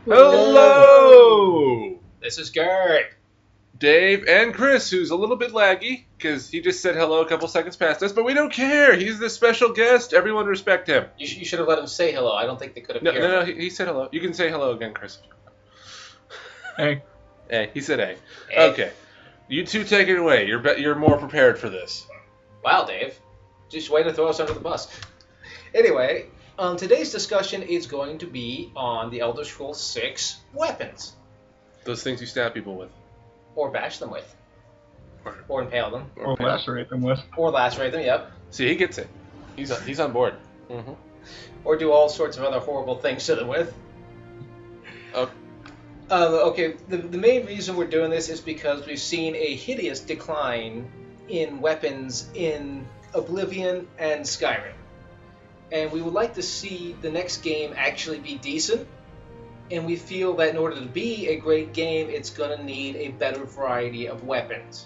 Hello! This is Gabe. Dave and Chris, who's a little bit laggy, because he just said hello a couple seconds past us, but we don't care. He's the special guest. Everyone respect him. You should have let him say hello. I don't think they could have No, heard no, him. he said hello. You can say hello again, Chris. Hey. Hey, he said hey. Hey. Okay. You two take it away. You're more prepared for this. Wow, Dave. Just way to throw us under the bus. Anyway, today's discussion is going to be on the Elder Scrolls VI weapons. Those things you stab people with. Or bash them with. Or impale them. Or lacerate them with. Or lacerate them, yep. See, he gets it. He's on board. Mm-hmm. Or do all sorts of other horrible things to them with. Okay. Okay, the main reason we're doing this is because we've seen a hideous decline in weapons in Oblivion and Skyrim. And we would like to see the next game actually be decent. And we feel that in order to be a great game, it's going to need a better variety of weapons.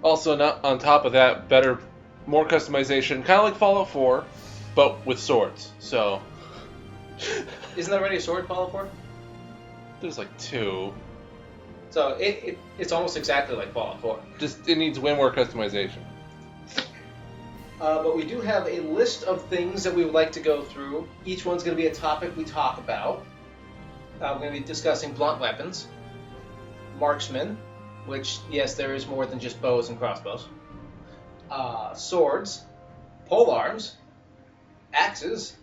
Also, not on top of that, more customization, kind of like Fallout 4, but with swords. So, Isn't there already a sword Fallout 4? there's like 2. So it's almost exactly like Fallout 4. Just it needs way more customization. But we do have a list of things that we would like to go through. Each one's going to be a topic we talk about. We're going to be discussing blunt weapons, marksmen, which, yes, there is more than just bows and crossbows, swords, polearms, axes,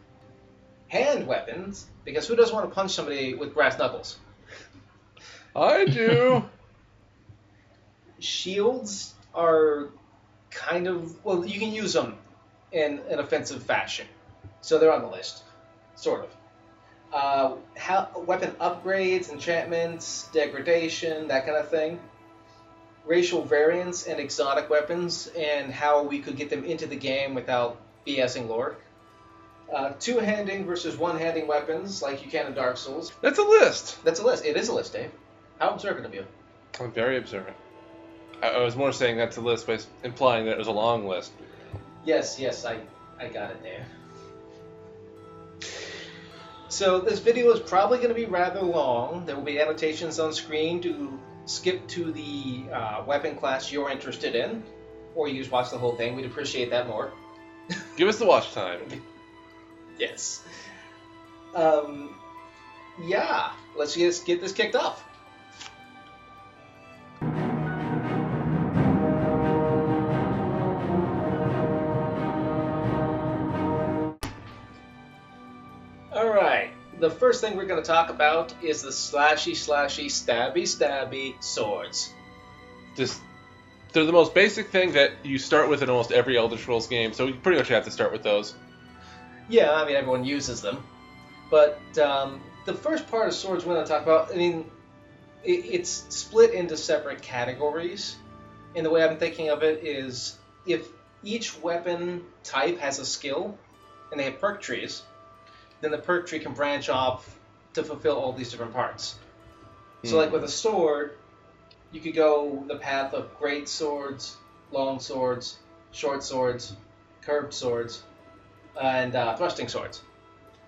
hand weapons, because who doesn't want to punch somebody with brass knuckles? I do. Shields are kind of, well, you can use them in an offensive fashion. So they're on the list, sort of. Weapon upgrades, enchantments, degradation, that kind of thing. Racial variants and exotic weapons, and how we could get them into the game without BSing lore. Two-handing versus one-handing weapons, like you can in Dark Souls. That's a list. That's a list. It is a list, Dave. How observant of you. I'm very observant. I was more saying that's a list by implying that it was a long list. Yes, I got it there. So this video is probably going to be rather long. There will be annotations on screen to skip to the weapon class you're interested in, or you just watch the whole thing. We'd appreciate that more. Give us the watch time. Yes. Yeah, let's just get this kicked off. Alright, the first thing we're going to talk about is the slashy, stabby swords. They're the most basic thing that you start with in almost every Elder Scrolls game, so you pretty much have to start with those. Yeah, I mean, everyone uses them. But the first part of swords we're going to talk about, I mean, it's split into separate categories. And the way I'm thinking of it is if each weapon type has a skill, and they have perk trees, then the perk tree can branch off to fulfill all these different parts. So like with a sword, you could go the path of great swords, long swords, short swords, curved swords, and thrusting swords.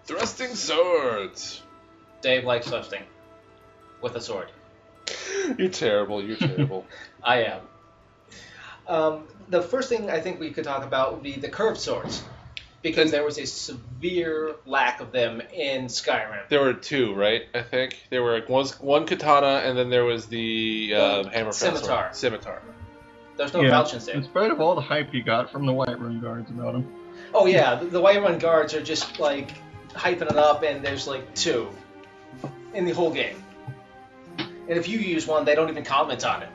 Thrusting swords. Dave likes thrusting with a sword. You're terrible. I am. The first thing I think we could talk about would be the curved swords, because there was a severe lack of them in Skyrim. There were 2, right? I think there were one katana, and then there was the hammer scimitar. Scimitar. There's no falchions there. In spite of all the hype you got from the Whiterun guards about them. Oh yeah, the Whiterun guards are just like hyping it up, and there's like 2 in the whole game. And if you use one, they don't even comment on it.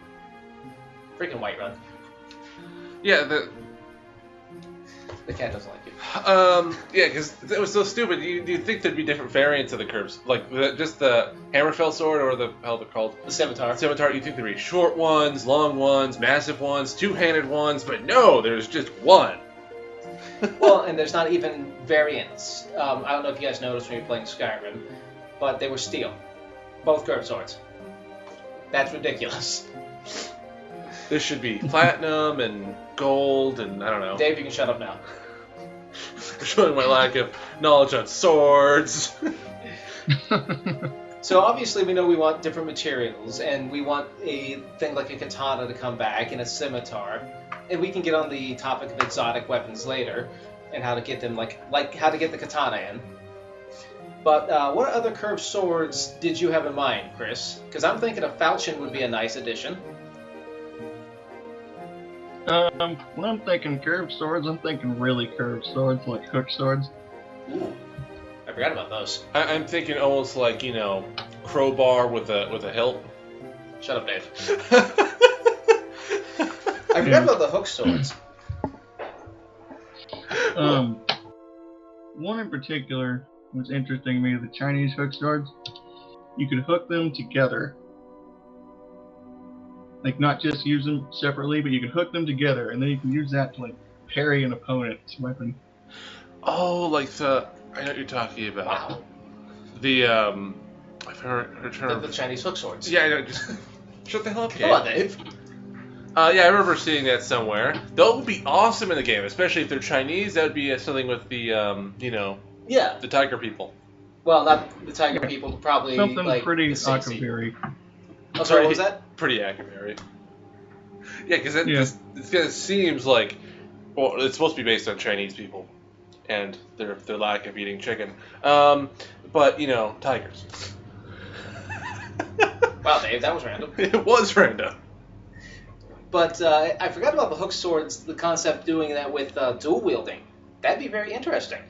Freaking Whiterun. Yeah, The cat doesn't like you. Yeah, because it was so stupid. You'd think there'd be different variants of the curves, like just the hammerfell sword or the hell they're called. The scimitar. Scimitar. You'd think there'd be short ones, long ones, massive ones, two-handed ones, but no, there's just one. Well, and there's not even variants. I don't know if you guys noticed when you're playing Skyrim, but they were steel. Both curved swords. That's ridiculous. This should be platinum and gold and I don't know. Dave, you can shut up now. Showing my lack of knowledge on swords. So obviously we know we want different materials, and we want a thing like a katana to come back and a scimitar, and we can get on the topic of exotic weapons later, and how to get them like how to get the katana in. But what other curved swords did you have in mind, Chris? Because I'm thinking a falchion would be a nice addition. When I'm thinking curved swords, I'm thinking really curved swords, like hook swords. Ooh, I forgot about those. I'm thinking almost like, crowbar with a hilt. Shut up, Dave. I forgot about the hook swords. One in particular was interesting to me, the Chinese hook swords. You could hook them together. Like, not just use them separately, but you can hook them together, and then you can use that to, like, parry an opponent's weapon. Oh, like I know what you're talking about. Wow. I've heard The Chinese hook swords. Yeah, I know. Just shut the hell up, Gabe. Come on, Dave. Yeah, I remember seeing that somewhere. That would be awesome in the game, especially if they're Chinese. That would be something with the, Yeah. the tiger people. Well, not the tiger people, but probably Something like pretty the Sixty. Akabiri. Oh, sorry, what was that? Pretty accurate. Yeah, because it Yeah. kind of seems like, well, it's supposed to be based on Chinese people and their lack of eating chicken. But tigers. Wow, Dave, that was random. It was random. But I forgot about the hook swords, the concept doing that with dual wielding. That'd be very interesting.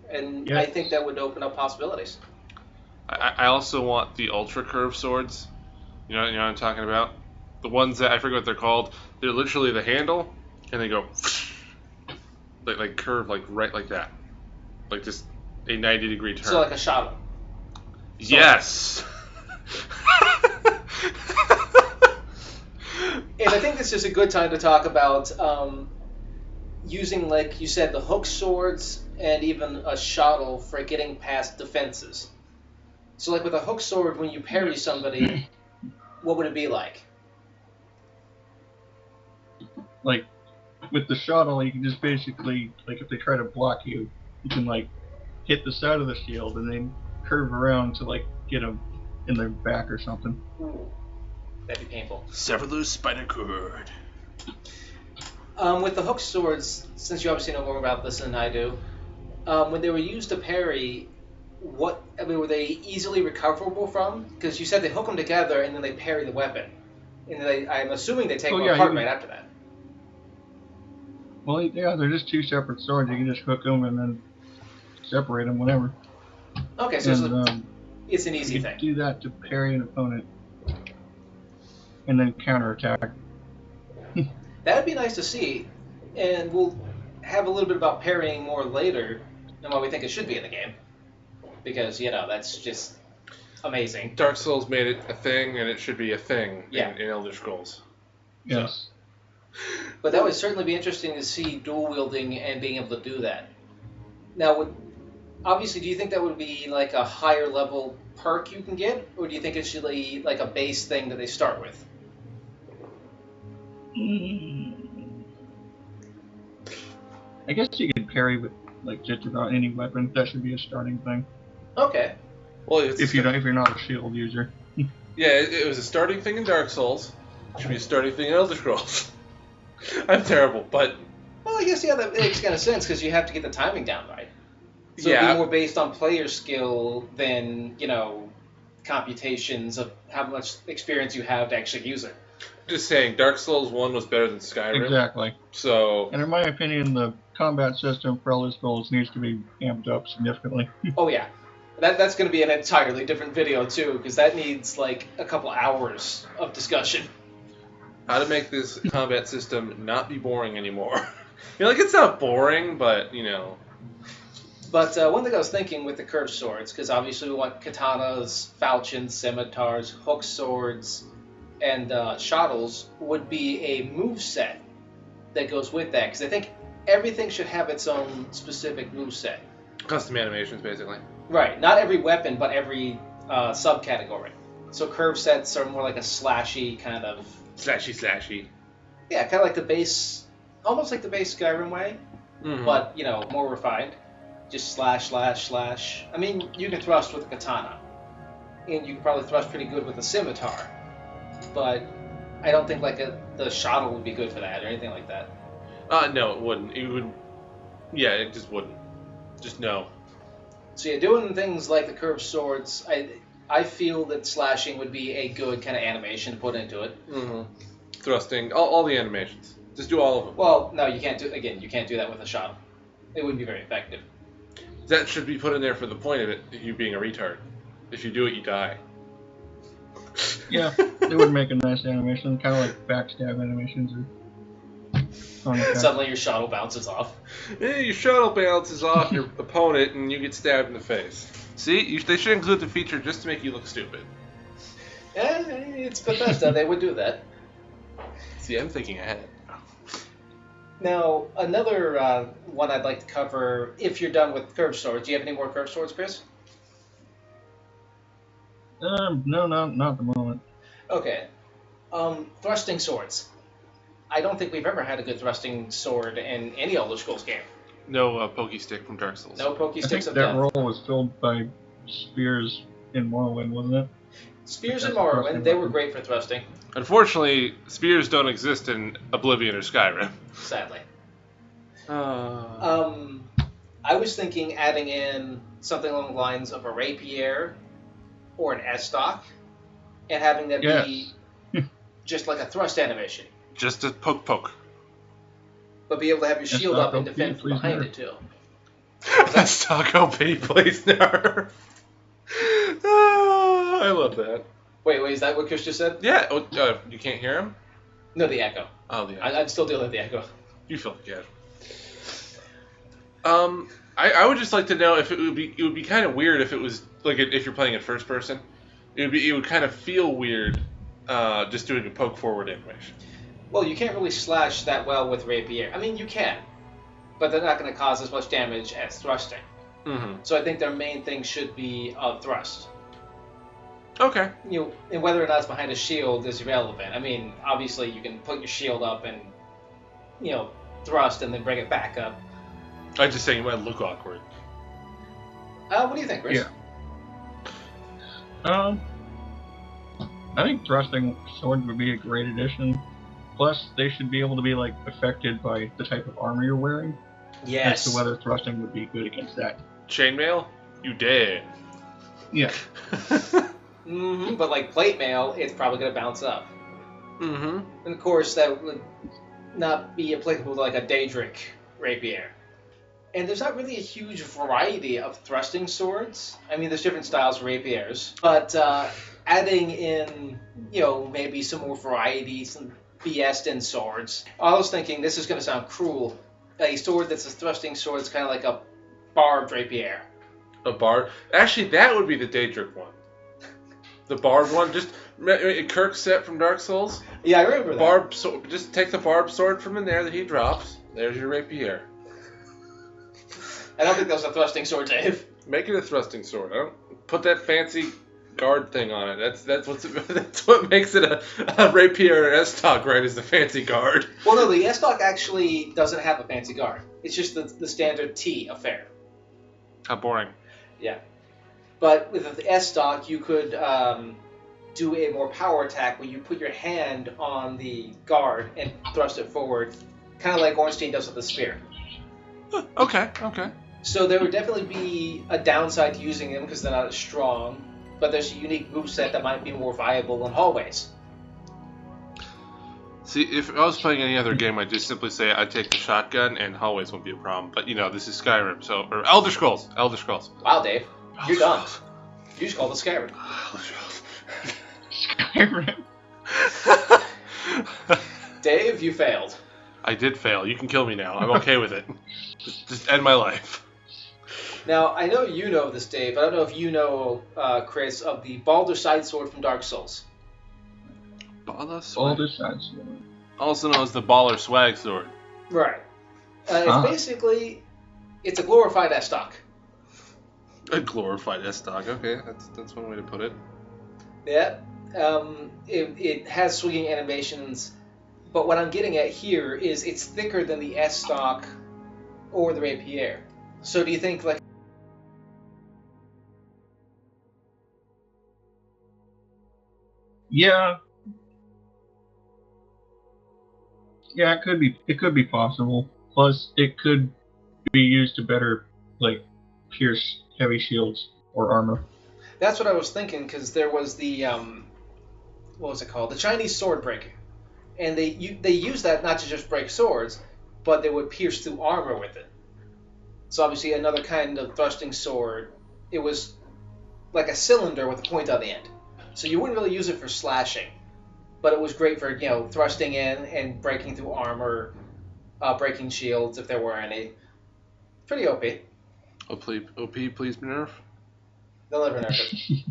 And Yes. I think that would open up possibilities. I also want the ultra curved swords. You know what I'm talking about? The ones that I forget what they're called. They're literally the handle, and they go like curve right like that, like just a 90-degree turn. So like a shadow. Yes. And I think this is a good time to talk about using, like you said, the hook swords and even a shuttle for getting past defenses. So like with a hook sword, when you parry somebody, what would it be like? Like, with the shuttle, you can just basically, like, if they try to block you, you can, like, hit the side of the shield and then curve around to, like, get them in their back or something. Ooh, that'd be painful. Sever loose spider cord. With the hook swords, since you obviously know more about this than I do, when they were used to parry, were they easily recoverable from? Because you said they hook them together and then they parry the weapon. And I'm assuming they take them apart right after that. Well, yeah, they're just two separate swords. You can just hook them and then separate them whenever. Okay, so it's an easy you thing. do that to parry an opponent and then counterattack. That would be nice to see, and we'll have a little bit about parrying more later and why we think it should be in the game. Because, that's just amazing. Dark Souls made it a thing, and it should be a thing in Elder Scrolls. Yes. But that would certainly be interesting to see dual wielding and being able to do that. Now, obviously, do you think that would be like a higher level perk you can get, or do you think it should be like a base thing that they start with? I guess you could parry with like just about any weapon. That should be a starting thing. Okay. Well, If you're not a shield user. Yeah, it was a starting thing in Dark Souls. It should be a starting thing in Elder Scrolls. I'm terrible, but... Well, I guess, that makes kind of sense, because you have to get the timing down right. So Yeah. it'd be more based on player skill than, computations of how much experience you have to actually use it. Just saying, Dark Souls 1 was better than Skyrim. Exactly. So... And in my opinion, the combat system for Elder Scrolls needs to be amped up significantly. Oh, yeah. That's going to be an entirely different video, too, because that needs, like, a couple hours of discussion. How to make this combat system not be boring anymore. It's not boring, but, But one thing I was thinking with the curved swords, because obviously we want katanas, falchions, scimitars, hook swords, and shuttles, would be a moveset that goes with that. Because I think everything should have its own specific moveset. Custom animations, basically. Right. Not every weapon, but every subcategory. So curve sets are more like a slashy kind of... Slashy. Yeah, kind of like the base... Almost like the base Skyrim way, but, more refined. Just slash. I mean, you can thrust with a katana. and you can probably thrust pretty good with a scimitar. But I don't think like the shottle would be good for that or anything like that. No, it wouldn't. It would. Yeah, it just wouldn't. Just no. So yeah, doing things like the curved swords, I feel that slashing would be a good kind of animation to put into it. Mm-hmm. Thrusting, all the animations. Just do all of them. Well, no, you can't do that with a shottle. It wouldn't be very effective. That should be put in there for the point of it, you being a retard. If you do it, you die. Yeah, it would make a nice animation, kind of like backstab animations. Suddenly your shottle bounces off. Yeah, your shuttle bounces off your opponent and you get stabbed in the face. See, they should include the feature just to make you look stupid. Yeah, it's Bethesda. They would do that. See, I'm thinking ahead. Now, another one I'd like to cover, if you're done with curved swords. Do you have any more curved swords, Chris? No, not at the moment. Okay. Thrusting swords. I don't think we've ever had a good thrusting sword in any Elder Scrolls game. No pokey stick from Dark Souls. No pokey I sticks think of that death. role was filled by spears in Morrowind, wasn't it? Spears in Morrowind, they were great for thrusting, Unfortunately, spears don't exist in Oblivion or Skyrim. sadly. Uh, I was thinking adding in something along the lines of a rapier or an S-stock, and having that be just like a thrust animation. just a poke. But be able to have your shield S-stock up and OP, defend from please behind nerf. it, too. That's Taco P, please, nerf. I love that. Wait, is that what Chris just said? Yeah, you can't hear him? No, the echo. Oh, yeah. I'm still dealing with the echo. You feel like it. I would just like to know if it would be kind of weird if it was like if you're playing it first person. It would kind of feel weird just doing a poke forward animation. Well, you can't really slash that well with rapier. I mean, you can, but they're not going to cause as much damage as thrusting. Mm-hmm. So I think their main thing should be thrust. Okay. And whether or not it's behind a shield is irrelevant. I mean, obviously you can put your shield up and thrust and then bring it back up. I'm just saying it might look awkward. What do you think, Chris? Yeah. I think thrusting sword would be a great addition. Plus, they should be able to be like affected by the type of armor you're wearing. Yes. As to whether thrusting would be good against that. Chainmail? You dead. Yeah. Mm-hmm. But like plate mail, it's probably going to bounce up. Mm-hmm. And of course, that would not be applicable to like a Daedric rapier. And there's not really a huge variety of thrusting swords. I mean, there's different styles of rapiers. But adding in, maybe some more variety, some BS in swords. I was thinking, this is going to sound cruel, a sword that's a thrusting sword is kind of like a barbed rapier. A barbed? Actually, that would be the Daedric one. The barbed one, just Kirk's set from Dark Souls. Yeah, I remember that. Barbed sword. Just take the barbed sword from in there that he drops. There's your rapier. I don't think that was a thrusting sword, Dave. Make it a thrusting sword. I don't put that fancy guard thing on it. That's what makes it a rapier or S-stock, right? Is the fancy guard. Well, no, the S-stock actually doesn't have a fancy guard. It's just the standard T affair. How boring. Yeah. But with the S-stock, you could do a more power attack where you put your hand on the guard and thrust it forward, kind of like Ornstein does with the spear. Okay. So there would definitely be a downside to using them because they're not as strong, but there's a unique moveset that might be more viable in hallways. See, if I was playing any other game, I'd just simply say I'd take the shotgun and hallways won't be a problem. But, this is Skyrim, or Elder Scrolls. Wow, Dave. You're done. You just called it Skyrim. Skyrim. Dave, you failed. I did fail. You can kill me now. I'm okay with it. Just end my life. Now, I know you know this, Dave. I don't know if you know, Chris, of the Baldur's Side Sword from Dark Souls. Baldur's Side Sword. Also known as the Baller Swag Sword. Right. It's basically, it's a glorified S-stock. A glorified S-stock. Okay, that's one way to put it. Yeah. It has swinging animations, but what I'm getting at here is it's thicker than the S-stock or the rapier. So do you think, like, Yeah, yeah, it could be possible. Plus, it could be used to better like pierce heavy shields or armor. That's what I was thinking, because there was the what was it called? The Chinese sword breaker, and they use that not to just break swords, but they would pierce through armor with it. So obviously another kind of thrusting sword. It was like a cylinder with a point on the end. So you wouldn't really use it for slashing, but it was great for thrusting in and breaking through armor, breaking shields if there were any. Pretty OP. OP, please nerf. They'll never nerf it.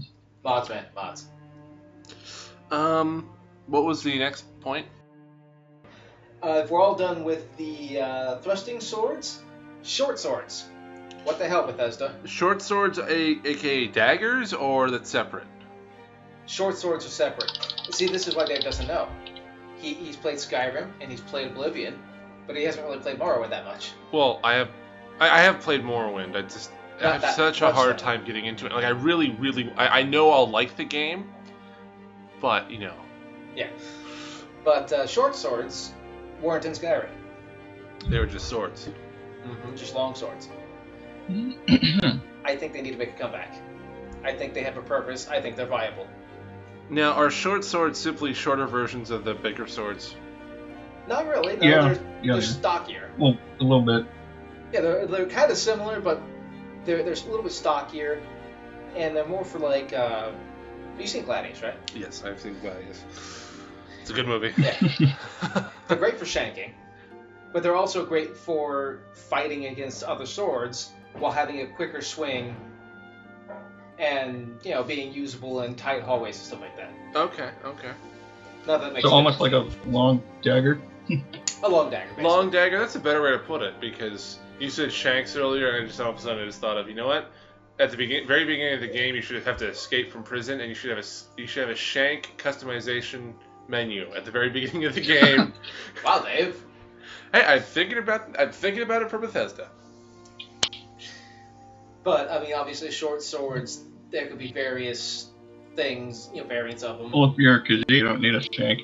Mods, man, mods. What was the next point? If we're all done with the thrusting swords, short swords. What the hell, Bethesda? Short swords, aka daggers, or that's separate? Short swords are separate. See, this is why Dave doesn't know. He's played Skyrim and he's played Oblivion, but he hasn't really played Morrowind that much. Well, I have played Morrowind. I have such a hard time getting into it. Like, I really, I know I'll like the game, but Yeah. But short swords weren't in Skyrim. They were just swords. Mm-hmm. Just long swords. I think they need to make a comeback. I think they have a purpose. I think they're viable. Now, are short swords simply shorter versions of the bigger swords? Not really. No, Yeah, they're stockier. Well, a little bit. Yeah, they're kind of similar, but they're a little bit stockier, and they're more for like. Have you seen Gladius, right? Yes, I've seen Gladius. It's a good movie. Yeah. They're great for shanking, but they're also great for fighting against other swords while having a quicker swing and, being usable in tight hallways and stuff like that. Okay. Not that makes So sense. almost like a long dagger. A long dagger, basically. Long dagger, that's a better way to put it, because you said shanks earlier, and all of a sudden I just thought of, you know what? At the very beginning of the game, you should have to escape from prison, and you should have a shank customization menu at the very beginning of the game. Wow, Dave. Hey, I'm thinking about it for Bethesda. But I mean, obviously, short swords. There could be various things, variants of them. Well, if you're a Khajiit, you don't need a shank.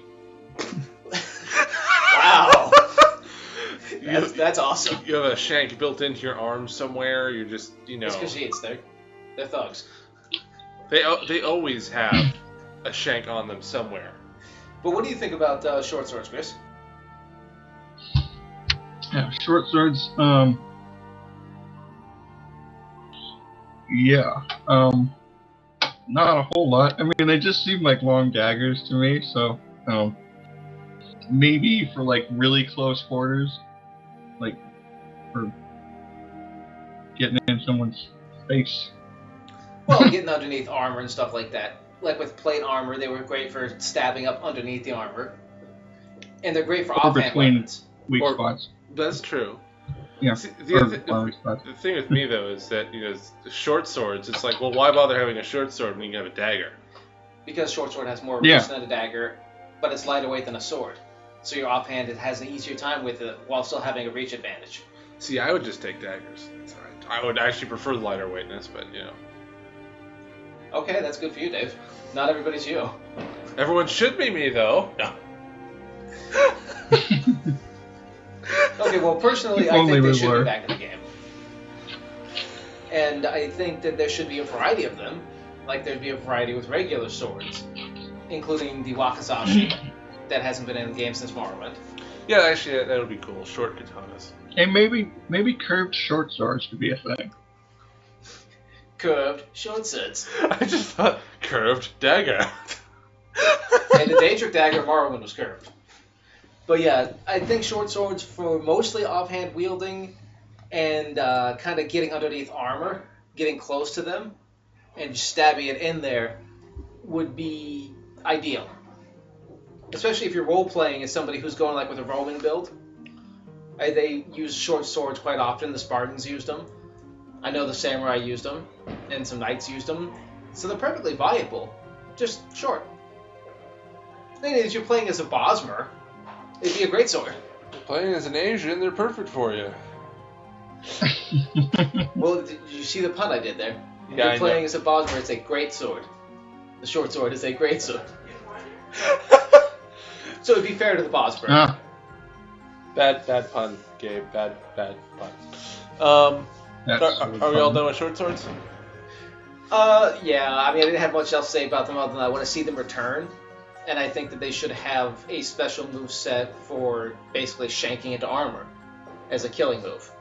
Wow. That's awesome. You have a shank built into your arm somewhere. You're just, It's Khajiits. They're thugs. They always have a shank on them somewhere. But what do you think about short swords, Chris? Yeah, short swords. Yeah. Not a whole lot. I mean, they just seem like long daggers to me. So, maybe for like really close quarters, like for getting in someone's face. Well, getting underneath armor and stuff like that. Like with plate armor, they were great for stabbing up underneath the armor. And they're great for offhand weapons. Weak spots. That's true. Yeah. See, the thing with me, though, is that, the short swords, it's like, well, why bother having a short sword when you can have a dagger? Because short sword has more reach than a dagger, but it's lighter weight than a sword. So your offhand, it has an easier time with it while still having a reach advantage. See, I would just take daggers. That's all right. I would actually prefer the lighter weightness, but, Okay, that's good for you, Dave. Not everybody's you. Everyone should be me, though. No. Okay, well, personally, I think they should be back in the game. And I think that there should be a variety of them, like there'd be a variety with regular swords, including the wakizashi, that hasn't been in the game since Morrowind. Yeah, actually, that would be cool. Short katanas. And maybe curved short swords could be a thing. Curved short swords. I just thought curved dagger. And the Daedric dagger Morrowind was curved. But yeah, I think short swords for mostly offhand wielding and kind of getting underneath armor, getting close to them, and stabbing it in there would be ideal. Especially if you're role-playing as somebody who's going like with a Roman build. They use short swords quite often. The Spartans used them. I know the samurai used them, and some knights used them. So they're perfectly viable, just short. Then if you're playing as a Bosmer, it'd be a great sword. Playing as an Asian, they're perfect for you. Well, did you see the pun I did there? If Yeah, you're playing as a Bosmer, it's a great sword. The short sword is a great sword. So it'd be fair to the boss bird. Ah, Bad pun, Gabe. Bad pun. that's Are we all done with short swords? Yeah, I mean, I didn't have much else to say about them other than I want to see them return. And I think that they should have a special move set for basically shanking into armor as a killing move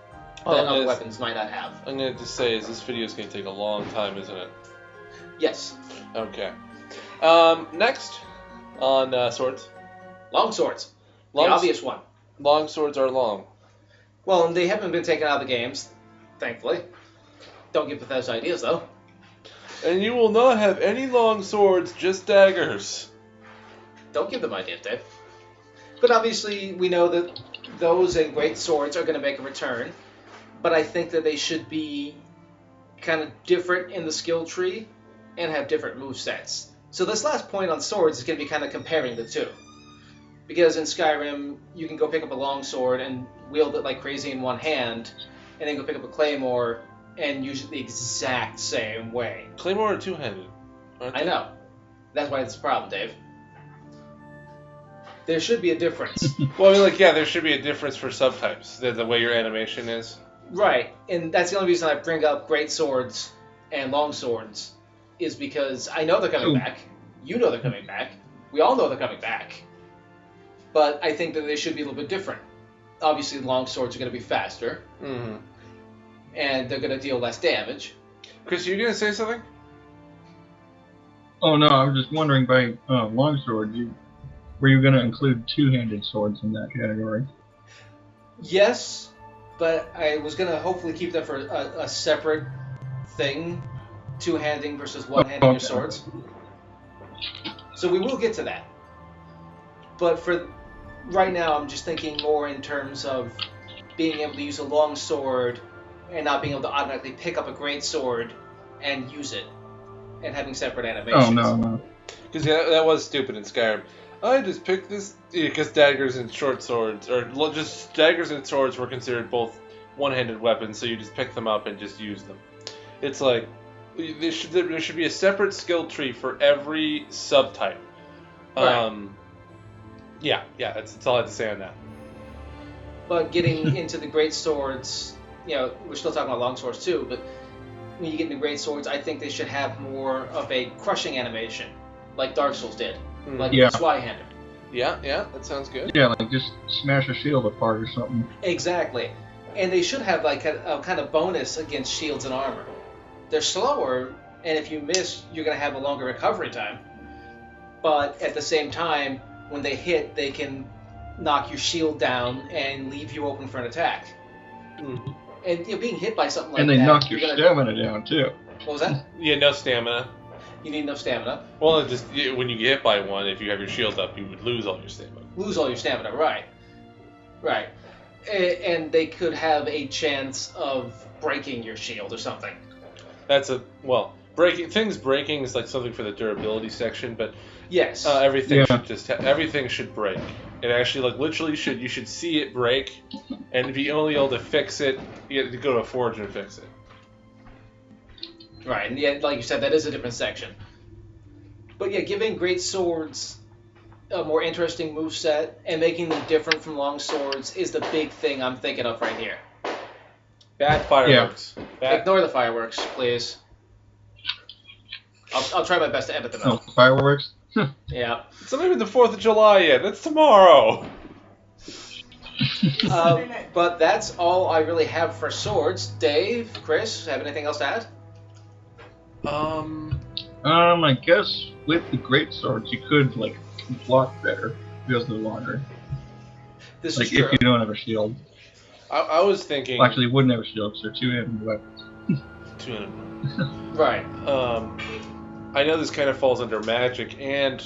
that other weapons might not have. I'm going to just say, this video is going to take a long time, isn't it? Yes. Okay. Next on swords. Long swords. The Long obvious one. Long swords are long. Well, and they haven't been taken out of the games, thankfully. Don't give Bethesda ideas, though. And you will not have any long swords, just daggers. Don't give them ideas, Dave. But obviously, we know that those and great swords are going to make a return. But I think that they should be kind of different in the skill tree and have different move sets. So this last point on swords is going to be kind of comparing the two. Because in Skyrim, you can go pick up a long sword and wield it like crazy in one hand, and then go pick up a claymore and use it the exact same way. Claymore are two-handed. I know. That's why it's a problem, Dave. There should be a difference. Well, I mean, like, yeah, there should be a difference for subtypes, the way your animation is. Right, and that's the only reason I bring up great swords and long swords, is because I know they're coming back. You know they're coming back. We all know they're coming back. But I think that they should be a little bit different. Obviously, long swords are going to be faster. Mm-hmm. And they're going to deal less damage. Chris, you going to say something? Oh no, I was just wondering by longsword, were you going to include two-handed swords in that category? Yes, but I was going to hopefully keep them for a separate thing, two-handing versus one-handing your swords. So we will get to that. But for right now, I'm just thinking more in terms of being able to use a long sword and not being able to automatically pick up a great sword and use it, and having separate animations. Oh, no. Because that was stupid in Skyrim. I just picked this because daggers and short swords, or just daggers and swords were considered both one-handed weapons, so you just pick them up and just use them. It's like there should be a separate skill tree for every subtype. Right. Yeah, that's all I have to say on that. But getting into the great swords, we're still talking about long swords too, but when you get into great swords, I think they should have more of a crushing animation, like Dark Souls did, like the Zweihander. Yeah, that sounds good. Yeah, like just smash a shield apart or something. Exactly. And they should have like a kind of bonus against shields and armor. They're slower, and if you miss, you're going to have a longer recovery time. But at the same time, when they hit, they can knock your shield down and leave you open for an attack. Mm-hmm. And being hit by something like that... And they knock your stamina down, too. What was that? Yeah, no stamina. You need enough stamina. Well, just when you get hit by one, if you have your shield up, you would lose all your stamina. Lose all your stamina, right. Right. And they could have a chance of breaking your shield or something. That's things breaking is like something for the durability section, but yes, everything should break. It actually literally should. You should see it break, and be only able to fix it. You have to go to a forge and fix it. Right, and yet, like you said, that is a different section. But yeah, giving great swords a more interesting moveset and making them different from long swords is the big thing I'm thinking of right here. Bad fireworks. Yeah. Ignore the fireworks, please. I'll try my best to edit them out. Oh, fireworks? Yeah. It's not even the 4th of July yet. That's tomorrow. But that's all I really have for swords. Dave, Chris, have anything else to add? I guess with the great swords, you could block better because they're longer. This is true. If you don't have a shield. I was thinking. Well, actually, you wouldn't have a shield because they're two-handed weapons. Right. I know this kind of falls under magic and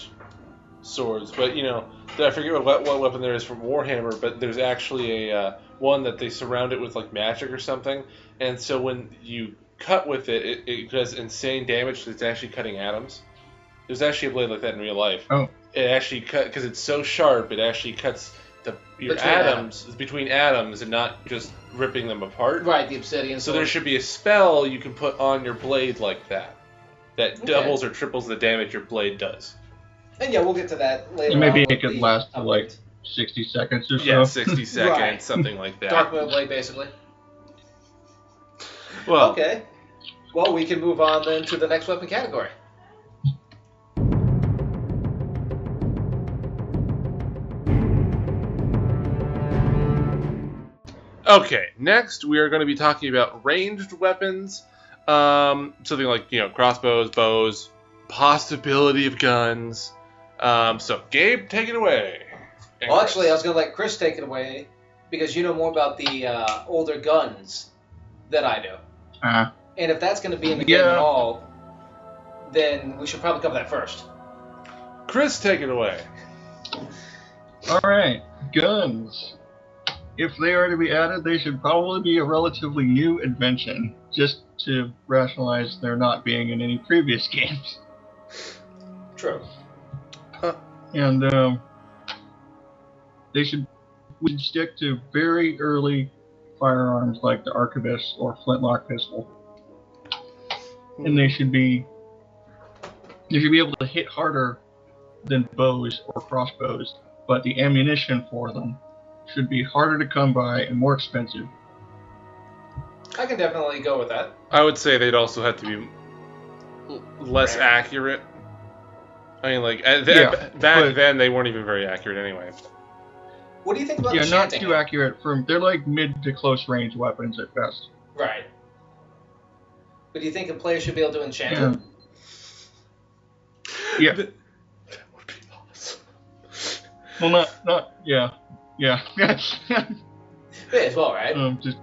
swords, but I forget what weapon there is from Warhammer, but there's actually a one that they surround it with magic or something, and so when you cut with it, it does insane damage. It's actually cutting atoms. There's actually a blade like that in real life. Oh. It actually because it's so sharp, it actually cuts your atoms between atoms and not just ripping them apart. Right, the obsidian. So there should be a spell you can put on your blade like that. That doubles or triples the damage your blade does. And yeah, we'll get to that later. And maybe on with it could the last for update. like 60 seconds or so. Yeah, 60 seconds, Right. something like that. Dark mode blade, basically. Well, Okay. Well, we can move on then to the next weapon category. okay. Next, we are going to be talking about ranged weapons. Something like crossbows, bows, possibility of guns. So, Gabe, take it away. And Well, Chris. actually, I was going to let Chris take it away because you know more about the older guns than I do. And if that's going to be in the game at all, then we should probably cover that first. Chris, take it away. Alright, guns. If they are to be added, they should probably be a relatively new invention, just to rationalize there not being in any previous games. True. And we should stick to very early firearms like the arquebus or flintlock pistol. And they should be able to hit harder than bows or crossbows, but the ammunition for them should be harder to come by and more expensive. I can definitely go with that. I would say they'd also have to be less accurate. I mean, like, back then they weren't even very accurate anyway. What do you think about not enchanting too it? accurate. They're like mid to close range weapons at best. Right. But do you think a player should be able to enchant Yeah. it? Yeah. That would be awesome. Well, yeah. May as well, right? Just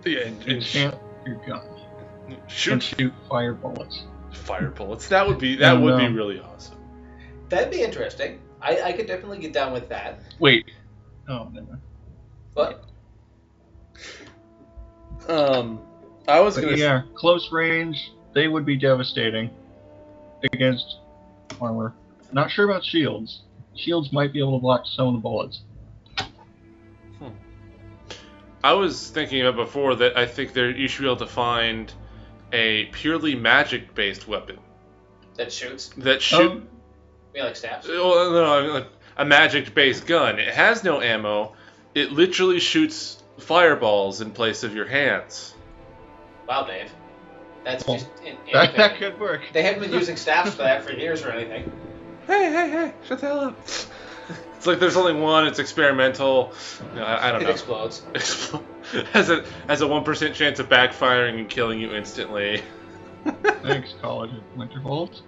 Yeah, and enchant your gun and shoot shoot fire bullets. fire bullets. That would be No. really awesome. That'd be interesting. I could definitely get down with that. Wait. Oh, never mind. But I was But gonna. yeah, close range, they would be devastating against armor. Not sure about shields. Shields might be able to block some of the bullets. I was thinking about before that I think you should be able to find a purely magic-based weapon that shoots. that shoot. You mean like staffs? Well, no, I mean, like a magic-based gun. It has no ammo. It literally shoots fireballs in place of your hands. Wow, Dave. That's just That innovative. could work. They haven't been using staffs for that for years or anything. Hey! Shut the hell up! It's like there's only one. It's experimental. I don't It know. explodes. has a 1% chance of backfiring and killing you instantly. Thanks, College of Winterhold.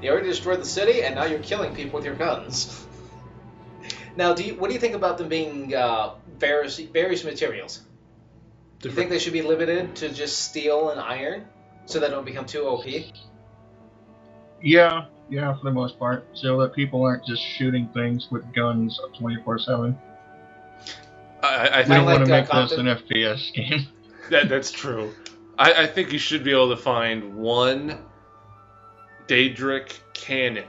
You already destroyed the city, and now you're killing people with your guns. Now, what do you think about them being various materials? Do you think they should be limited to just steel and iron, so they don't become too OP? Yeah, for the most part, so that people aren't just shooting things with guns 24/7. I We think don't want to like, make this Compton. an FPS game. that's true. I think you should be able to find one Daedric cannon.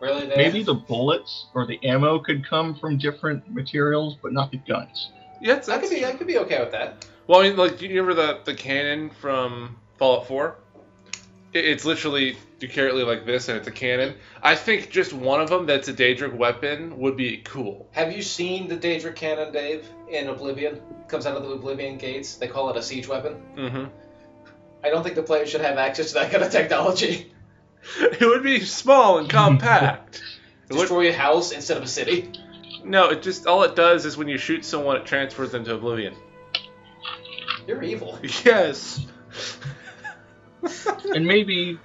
Really, Dave? Maybe the bullets or the ammo could come from different materials, but not the guns. Yeah, I could be okay with that. Well, I mean, like, do you remember the cannon from Fallout 4? It's literally, you carry it like this, and it's a cannon. I think just one of them that's a Daedric weapon would be cool. Have you seen the Daedric cannon, Dave, in Oblivion? It comes out of the Oblivion gates. They call it a siege weapon. Mm-hmm. I don't think the player should have access to that kind of technology. It would be small and compact. Destroy a house instead of a city. No, all it does is when you shoot someone, it transfers them to oblivion. You're evil. Yes. And maybe,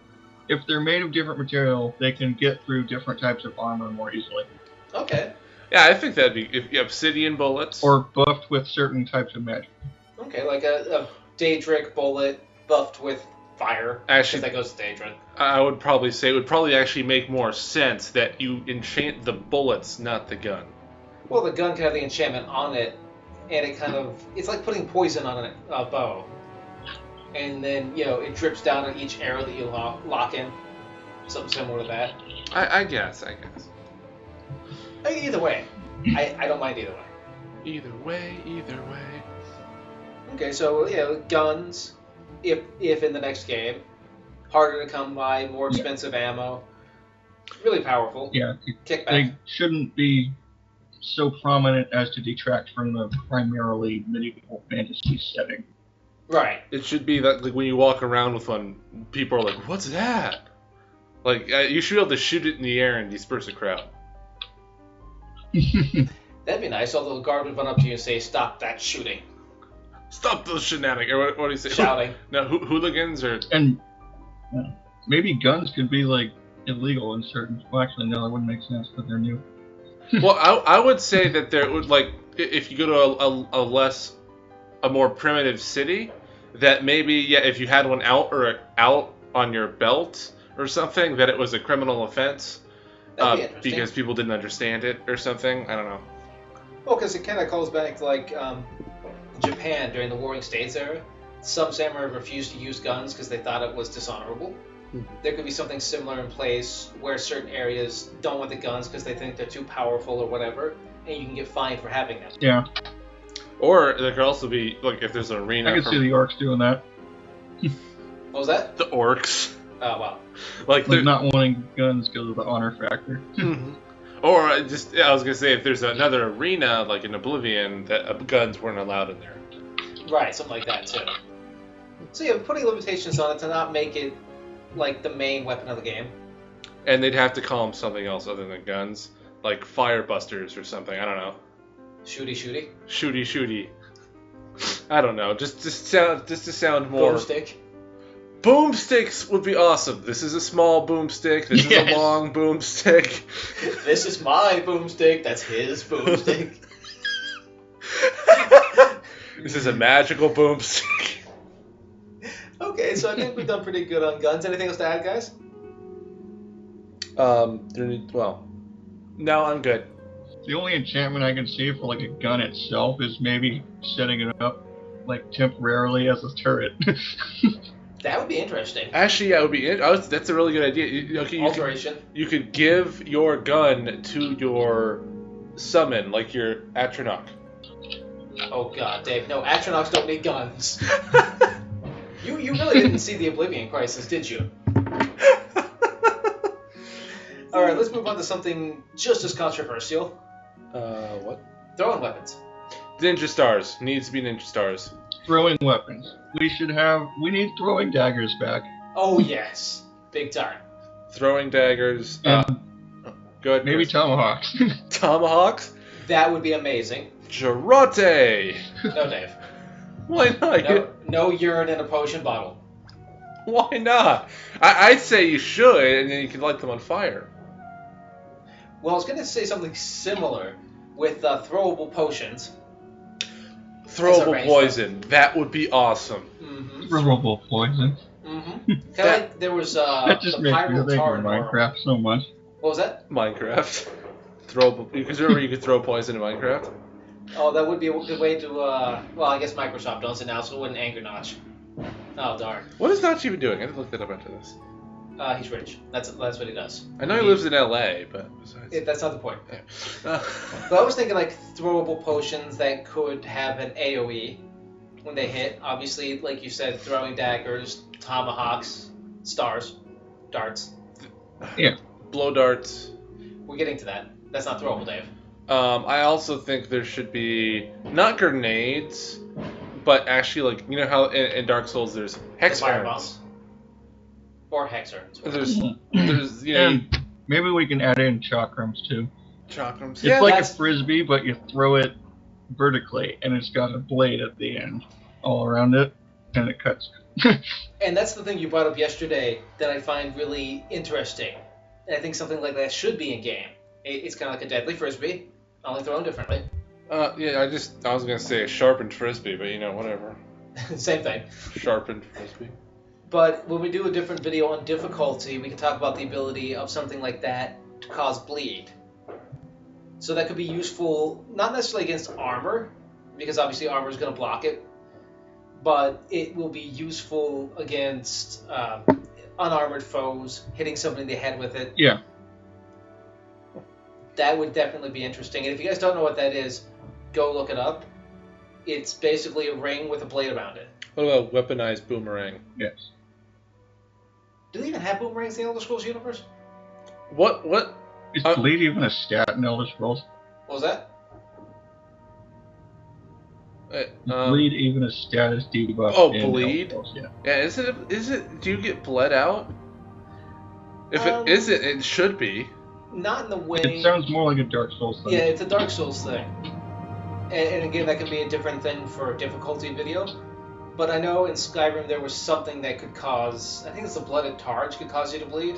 if they're made of different material, they can get through different types of armor more easily. Okay. Yeah, I think that'd be obsidian bullets. Or buffed with certain types of magic. Okay, like a Daedric bullet buffed with fire. Actually, that goes to Daedrin. I would probably say it would probably actually make more sense that you enchant the bullets, not the gun. Well, the gun can have the enchantment on it, and it's like putting poison on a bow. And then, it drips down on each arrow that you lock in. Something similar to that. I guess. Either way. I don't mind either way. Either way. Okay, so, guns, if in the next game, harder to come by, more expensive ammo. Really powerful. Yeah, Kickback. they shouldn't be so prominent as to detract from the primarily medieval fantasy setting. Right. It should be that like when you walk around with one, people are like, "What's that?" Like you should be able to shoot it in the air and disperse a crowd. That'd be nice. Although the guard would run up to you and say, "Stop that shooting!" Stop those shenanigans! Or what do you say? Shouting. No, hooligans or And maybe guns could be like illegal in certain. Well, actually, no, that wouldn't make sense because they're new. well, I would say that there would like if you go to a more primitive city, that maybe if you had one out on your belt or something, that it was a criminal offense That'd be interesting. because people didn't understand it or something. I don't know. Well, because it kind of calls back to like Japan during the Warring States era. Some samurai refused to use guns because they thought it was dishonorable. There could be something similar in place where certain areas don't want the guns because they think they're too powerful or whatever, and you can get fined for having them. Yeah, Or there could also be like if there's an arena. I could see the orcs doing that. What was that? The orcs. Oh, wow. Like Like not wanting guns because of the honor factor. Or I was gonna say if there's another arena like in Oblivion that guns weren't allowed in there. Right, something like that, too. So, yeah, putting limitations on it to not make it, like, the main weapon of the game. And they'd have to call them something else other than guns, like firebusters or something. I don't know. Shooty. Shooty. I don't know. Just to sound more. Boomstick. Boomsticks would be awesome. This is a small boomstick. This is a long boomstick. This is my boomstick. That's his boomstick. This is a magical boomstick. Okay, so I think we've done pretty good on guns. Anything else to add, guys? No, I'm good. The only enchantment I can see for like a gun itself is maybe setting it up like temporarily as a turret. That would be interesting. Actually, yeah, it would be. That's a really good idea. Alteration. You could give your gun to your summon, like your Atronach. Oh god, Dave. No, astronauts don't need guns. You really didn't see the Oblivion Crisis, did you? Alright, let's move on to something just as controversial. What? Throwing weapons. Ninja stars. Needs to be ninja stars. Throwing weapons. We need throwing daggers back. Oh yes. Big time. Throwing daggers. And Good. maybe tomahawks. Tomahawks. That would be amazing. Jarate. No, Dave. Why not? No urine in a potion bottle. Why not? I'd say you should, and then you can light them on fire. Well, I was going to say something similar with throwable potions. Throwable poison. That would be awesome. Mm-hmm. Throwable poison. Mm-hmm. Kind of like there was That just the makes me pyro think tar of in Minecraft so much. What was that? Minecraft. Throwable. Because remember you could throw poison in Minecraft. Oh, that would be a good way to, well, I guess Microsoft does it now, so it wouldn't anger Notch. Oh, darn. What is Notch even doing? I didn't look that up after this. He's rich. That's what he does. I know he lives in LA, but besides. That's not the point. Yeah. But I was thinking like throwable potions that could have an AoE when they hit. Obviously, like you said, throwing daggers, tomahawks, stars, darts. Yeah. Blow darts. We're getting to that. That's not throwable, Dave. I also think there should be not grenades, but actually like you know how in Dark Souls there's hex Firebombs. Or hexer. There's you know And maybe we can add in chakrams too. chakrams. It's Yeah, like that's- a frisbee, but you throw it vertically, and it's got a blade at the end, all around it, and it cuts. And that's the thing you brought up yesterday that I find really interesting. And I think something like that should be in game. It's kind of like a deadly frisbee, only thrown differently. Yeah, I was gonna say a sharpened frisbee, but you know whatever. Same thing. Sharpened frisbee. But when we do a different video on difficulty, we can talk about the ability of something like that to cause bleed. So that could be useful, not necessarily against armor, because obviously armor is going to block it, but it will be useful against unarmored foes, hitting somebody in the head with it. Yeah. That would definitely be interesting. And if you guys don't know what that is, go look it up. It's basically a ring with a blade around it. What about weaponized boomerang? Yes. Do they even have boomerangs in the Elder Scrolls universe? What? Is bleed even a stat in Elder Scrolls? What was that? Bleed even a status debuff? Oh, in bleed? Elder Scrolls, yeah. Yeah, is it? Do you get bled out? If it isn't, it should be. Not in the way. It sounds more like a Dark Souls thing. Yeah, it's a Dark Souls thing. And again, that can be a different thing for difficulty video. But I know in Skyrim there was something that could cause. I think it's the blooded targe could cause you to bleed.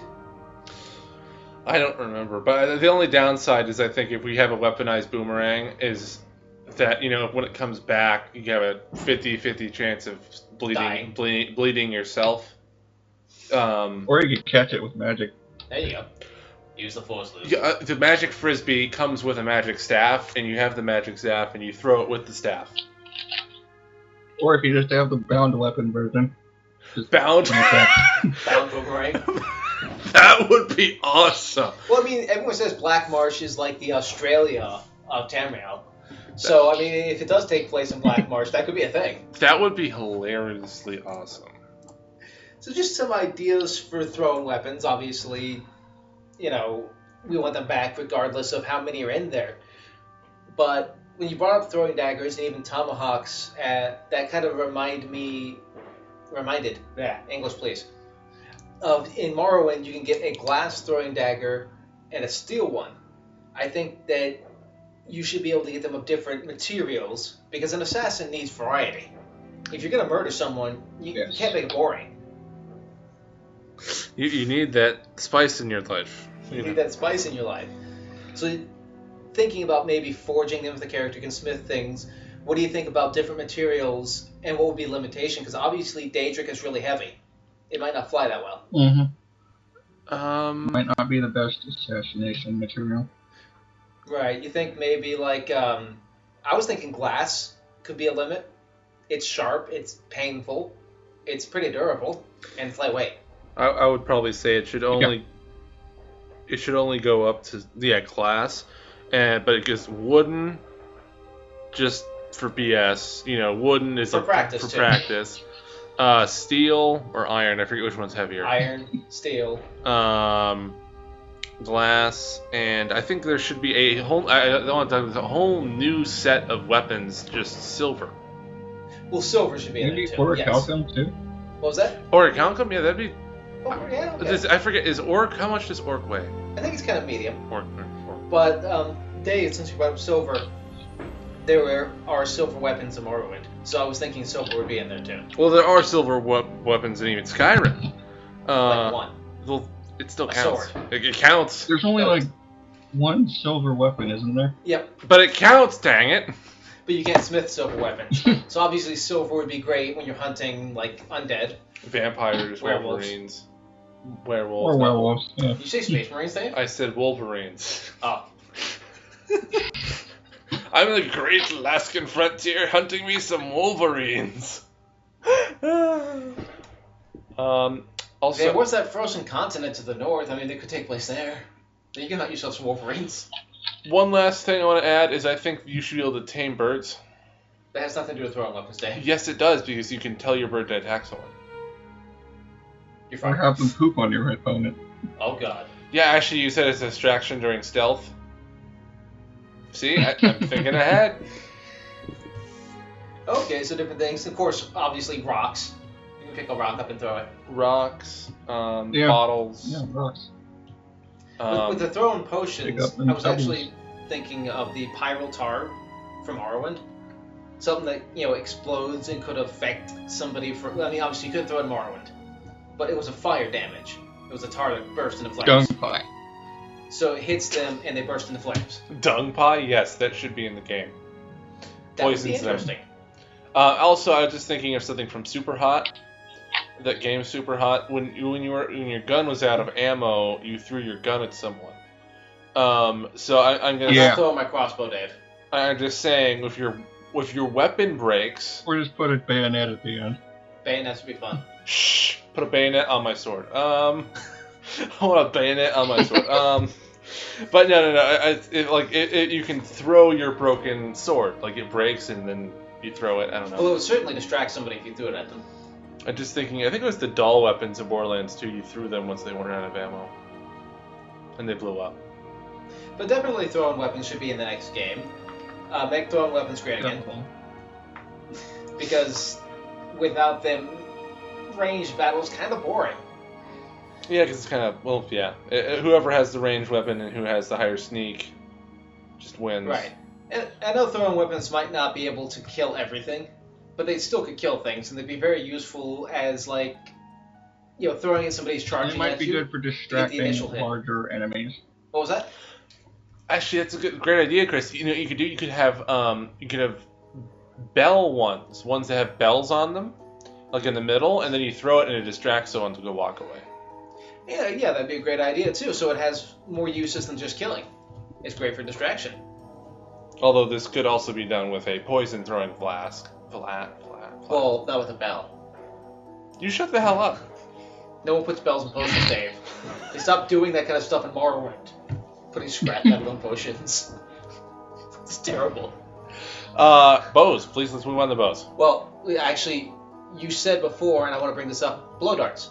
I don't remember, but the only downside is I think if we have a weaponized boomerang is that, you know, when it comes back, you have a 50-50 chance of bleeding yourself. Or you could catch it with magic. There you go. Use the force loop. Yeah, the magic frisbee comes with a magic staff, and you have the magic staff, and you throw it with the staff. Or if you just have the bound weapon version. Bound? Bound boomerang. That would be awesome. Well, I mean, everyone says Black Marsh is like the Australia of Tamriel. So, I mean, if it does take place in Black Marsh, that could be a thing. That would be hilariously awesome. So just some ideas for throwing weapons. Obviously, you know, we want them back regardless of how many are in there. But when you brought up throwing daggers and even tomahawks, that kind of reminded, English please, of in Morrowind you can get a glass throwing dagger and a steel one. I think that you should be able to get them of different materials because an assassin needs variety. If you're going to murder someone, you can't make it boring. You need that spice in your life. You need that spice in your life. So thinking about maybe forging them if the character can smith things, what do you think about different materials and what would be limitation? Because obviously Daedric is really heavy. It might not fly that well. Mm-hmm. Might not be the best assassination material. Right. You think maybe like, I was thinking glass could be a limit. It's sharp, it's painful, it's pretty durable, and it's lightweight. I would probably say it should only go up to glass, but it gets wooden just for BS. You know, wooden is for practice. Steel or iron, I forget which one's heavier. Iron, steel. Glass, and I think there should be a whole new set of weapons, just silver. Well, silver should be in there too. Orichalcum too. What was that? Orichalcum? Yeah, that'd be. Oh, yeah, okay. I forget. Is orc? How much does orc weigh? I think it's kind of medium. Orc. But Dave, since you brought up silver, there are silver weapons in Morrowind, so I was thinking silver would be in there too. Well, there are silver weapons in even Skyrim. Like one. Well, it still A counts. sword. It counts. There's only like one silver weapon, isn't there? Yep. But it counts, dang it. But you can't smith silver weapons. So obviously silver would be great when you're hunting like undead. Vampires, Werewolves. Wolverines. Werewolves. Or werewolves, yeah. Did you say Space Marines, Dave? I said Wolverines. Oh. I'm in the great Alaskan frontier hunting me some Wolverines. Also, Hey, what's that frozen continent to the north? I mean, they could take place there. Then you can hunt yourself some Wolverines. one last thing I want to add is I think you should be able to tame birds. That has nothing to do with throwing weapons, Dave. Yes, it does, because you can tell your bird to attack someone. You're Or fine. have them poop on your opponent. Oh, God. Yeah, actually, you said it's a distraction during stealth. See, I'm thinking ahead. Okay, so different things. Of course, obviously, rocks. You can pick a rock up and throw it. Rocks, bottles. Yeah, rocks. With the throwing potions, Pick up them I was pebbles. actually thinking of the Pyral Tar from Morrowind. Something that, you know, explodes and could affect somebody for... I mean, obviously, you couldn't throw it in Morrowind. But it was a fire damage. It was a tar that burst into flames. Dung pie. So it hits them and they burst into flames. Dung pie? Yes, that should be in the game. That would be Poisons them. interesting. Also, I was just thinking of something from Super Hot. That game Super Hot. When your gun was out of ammo, you threw your gun at someone. So I'm gonna. I'm Yeah. not throwing my crossbow, Dave. I'm just saying, if your weapon breaks, Or just put a bayonet at the end. Bayonets would be fun. shh, put a bayonet on my sword. I want a bayonet on my sword. But no. You can throw your broken sword. Like it breaks and then you throw it. I don't know. Well, it would certainly distract somebody if you threw it at them. I'm just thinking, I think it was the doll weapons in Borderlands 2, you threw them once they weren't out of ammo. And they blew up. But definitely throwing weapons should be in the next game. Make throwing weapons great again. Because without them, ranged battle's kind of boring. Yeah, because it's kind of, well, yeah. Whoever has the ranged weapon and who has the higher sneak just wins. Right. And I know throwing weapons might not be able to kill everything, but they still could kill things, and they'd be very useful as, like, you know, throwing at somebody's charging It might at be you good for distracting larger enemies. What was that? Actually, that's a great idea, Chris. You know, you could have bell ones that have bells on them, like in the middle, and then you throw it and it distracts someone to go walk away. Yeah, that'd be a great idea too. So it has more uses than just killing. It's great for distraction. Although this could also be done with a poison throwing flask. Well, not with a bell. You shut the hell up. No one puts bells in potions, Dave. They stopped doing that kind of stuff in Morrowind. Putting scrap metal in potions. It's terrible. Bows. Please, let's move on to bows. Well, actually, you said before, and I want to bring this up, blow darts.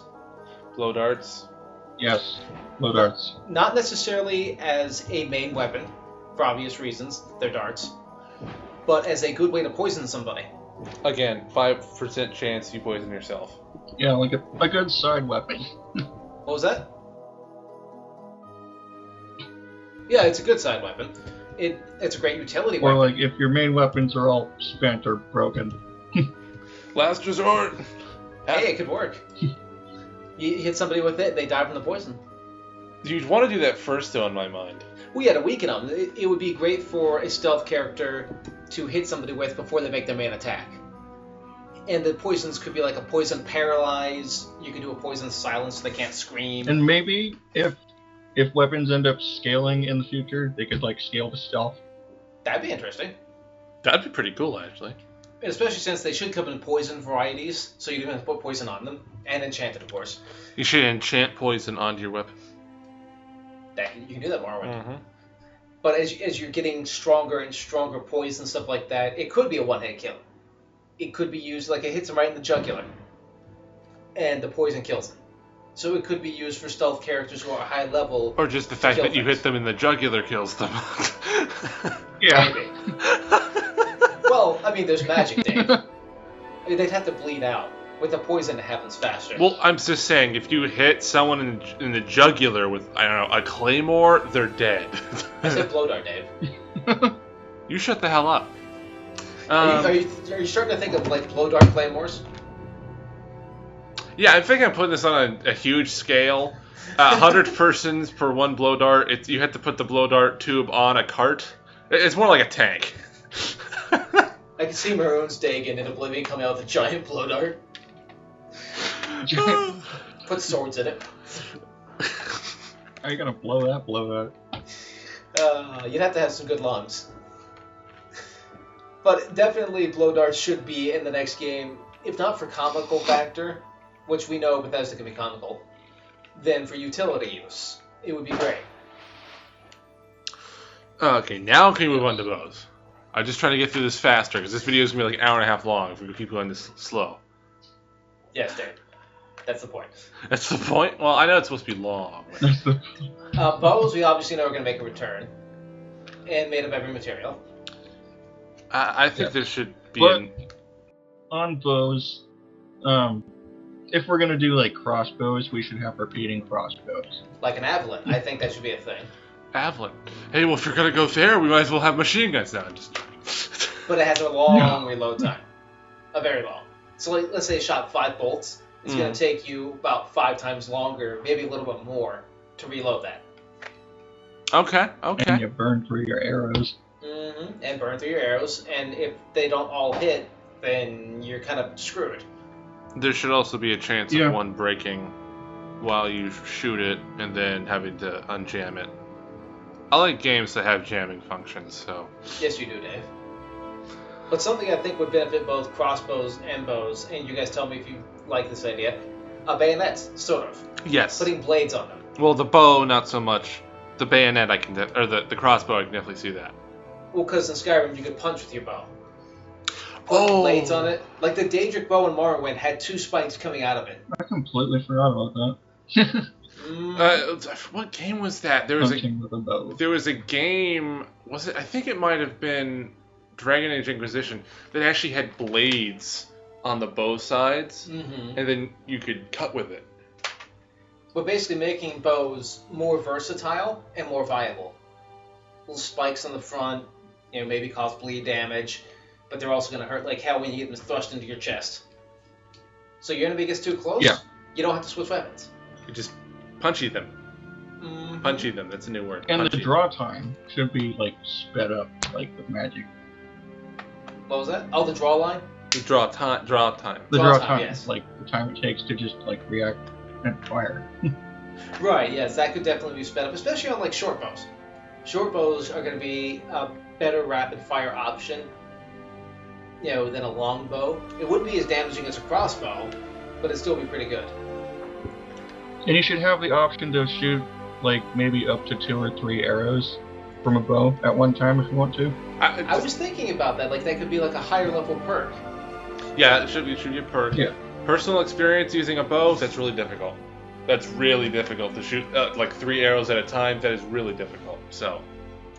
Blow darts. Yes, blow darts. Not necessarily as a main weapon, for obvious reasons, they're darts, but as a good way to poison somebody. Again, 5% chance you poison yourself. Yeah, like a good side weapon. What was that? Yeah, it's a good side weapon. It's a great utility Or weapon. like if your main weapons are all spent or broken. Last resort. Hey, it could work. You hit somebody with it, they die from the poison. You'd want to do that first, though, in my mind. We had to weaken them. It would be great for a stealth character to hit somebody with before they make their main attack. And the poisons could be like a poison paralyze. You could do a poison silence so they can't scream. And maybe if weapons end up scaling in the future, they could like scale to stealth. That'd be interesting. That'd be pretty cool, actually. And especially since they should come in poison varieties, so you don't have to put poison on them. And enchanted, of course. You should enchant poison onto your weapon. You can do that more. Mm-hmm. But as you're getting stronger and stronger poison, stuff like that, it could be a one-hit kill. It could be used, like it hits them right in the jugular. And the poison kills them. So it could be used for stealth characters who are high level. Or just the fact that you hit them in the jugular kills them. Yeah. Maybe. Well, I mean, there's magic, Dave. I mean, they'd have to bleed out. With the poison, it happens faster. Well, I'm just saying, if you hit someone in the jugular with, I don't know, a claymore, they're dead. I said blow dart, Dave. You shut the hell up. Are you starting to think of, like, blow dart claymores? Yeah, I think I'm putting this on a huge scale. 100 persons per one blow dart. You have to put the blow dart tube on a cart. It's more like a tank. I can see Maroon's Dagon in Oblivion coming out with a giant blow dart. Put swords in it. How are you gonna blow that? You'd have to have some good lungs. But definitely blow darts should be in the next game, if not for comical factor, which we know Bethesda can be comical, then for utility use. It would be great. Okay, now can we move on to bows? I'm just trying to get through this faster, because this video is going to be like an hour and a half long if we keep going this slow. Yes, Dave. That's the point. That's the point? Well, I know it's supposed to be long. Bows, we obviously know are going to make a return. And made of every material. I think there should be on bows, if we're gonna do like crossbows, we should have repeating crossbows. Like an Avalon. I think that should be a thing. Avalon. Hey, well, if you're going to go there, we might as well have machine guns now. But it has a long reload time. A very long. So let's say it shot 5 bolts. It's going to take you about 5 times longer, maybe a little bit more, to reload that. Okay. And you burn through your arrows. Mm-hmm. And burn through your arrows. And if they don't all hit, then you're kind of screwed. There should also be a chance of one breaking while you shoot it and then having to unjam it. I like games that have jamming functions, so... Yes, you do, Dave. But something I think would benefit both crossbows and bows, and you guys tell me if you like this idea, bayonets, sort of. Yes. Putting blades on them. Well, the bow, not so much. The bayonet, I can... or the crossbow, I can definitely see that. Well, because in Skyrim, you could punch with your bow. put blades on it. Like the Daedric bow in Morrowind had 2 spikes coming out of it. I completely forgot about that. What game was that? There was a game. Was it? I think it might have been Dragon Age Inquisition that actually had blades on the bow sides, and then you could cut with it. But basically making bows more versatile and more viable. Little spikes on the front, maybe cause bleed damage, but they're also going to hurt like hell when you get them thrust into your chest. So your enemy gets too close, you don't have to switch weapons. You just punchy them. Punchy them, that's a new word. And punchy. The draw time should be, like, sped up, like with magic. What was that? Oh, the draw line? The draw time. The draw time, yes. Like, the time it takes to just, like, react and fire. Right, yes, that could definitely be sped up, especially on, like, short bows. Short bows are going to be a better rapid-fire option, than a long bow. It wouldn't be as damaging as a crossbow, but it'd still be pretty good. And you should have the option to shoot, like, maybe up to 2 or 3 arrows from a bow at one time if you want to. I was thinking about that. Like, that could be like a higher level perk. Yeah, it should be a perk. Yeah. Personal experience using a bow, that's really difficult. That's really difficult to shoot, like, 3 arrows at a time. That is really difficult. So,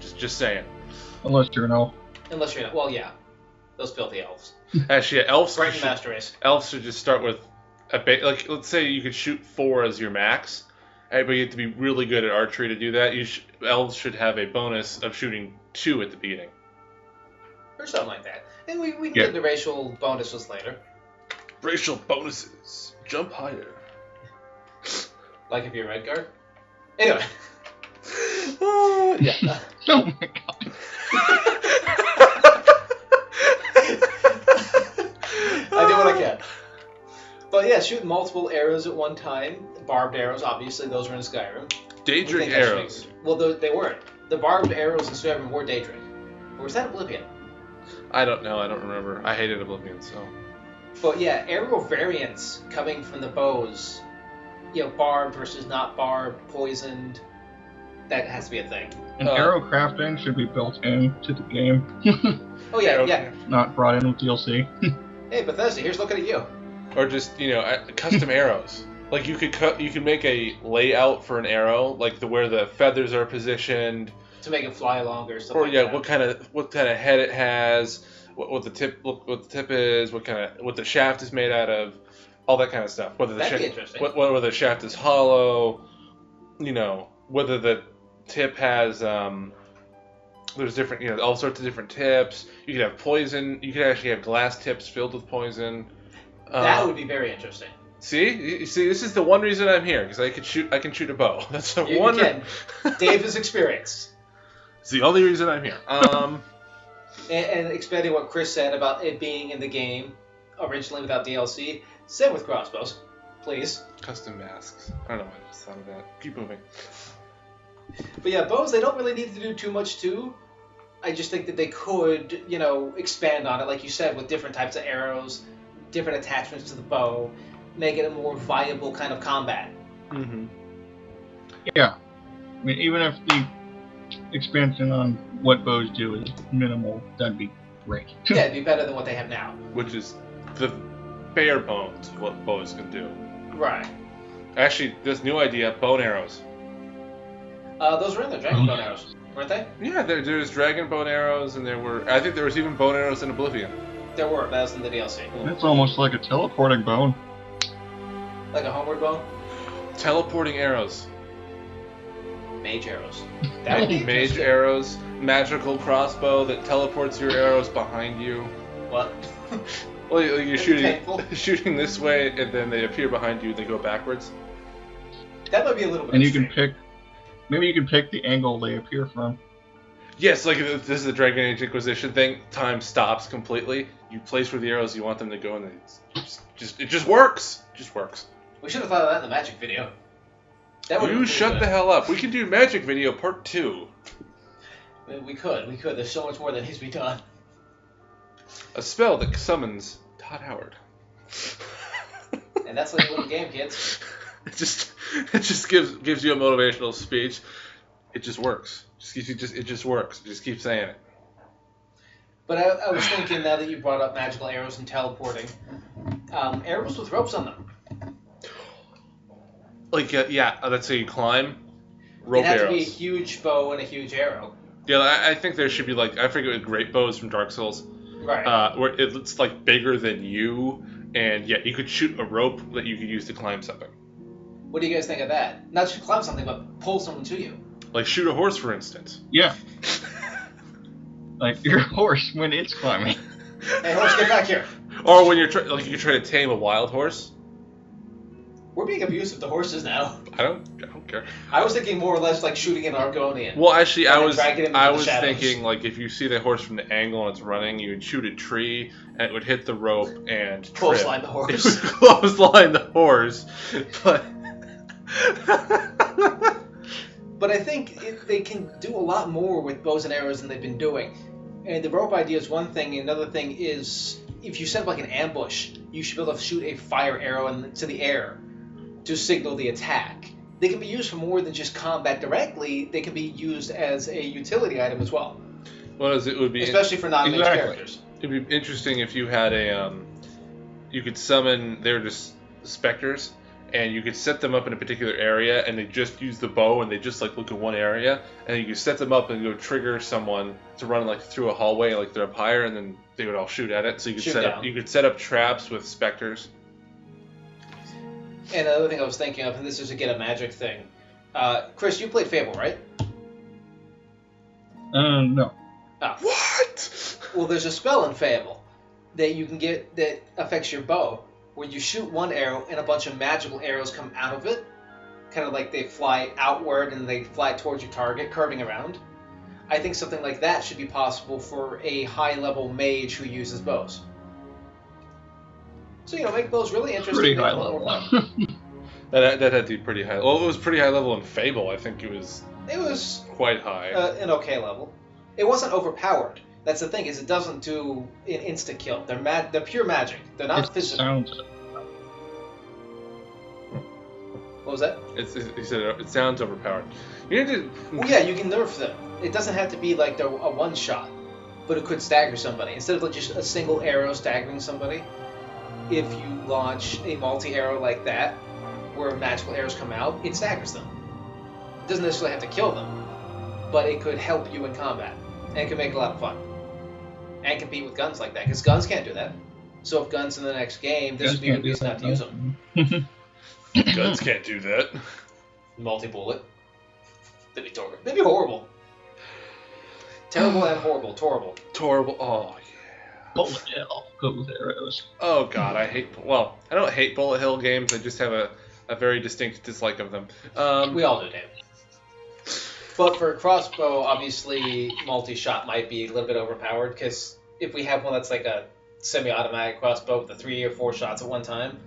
just saying. Unless you're an elf. Well, yeah. Those filthy elves. Actually, yeah, elves Right in Master Race. Elves should just start with like, let's say you could shoot 4 as your max, but you have to be really good at archery to do that. Elves should have a bonus of shooting 2 at the beginning. Or something like that. And we can get the racial bonuses later. Racial bonuses. Jump higher. Like if you're Redguard. Anyway. Yeah. Oh my god. I do what I can. But yeah, shooting multiple arrows at one time. Barbed arrows, obviously, those were in Skyrim. Daedric arrows. Well, they weren't. The barbed arrows in Skyrim were Daedric. Or was that Oblivion? I don't know. I don't remember. I hated Oblivion, so. But yeah, arrow variants coming from the bows. Barbed versus not barbed, poisoned. That has to be a thing. And arrow crafting should be built into the game. Oh yeah. Not brought in with DLC. Hey Bethesda, here's looking at you. Or just custom arrows. Like you could make a layout for an arrow, like where the feathers are positioned. To make it fly longer. Or like that. what kind of head it has, what the tip is, what the shaft is made out of, all that kind of stuff. Whether the shaft is hollow, whether the tip has there's different all sorts of different tips. You could have poison. You could actually have glass tips filled with poison. That would be very interesting. See, this is the one reason I'm here, because I can shoot a bow. That's the you one. Can. Dave is experienced. It's the only reason I'm here. And expanding what Chris said about it being in the game originally without DLC, same with crossbows, please. Custom masks. I don't know why I just thought of that. Keep moving. But yeah, bows, they don't really need to do too much too. I just think that they could, expand on it, like you said, with different types of arrows, different attachments to the bow, make it a more viable kind of combat. Mm-hmm. Yeah. I mean, even if the expansion on what bows do is minimal, that'd be great. Yeah, it'd be better than what they have now. Which is the bare bones of what bows can do. Right. Actually, this new idea, bone arrows. Those were in there, dragon bone arrows, weren't they? Yeah, there's dragon bone arrows, and I think there was even bone arrows in Oblivion. There were, that was in the DLC. It's almost like a teleporting bone. Like a homeward bone? Teleporting arrows. Mage arrows. That would be mage arrows, magical crossbow that teleports your arrows behind you. What? Well, you're shooting this way, and then they appear behind you, and they go backwards. That might be a little bit. And you can pick. Maybe you can pick the angle they appear from. Yes, like this is the Dragon Age Inquisition thing. Time stops completely. You place where the arrows you want them to go, and it just works. It just works. We should have thought of that in the magic video. You shut the hell up. We can do magic video part 2. We could. There's so much more that needs to be done. A spell that summons Todd Howard. And that's like a little game, kids. It just gives you a motivational speech. It just works. It just works. Just keep saying it. But I was thinking, now that you brought up magical arrows and teleporting, arrows with ropes on them. Like, yeah, let's say you climb, rope It'd have arrows. to be a huge bow and a huge arrow. Yeah, I think there should be, like, I forget what great bows from Dark Souls. Right. Where it's, like, bigger than you, and, yeah, you could shoot a rope that you could use to climb something. What do you guys think of that? Not just climb something, but pull someone to you. Like, shoot a horse, for instance. Yeah. Like your horse when it's climbing. Hey, horse, get back here. Or when you're like, you can try to tame a wild horse. We're being abusive to horses now. I don't care. I was thinking more or less like shooting an Argonian. Well, actually, I was shadows. thinking, like, if you see the horse from the angle and it's running, you would shoot a tree and it would hit the rope and trip. Clothesline the horse. It would clothesline the horse, but. But I think they can do a lot more with bows and arrows than they've been doing. And the rope idea is one thing. Another thing is, if you set up like an ambush, you should be able to shoot a fire arrow into the air to signal the attack. They can be used for more than just combat directly. They can be used as a utility item as well. Well, it would be especially for non-mage characters. It'd be interesting if you had you could summon. They're just specters. And you could set them up in a particular area, and they just use the bow, and they just like look at one area, and you could set them up and go trigger someone to run like through a hallway, like they're up higher, and then they would all shoot at it. So you could set up traps with specters. And another thing I was thinking of, and this is again a magic thing. Chris, you played Fable, right? No. Oh. What? Well, there's a spell in Fable that you can get that affects your bow, where you shoot one arrow and a bunch of magical arrows come out of it, kind of like they fly outward and they fly towards your target, curving around. I think something like that should be possible for a high-level mage who uses bows. So, make bows really interesting. Pretty high level. that had to be pretty high. Well, it was pretty high level in Fable. I think it was quite high. An okay level. It wasn't overpowered. That's the thing, is it doesn't do an insta-kill. They're pure magic. They're not physical. What was that? He said it sounds overpowered. You need to. Well, yeah, you can nerf them. It doesn't have to be like a one-shot, but it could stagger somebody. Instead of like just a single arrow staggering somebody, if you launch a multi-arrow like that, where magical arrows come out, it staggers them. It doesn't necessarily have to kill them, but it could help you in combat, and it could make it a lot of fun. And compete with guns like that, because guns can't do that. So if guns in the next game, this would be a reason not to use them. Guns can't do that. Multi-bullet. That'd be horrible. Terrible and horrible. Torrible. Torrible. Oh, yeah. Bullet hell. Goes arrows. Oh, God. I don't hate bullet hell games. I just have a very distinct dislike of them. We all do, Dave. But for a crossbow, obviously, multi-shot might be a little bit overpowered, because if we have one that's like a semi-automatic crossbow with the 3 or 4 shots at one time,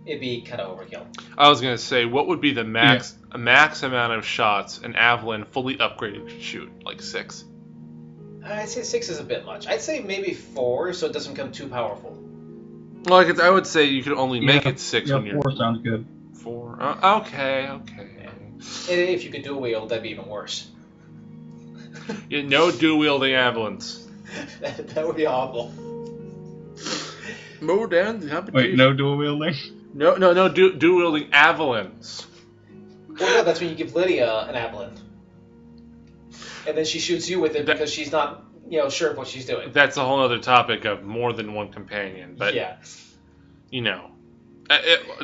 it'd be kind of overkill. I was going to say, what would be the max amount of shots an Avalon fully upgraded could shoot? Like 6? I'd say 6 is a bit much. I'd say maybe 4, so it doesn't become too powerful. Well, I would say you could only make it 6 when you're... 4 sounds good. 4? Okay. Yeah. And if you could dual wield, that'd be even worse. No dual wielding Avalons. That would be awful. Mow down the competition. Wait, no dual wielding? No, dual wielding Avalons. Well, no, that's when you give Lydia an Avalon. And then she shoots you with it because she's not, sure of what she's doing. That's a whole other topic of more than one companion. But, yeah.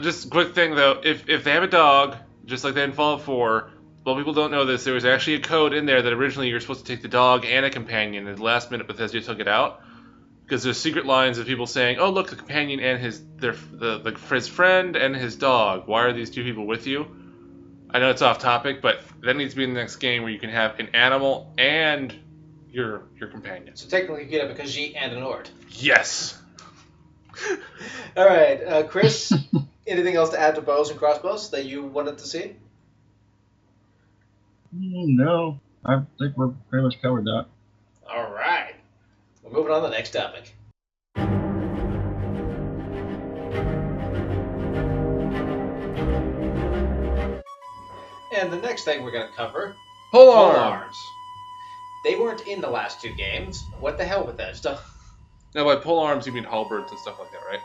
Just a quick thing, though. If they have a dog, just like they in Fallout 4, well, people don't know this, there was actually a code in there that originally you were supposed to take the dog and a companion, and at the last minute Bethesda took it out. Because there's secret lines of people saying, oh, look, the companion and his friend and his dog. Why are these 2 people with you? I know it's off topic, but that needs to be in the next game where you can have an animal and your companion. So technically you could have a Khajiit and an Ord. Yes! All right, Chris, anything else to add to bows and crossbows that you wanted to see? No, I think we're pretty much covered that. All right. We're moving on to the next topic. And the next thing we're going to cover... Polearms! They weren't in the last 2 games. What the hell, Bethesda? Now, by pole arms, you mean halberds and stuff like that, right?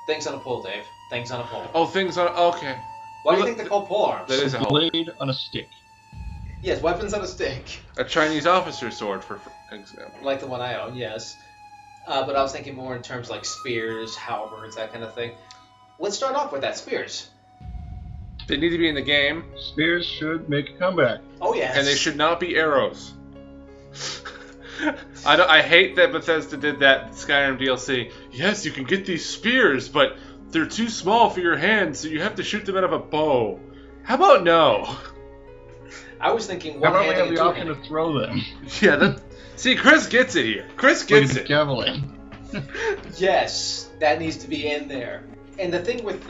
Things on a pole, Dave. Things on a pole. Oh, things on. Okay. Why do you think they're called pole arms? That is a halberd. Blade on a stick. Yes, weapons on a stick. A Chinese officer's sword, for example. Like the one I own, yes. But I was thinking more in terms like spears, halberds, that kind of thing. Let's start off with that, spears. They need to be in the game. Spears should make a comeback. Oh, yes. And they should not be arrows. I hate that Bethesda did that Skyrim DLC. Yes, you can get these spears, but they're too small for your hands, so you have to shoot them out of a bow. How about no? I was thinking How about we one-handed have and the option two-handed. to throw them? Yeah, that. See, Chris gets it here. Chris gets Like a it. javelin. Yes, that needs to be in there. And the thing with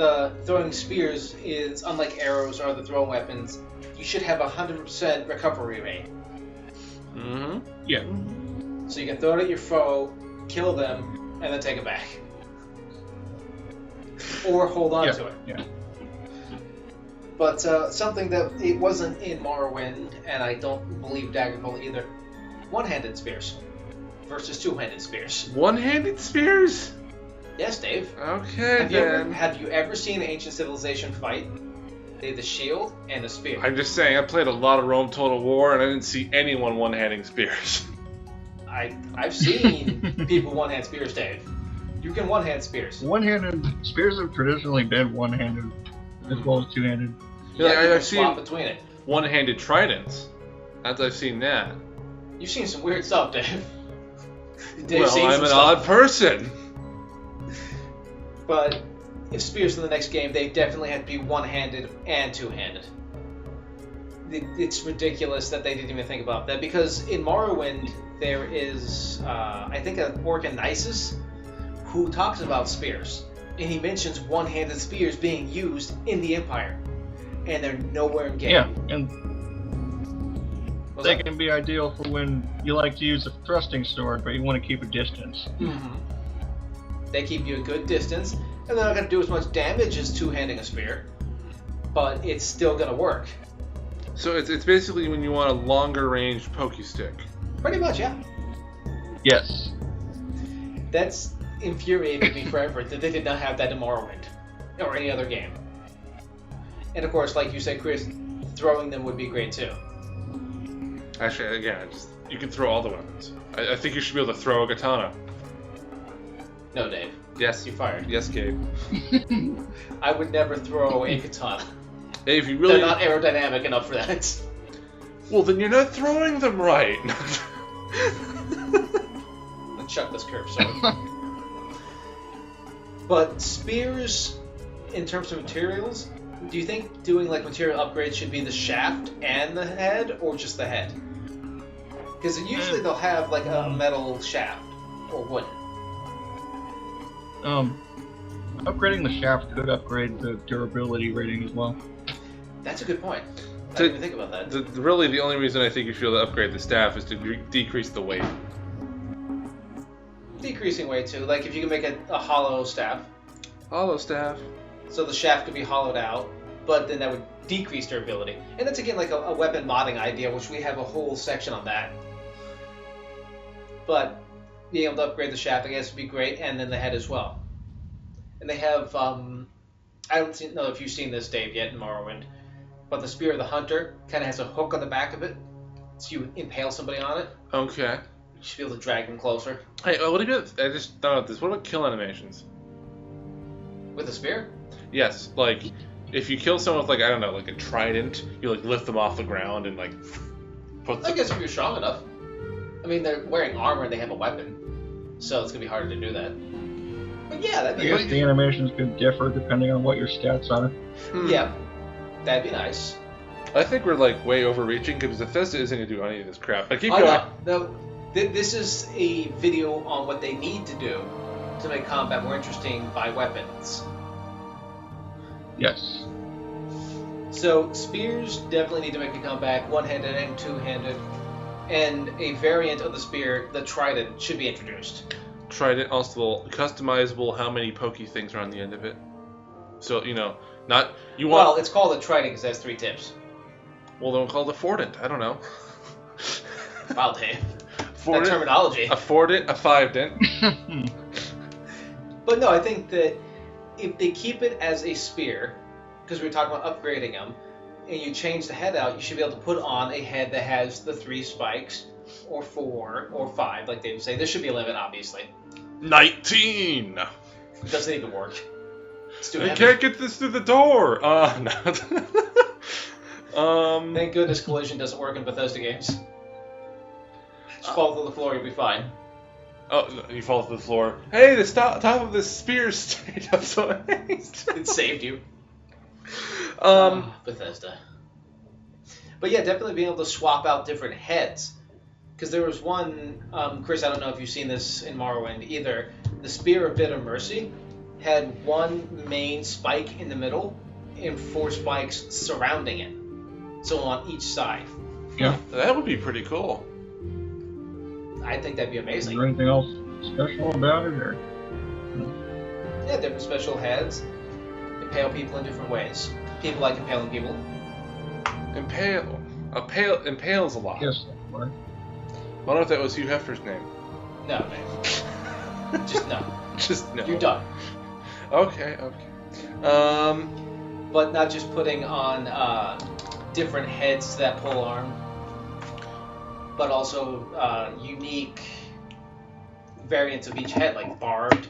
throwing spears is, unlike arrows or other throwing weapons, you should have a 100% recovery rate. Mm-hmm. Yeah. So you can throw it at your foe, kill them, and then take it back. Or hold on to it. Yeah. But something that it wasn't in Morrowind, and I don't believe Daggerfall either, one-handed spears versus two-handed spears. One-handed spears? Yes, Dave. Okay, Have you ever seen Ancient Civilization fight? They had the shield and the spear. I'm just saying, I played a lot of Rome Total War, and I didn't see anyone one-handing spears. I've seen people one-hand spears, Dave. You can one-hand spears. One-handed spears have traditionally been one-handed as well as two-handed. Yeah, you can I've swap seen between it. one-handed tridents. I've seen that. You've seen some weird stuff, Dave. Dave's Well, seen I'm some an stuff. odd person. But if spears in the next game, they definitely have to be one-handed and two-handed. It's ridiculous that they didn't even think about that, because in Morrowind there is, I think, an Orcanisis who talks about spears, and he mentions one-handed spears being used in the Empire, and they're nowhere in game. Yeah, and What's they that? can be ideal for when you like to use a thrusting sword, but you want to keep a distance. Mm-hmm. They keep you a good distance, and they're not going to do as much damage as two-handing a spear, but it's still going to work. So it's basically when you want a longer range pokey stick. Pretty much, yeah. Yes. That's infuriated me forever that they did not have that in Morrowind or any other game. And of course, like you said, Chris, throwing them would be great too. Actually, again, you can throw all the weapons. I think you should be able to throw a katana. No, Dave. Yes. You're fired. Yes, Gabe. I would never throw a katana. Hey, if you really... They're not aerodynamic enough for that. Well, then you're not throwing them right. Let's chuck this curve sword. But spears, in terms of materials, do you think doing like material upgrades should be the shaft and the head, or just the head? Because usually they'll have like a metal shaft or wooden. Upgrading the shaft could upgrade the durability rating as well. That's a good point. I didn't even think about that. Really, the only reason I think you should be able to upgrade the staff is to decrease the weight. Decreasing weight too. Like if you can make a hollow staff, Hollow staff. so the shaft could be hollowed out, but then that would decrease durability. And that's again like a weapon modding idea, which we have a whole section on that. But being able to upgrade the shaft, I guess, would be great, and then the head as well. And they have, I don't know if you've seen this, Dave, yet in Morrowind, but the Spear of the Hunter kind of has a hook on the back of it, so you impale somebody on it. Okay. You should be able to drag them closer. Hey, what about... I just thought about this. What about kill animations? With the spear? Yes, like, if you kill someone with, like, I don't know, like a trident, you, like, lift them off the ground and, like, put I guess if you're strong enough. I mean, they're wearing armor and they have a weapon, so it's going to be harder to do that. But yeah, that'd I be guess the animations could differ depending on what your stats are. Yeah, that'd be nice. I think we're, like, way overreaching, because Bethesda isn't going to do any of this crap. But keep Oh, going. no. This is a video on what they need to do to make combat more interesting by weapons. Yes. So, spears definitely need to make a comeback, one-handed and two-handed. And a variant of the spear, the trident, should be introduced. Trident, also customizable how many pokey things are on the end of it. So, you know, not... you want... Well, it's called a trident because it has 3 tips. Well, then we'll call it a fordant. I don't know. Wow, Dave. Afford That it. terminology. Afford it. A 5 dent. But no, I think that if they keep it as a spear, because we were talking about upgrading them, and you change the head out, you should be able to put on a head that has the 3 spikes, or 4, or 5, like they would say. There should be a limit, obviously. 19. It doesn't even work. It's too I heavy. can't get this through the door. No. Thank goodness collision doesn't work in Bethesda games. Just fall to the floor, you'll be fine. Oh, no, you fall to the floor. Hey, the top of the spear stayed up so It saved you. Bethesda. But yeah, definitely being able to swap out different heads. Because there was one, Chris, I don't know if you've seen this in Morrowind either. The Spear of Bitter Mercy had one main spike in the middle and 4 spikes surrounding it. So on each side. Yeah. That would be pretty cool. I think that'd be Is amazing. there anything else special about it, or? Yeah, different special heads. Impale people in different ways. People like impaling people. Impale's a lot. Yes. Or? I wonder if that was Hugh Hefner's name. No, man. Just no. Just no. You're done. Okay. But not just putting on different heads to that pole arm, but also unique variants of each head, like barbed.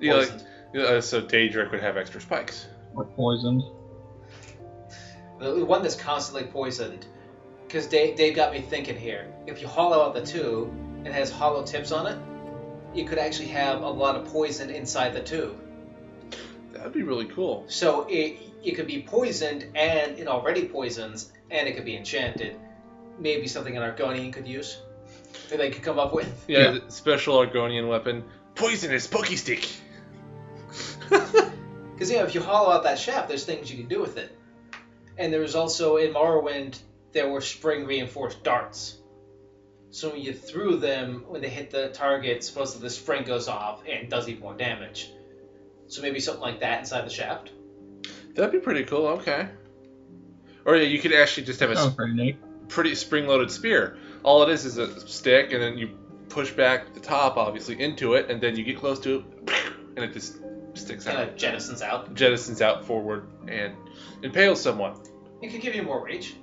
Yeah, poisoned. so Daedric would have extra spikes. Or poisoned? The one that's constantly poisoned, because Dave got me thinking here. If you hollow out the tube and it has hollow tips on it, you could actually have a lot of poison inside the tube. That'd be really cool. So it could be poisoned, and it already poisons, and it could be enchanted. Maybe something an Argonian could use. That they could come up with. Yeah, the special Argonian weapon. Poisonous pokey stick. Because, if you hollow out that shaft, there's things you can do with it. And there was also, in Morrowind, there were spring-reinforced darts. So when you threw them, when they hit the target, supposedly the spring goes off and does even more damage. So maybe something like that inside the shaft. That'd be pretty cool, okay. Or yeah, you could actually just have Sounds pretty neat. pretty spring-loaded spear. All it is a stick, and then you push back the top, obviously, into it, and then you get close to it, and it just sticks Kind out. of jettisons out. Jettisons out forward and impales someone. It could give you more reach.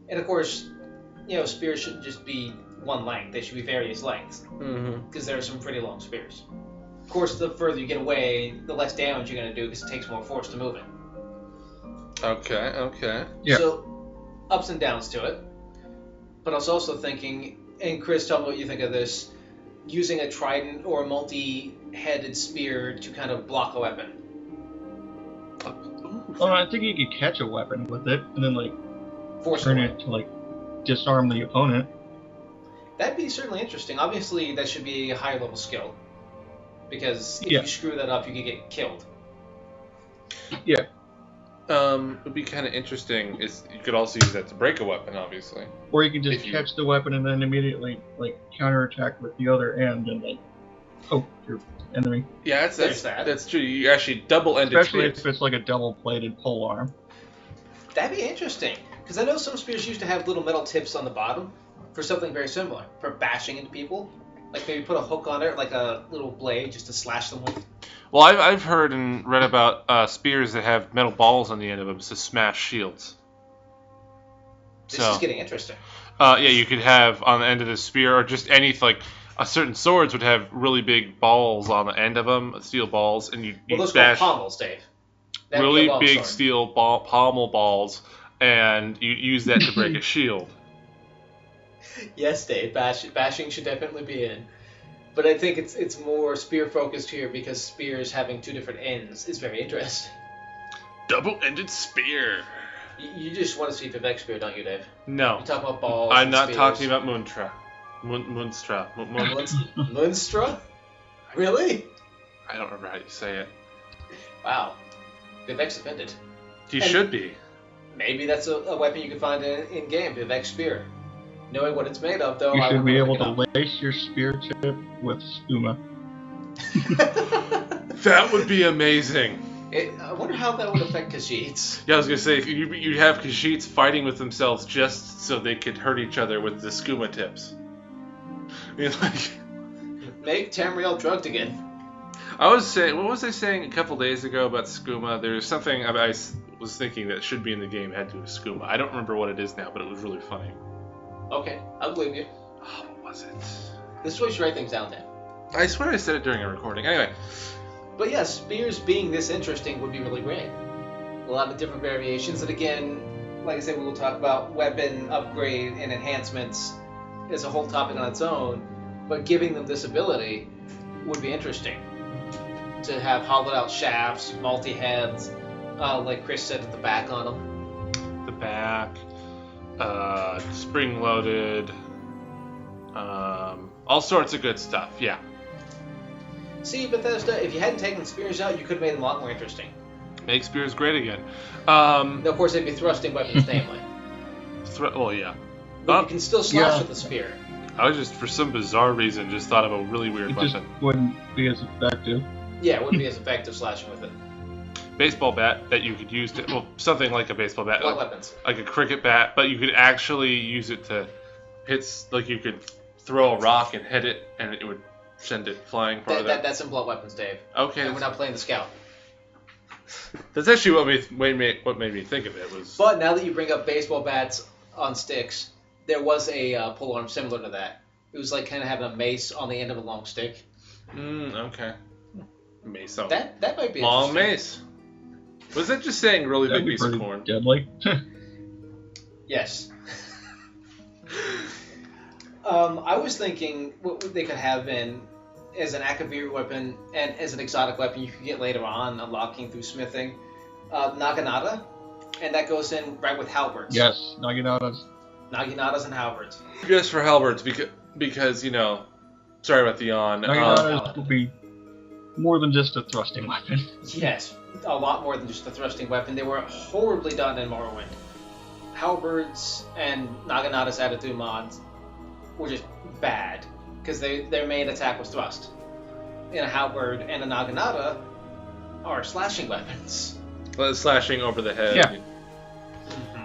And of course, spears shouldn't just be one length. They should be various lengths. Mm-hmm. Because there are some pretty long spears. Of course, the further you get away, the less damage you're going to do because it takes more force to move it. Okay. Yeah. So, ups and downs to it. But I was also thinking, and Chris, tell me what you think of this, using a trident or a multi-headed spear to kind of block a weapon. Well, I think you could catch a weapon with it, and then, Force turn away. it to, disarm the opponent. That'd be certainly interesting. Obviously, that should be a higher level skill. Because if Yeah. you screw that up, you could get killed. Yeah. It would be kind of interesting. Is you could also use that to break a weapon, obviously. Or you can just If you- catch the weapon and then immediately, counterattack with the other end and, poke your enemy. Yeah, There's that. that's true. You actually double-ended Especially twist. if it's like a double-bladed pole arm. That'd be interesting. Because I know some spears used to have little metal tips on the bottom for something very similar. For bashing into people. Like maybe put a hook on it, like a little blade, just to slash them with. Well, I've heard and read about spears that have metal balls on the end of them to smash shields. This is getting interesting. Yeah, you could have on the end of the spear, or just certain swords would have really big balls on the end of them, steel balls, and you Those bash called pommels, Dave. That'd be really a long big sword. steel pommel balls, and you use that to break a shield. Yes, Dave. Bashing should definitely be in. But I think it's more spear focused here because spears having 2 different ends is very interesting. Double-ended spear. You just want to see Vivek spear, don't you, Dave? No, You talk about balls. I'm and not spears. talking about Munstra. Munstra. Munstra? Really? I don't remember how you say it. Wow. Vivek's offended. He And- should be. Maybe that's a weapon you can find in game, Vivek spear. Knowing what it's made of, though, You I should would be look able it to lace your spear tip with spuma. up. That would be amazing. I wonder how that would affect Khajiits. Yeah, I was gonna say, if you'd have Khajiits fighting with themselves just so they could hurt each other with the skooma tips. I mean, like, Make Tamriel drugged again. I was saying, what was I saying a couple days ago about skooma? There's something I was thinking that should be in the game had to do with skooma. I don't remember what it is now, but it was really funny. Okay, I'll believe you. Oh, what was it? This is where you should write things down, Dan. I swear I said it during a recording. Anyway. But yeah, spears being this interesting would be really great. A lot of different variations, and again, like I said, we will talk about weapon upgrade and enhancements as a whole topic on its own, but giving them this ability would be interesting. To have hollowed out shafts, multi-heads, like Chris said at the back on them. The back, spring-loaded, all sorts of good stuff, yeah. See, Bethesda, if you hadn't taken spears out, you could have made them a lot more interesting. Make spears great again. Now, of course, they'd be thrusting weapons, namely. Well, yeah. But you can still slash with a spear. I was just, for some bizarre reason, just thought of a really weird weapon. Just wouldn't be as effective. Yeah, it wouldn't be as effective slashing with it. Baseball bat that you could use to, well, something like a baseball bat. What weapons? Like a cricket bat, but you could actually use it to hit, like you could throw a rock and hit it, and it would send it flying farther. That's in blunt weapons, Dave. Okay. And we're not playing the scout. That's actually what made me think of it. Was. But now that you bring up baseball bats on sticks, there was a polearm similar to that. It was like kind of having a mace on the end of a long stick. Okay. Mace. So that might be long interesting. mace. Was that just saying really big piece of corn? Deadly. Yes. I was thinking what they could have in as an Akaviri weapon and as an exotic weapon you could get later on, unlocking through smithing, Naginata, and that goes in right with halberds. Yes, Naginatas. Naginatas and halberds. Yes, for halberds, because you know, sorry about the yawn. Naginatas will be more than just a thrusting weapon. Yes, a lot more than just a thrusting weapon. They were horribly done in Morrowind. Halberds and Naginatas added through mods were just bad, because their main attack was thrust. And a halberd and a Naginata are slashing weapons. Slashing over the head. Yeah.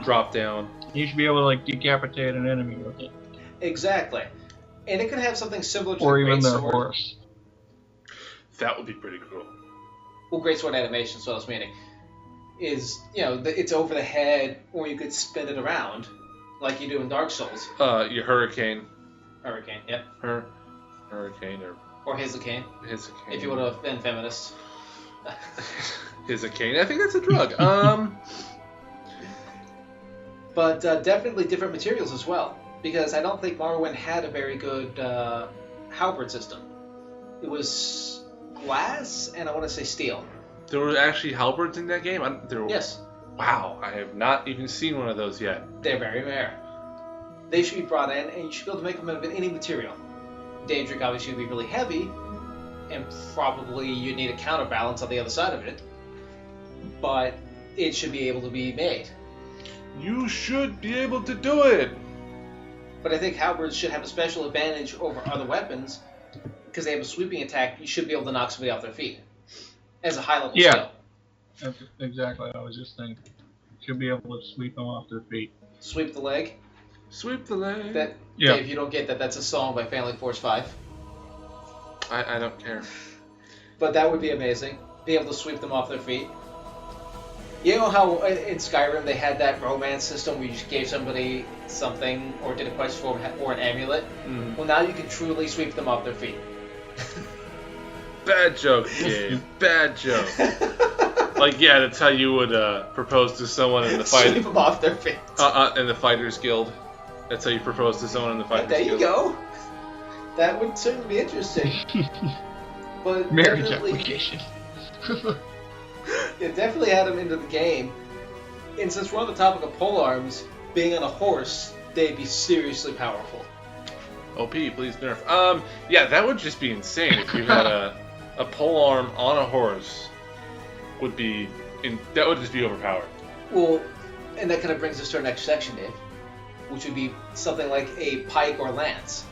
Drop down. You should be able to like decapitate an enemy with it. Exactly. And it could have something similar to Or the even their greatsword. horse. That would be pretty cool. Well, greatsword animation, so that's meaning. Is, it's over the head, or you could spin it around, like you do in Dark Souls. Your hurricane. Hurricane, yep. Hurricane Or Hizzacane, Hizzacane. if you would have been feminist. Hizzacane. I think that's a drug. But definitely different materials as well, because I don't think Morrowind had a very good halberd system. It was glass, and I want to say steel. There were actually halberds in that game? Yes. Wow, I have not even seen one of those yet. They're very rare. They should be brought in, and you should be able to make them out of any material. Daedric obviously would be really heavy, and probably you need a counterbalance on the other side of it. But it should be able to be made. You should be able to do it! But I think halberds should have a special advantage over other weapons, because they have a sweeping attack. You should be able to knock somebody off their feet as a high-level skill. That's exactly what I was just thinking. Should be able to sweep them off their feet. Sweep the leg. Sweep the leg. Dave, you don't get that. That's a song by Family Force 5. I don't care. But that would be amazing. Be able to sweep them off their feet. You know how in Skyrim they had that romance system where you just gave somebody something or did a quest for or an amulet? Mm. Well, now you can truly sweep them off their feet. Bad joke, Gabe. Bad joke. Like, yeah, that's how you would propose to someone in the fight. Sweep them off their feet. In the Fighters Guild. That's how you propose to someone in the Fighters Guild. There you go. That would certainly be interesting. But marriage definitely, application. Yeah, definitely add them into the game. And since we're on the topic of polearms, being on a horse, they'd be seriously powerful. OP, please nerf. Yeah, that would just be insane if you had a polearm on a horse. That would just be overpowered. Well, and that kind of brings us to our next section, Dave, which would be something like a pike or lance.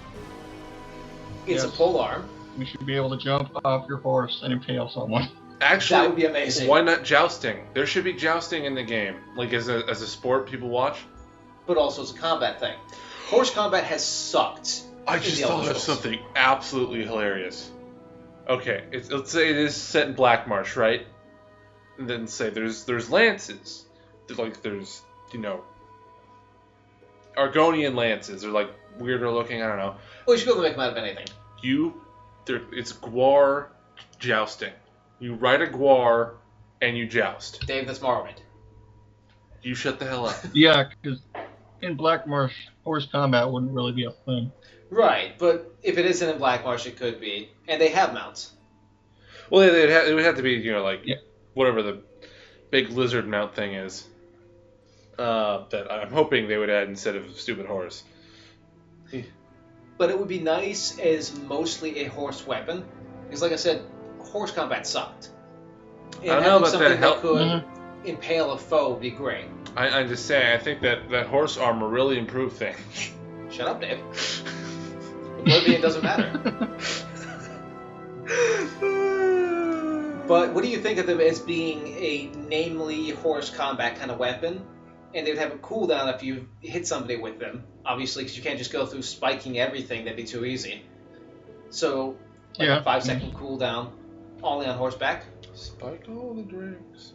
It's Yes. a polearm. You should be able to jump off your horse and impale someone. Actually, that would be amazing. Why not jousting? There should be jousting in the game, like as a sport people watch. But also as a combat thing. Horse combat has sucked. I just thought of something absolutely hilarious. Okay, let's say it is set in Black Marsh, right? And then say there's lances. There's Argonian lances. They're like weirder looking. I don't know. Well, you should be able to make them out of anything. It's guar jousting. You ride a guar and you joust. Dave, that's Morrowind. You shut the hell up. Yeah, because in Black Marsh, horse combat wouldn't really be a thing. Right, but if it isn't in Black Marsh, it could be. And they have mounts. Well, it would have to be, whatever the big lizard mount thing is. That I'm hoping they would add instead of stupid horse. But it would be nice as mostly a horse weapon. Because like I said, horse combat sucked. And I don't know about something that. could impale a foe would be great. I'm just saying, I think that horse armor really improved things. Shut up, Dave. Oblivion doesn't matter. But what do you think of them as being a namely horse combat kind of weapon? And they would have a cooldown if you hit somebody with them. Obviously, because you can't just go through spiking everything. That'd be too easy. So, a 5-second cooldown, only on horseback. Spike all the drinks.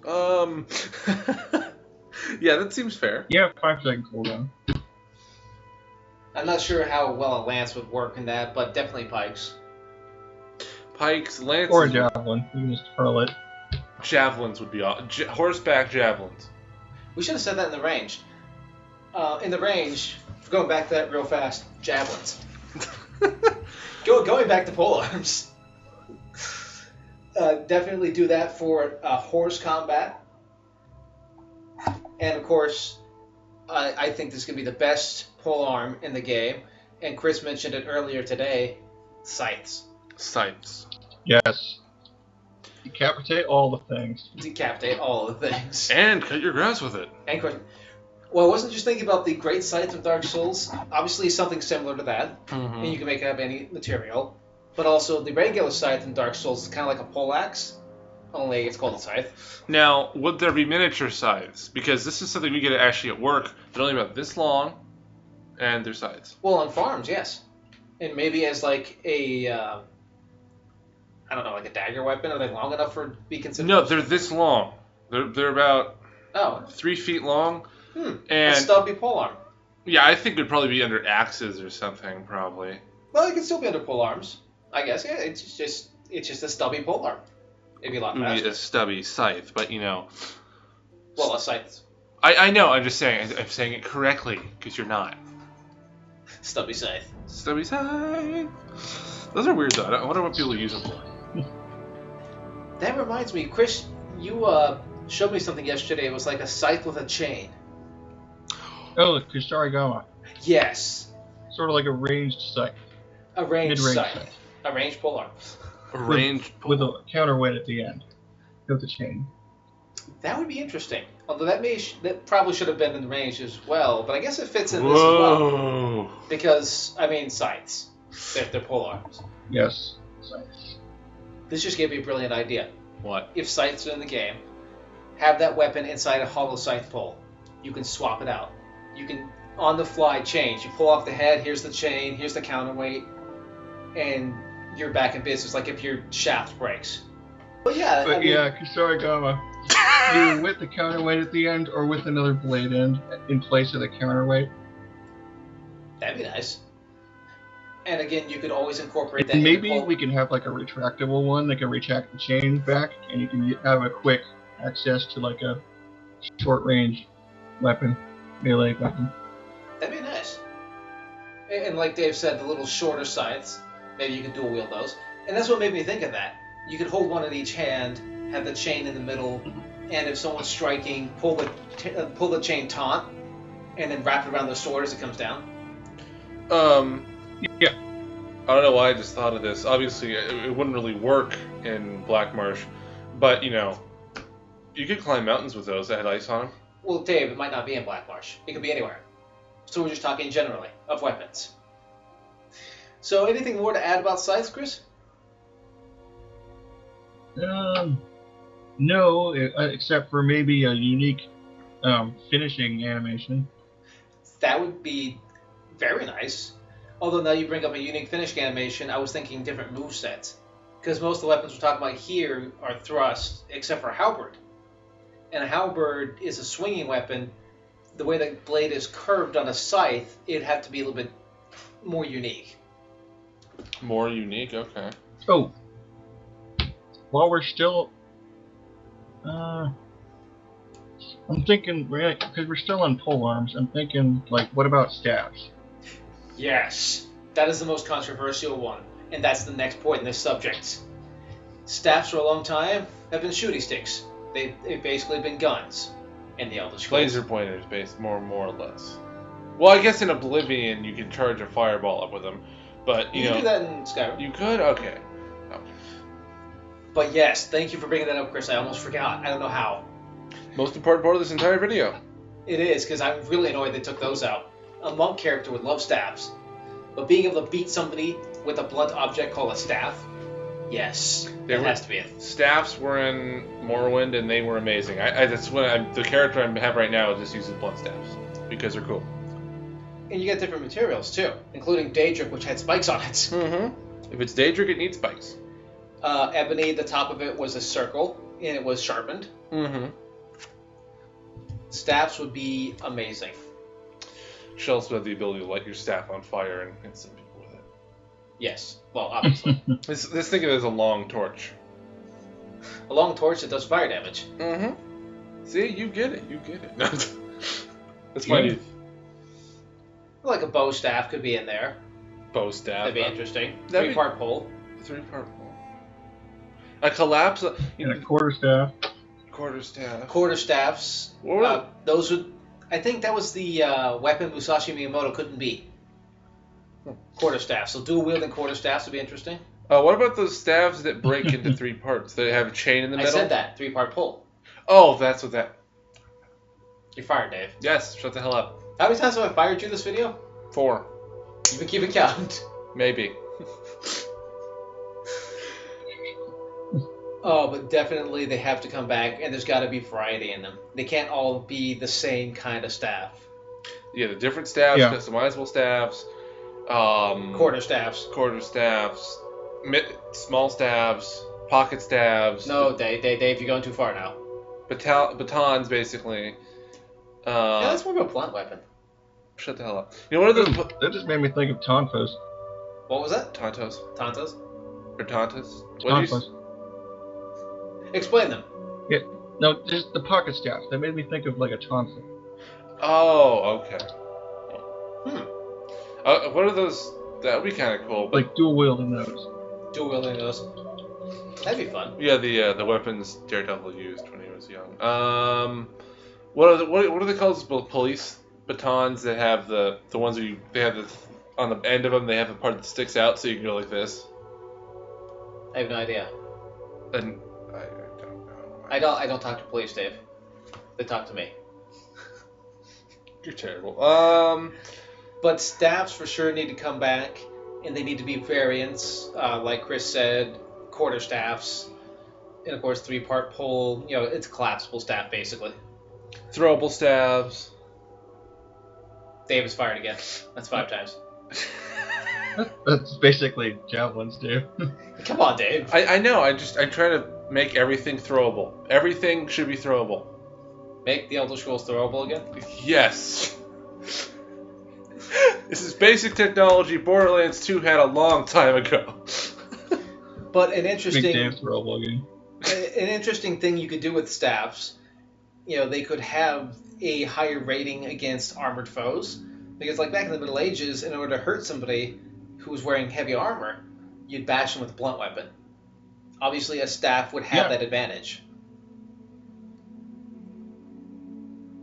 Yeah, that seems fair. Yeah, 5-second cooldown. I'm not sure how well a lance would work in that, but definitely pikes. Pikes, lances. Or a javelin. You can just hurl it. Javelins would be horseback javelins. We should have said that in the range. In the range, going back to that real fast, javelins. Going back to polearms. Definitely do that for horse combat. And of course, I think this is going to be the best polearm in the game. And Chris mentioned it earlier today, scythes. Scythes. Yes. Decapitate all the things. Decapitate all of the things. And cut your grass with it. And well, I wasn't just thinking about the great scythe of Dark Souls. Obviously, something similar to that. Mm-hmm. And you can make it out of any material. But also, the regular scythe in Dark Souls is kind of like a poleaxe. Only it's called a scythe. Now, would there be miniature scythes? Because this is something we get actually at work. They're only about this long, and they're scythes. Well, on farms, yes. And maybe as like a, I don't know, like a dagger weapon? Are they long enough for be considered? No, they're this long. They're about 3 feet long. And And a stubby polearm. yeah, I think it'd probably be under axes or something, probably. Well, it can still be under polearms, I guess. Yeah, it's just a stubby polearm. It'd be a lot It would be faster. a stubby scythe, but Well, a scythe. I know. I'm just saying. I'm saying it correctly because you're not. Stubby scythe. Stubby scythe. Those are weird though. I wonder what people use them for. That reminds me, Chris, you showed me something yesterday. It was like a scythe with a chain. Oh, Kusarigama. Yes. Sort of like a ranged scythe. A ranged Mid-range scythe. scythe. A ranged polearm. A ranged With a counterweight at the end. Of the chain. That would be interesting. Although that probably should have been in the range as well, but I guess it fits in this as well. Whoa. Because, I mean, scythes. They're polearms. Yes. Scythe. This just gave me a brilliant idea. What? If scythes are in the game, have that weapon inside a hollow scythe pole. You can swap it out. You can, on the fly, change. You pull off the head, here's the chain, here's the counterweight, and you're back in business, like if your shaft breaks. But yeah, But Kusarigama. Either with the counterweight at the end or with another blade end in place of the counterweight. that'd be nice. And again, you could always incorporate that. And in maybe the pole. we can have like a retractable one that can retract the chain back, and you can have a quick access to like a short range weapon, melee weapon. That'd be nice. And like Dave said, the little shorter scythes, maybe you could dual wield those. And that's what made me think of that. You could hold one in each hand, have the chain in the middle, and if someone's striking, pull the chain taunt, and then wrap it around the sword as it comes down. Yeah. I don't know why I just thought of this. Obviously, it wouldn't really work in Black Marsh, but you could climb mountains with those that had ice on them. Well, Dave, it might not be in Black Marsh. It could be anywhere. So we're just talking generally of weapons. So anything more to add about scythes, Chris? No, except for maybe a unique finishing animation. That would be very nice. Although now you bring up a unique finish animation, I was thinking different movesets. Because most of the weapons we're talking about here are thrust, except for a halberd. And a halberd is a swinging weapon. The way the blade is curved on a scythe, it'd have to be a little bit more unique. More unique, okay. Oh, while we're still, I'm thinking because we're still on pole arms. I'm thinking like, what about staffs? Yes, that is the most controversial one, and that's the next point in this subject. Staffs for a long time have been shooty sticks. They've basically been guns in the Elder Scrolls. Laser pointers, based more or less. Well, I guess in Oblivion you can charge a fireball up with them, but you know. You do that in Skyrim. You could? Okay. Oh. But yes, thank you for bringing that up, Chris. I almost forgot. I don't know how. Most important part of this entire video. It is, because I'm really annoyed they took those out. A monk character would love staffs, but being able to beat somebody with a blunt object called a staff, yes, it has to be it. Staffs were in Morrowind, and they were amazing. That's what the character I have right now just uses blunt staffs because they're cool. And you get different materials too, including Daedric, which had spikes on it. Mm-hmm. If it's Daedric, it needs spikes. Ebony, the top of it was a circle, and it was sharpened. Mm-hmm. Staffs would be amazing. Should also have the ability to light your staff on fire and hit some people with it. Yes, well, obviously. Let's think of it as a long torch. A long torch that does fire damage. Mm-hmm. See, you get it. You get it. That's funny. Like a bow staff could be in there. Bow staff. That'd be interesting. That'd be- 3-part pole. 3-part pole. A collapse. And a quarterstaff. Quarterstaff. Quarterstaffs. Those would. I think that was the weapon Musashi Miyamoto couldn't beat. Quarterstaffs. So dual wielding quarterstaffs would be interesting. What about those staves that break into 3 parts? They have a chain in the middle? I said that. 3-part pull. Oh, that's what that... You're fired, Dave. Yes, shut the hell up. How many times have I fired you this video? 4. You can keep a count. Maybe. Oh, but definitely they have to come back, and there's got to be variety in them. They can't all be the same kind of staff. Yeah, the different staffs, customizable staffs. Quarterstaffs. Quarterstaffs. Small staffs. Pocket staffs. No, Dave, you're going too far now. Batons, basically. Yeah, that's more of a blunt weapon. Shut the hell up. You know, what are those... That just made me think of tonfas. What was that? Tontos. Tantas? Or tontas? Tonfas. Explain them. Yeah, no, just the pocket staff. That made me think of like a tonfa. Oh, okay. What are those? That would be kind of cool. Like dual wielding those. Dual wielding those. That'd be fun. Yeah, the weapons Daredevil used when he was young. What are they called? Police batons that have the ones where they have on the end of them. They have a part that sticks out, so you can go like this. I have no idea. And I don't know. I don't talk to police, Dave. They talk to me. You're terrible. But staffs for sure need to come back, and they need to be variants, like Chris said, quarter staffs, and of course 3-part pole. You know, it's a collapsible staff basically. Throwable staves. Dave is fired again. That's 5 times. That's basically javelins, dude. Come on, Dave. I know. I try to make everything throwable. Everything should be throwable. Make the Elder Scrolls throwable again? Yes. This is basic technology Borderlands 2 had a long time ago. But an interesting Big damn throwable again. An interesting thing you could do with staffs, you know, they could have a higher rating against armored foes. Because like back in the Middle Ages, in order to hurt somebody who was wearing heavy armor, you'd bash them with a blunt weapon. Obviously a staff would have that advantage.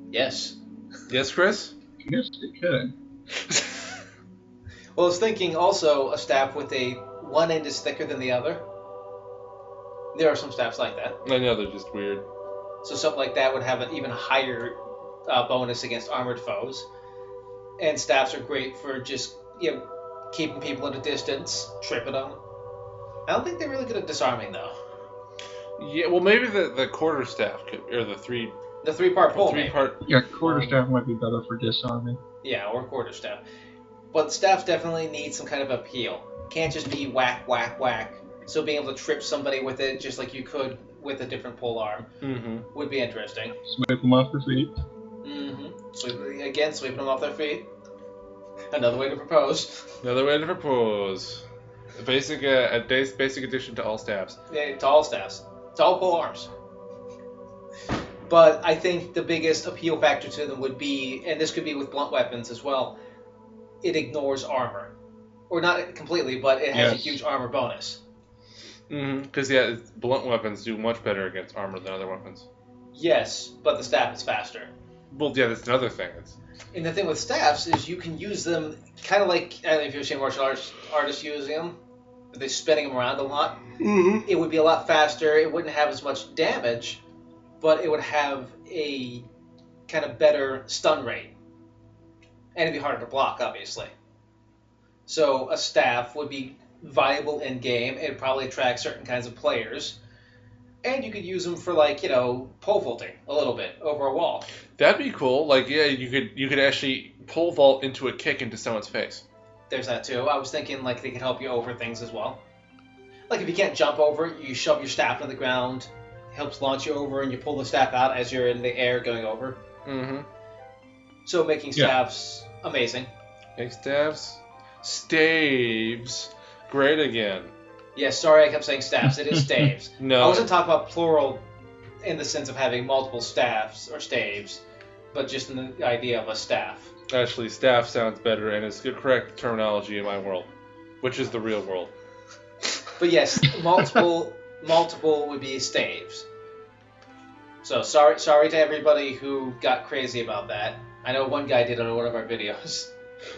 Yes. Yes, Chris? Yes, it could. Well, I was thinking also a staff with one end is thicker than the other. There are some staffs like that. I know, they're just weird. So something like that would have an even higher bonus against armored foes. And staffs are great for just, you know, keeping people at a distance, tripping them. I don't think they're really good at disarming, though. Yeah, well, maybe the quarterstaff could, or the three-part pole. Three-part. Yeah, quarterstaff might be better for disarming. Yeah, or quarterstaff. But staffs definitely need some kind of appeal. Can't just be whack, whack, whack. So being able to trip somebody with it, just like you could with a different pole arm, would be interesting. Sweep them off their feet. Sweeping them off their feet. Another way to propose. Another way to propose. A basic addition to all staffs. Yeah, to all staffs. To all pole arms. But I think the biggest appeal factor to them would be, and this could be with blunt weapons as well, it ignores armor. Or not completely, but it has a huge armor bonus. Because, blunt weapons do much better against armor than other weapons. Yes, but the staff is faster. Well, yeah, that's another thing. And the thing with staffs is you can use them kind of like, I don't know if you've seen martial artists using them, but they're spinning them around a lot. It would be a lot faster, it wouldn't have as much damage, but it would have a kind of better stun rate. And it'd be harder to block, obviously. So a staff would be viable in game. It'd probably attract certain kinds of players. And you could use them for, like, pole vaulting a little bit over a wall. That'd be cool. Like, yeah, you could actually pole vault into a kick into someone's face. There's that too. I was thinking, like, they could help you over things as well. Like, if you can't jump over, you shove your staff into the ground, helps launch you over, and you pull the staff out as you're in the air going over. So making staffs amazing. Make staves great again. Yeah, sorry I kept saying staffs. It is staves. No. I wasn't talking about plural in the sense of having multiple staffs or staves, but just in the idea of a staff. Actually, staff sounds better, and it's the correct terminology in my world, which is the real world. But yes, multiple would be staves. So sorry to everybody who got crazy about that. I know one guy did it on one of our videos.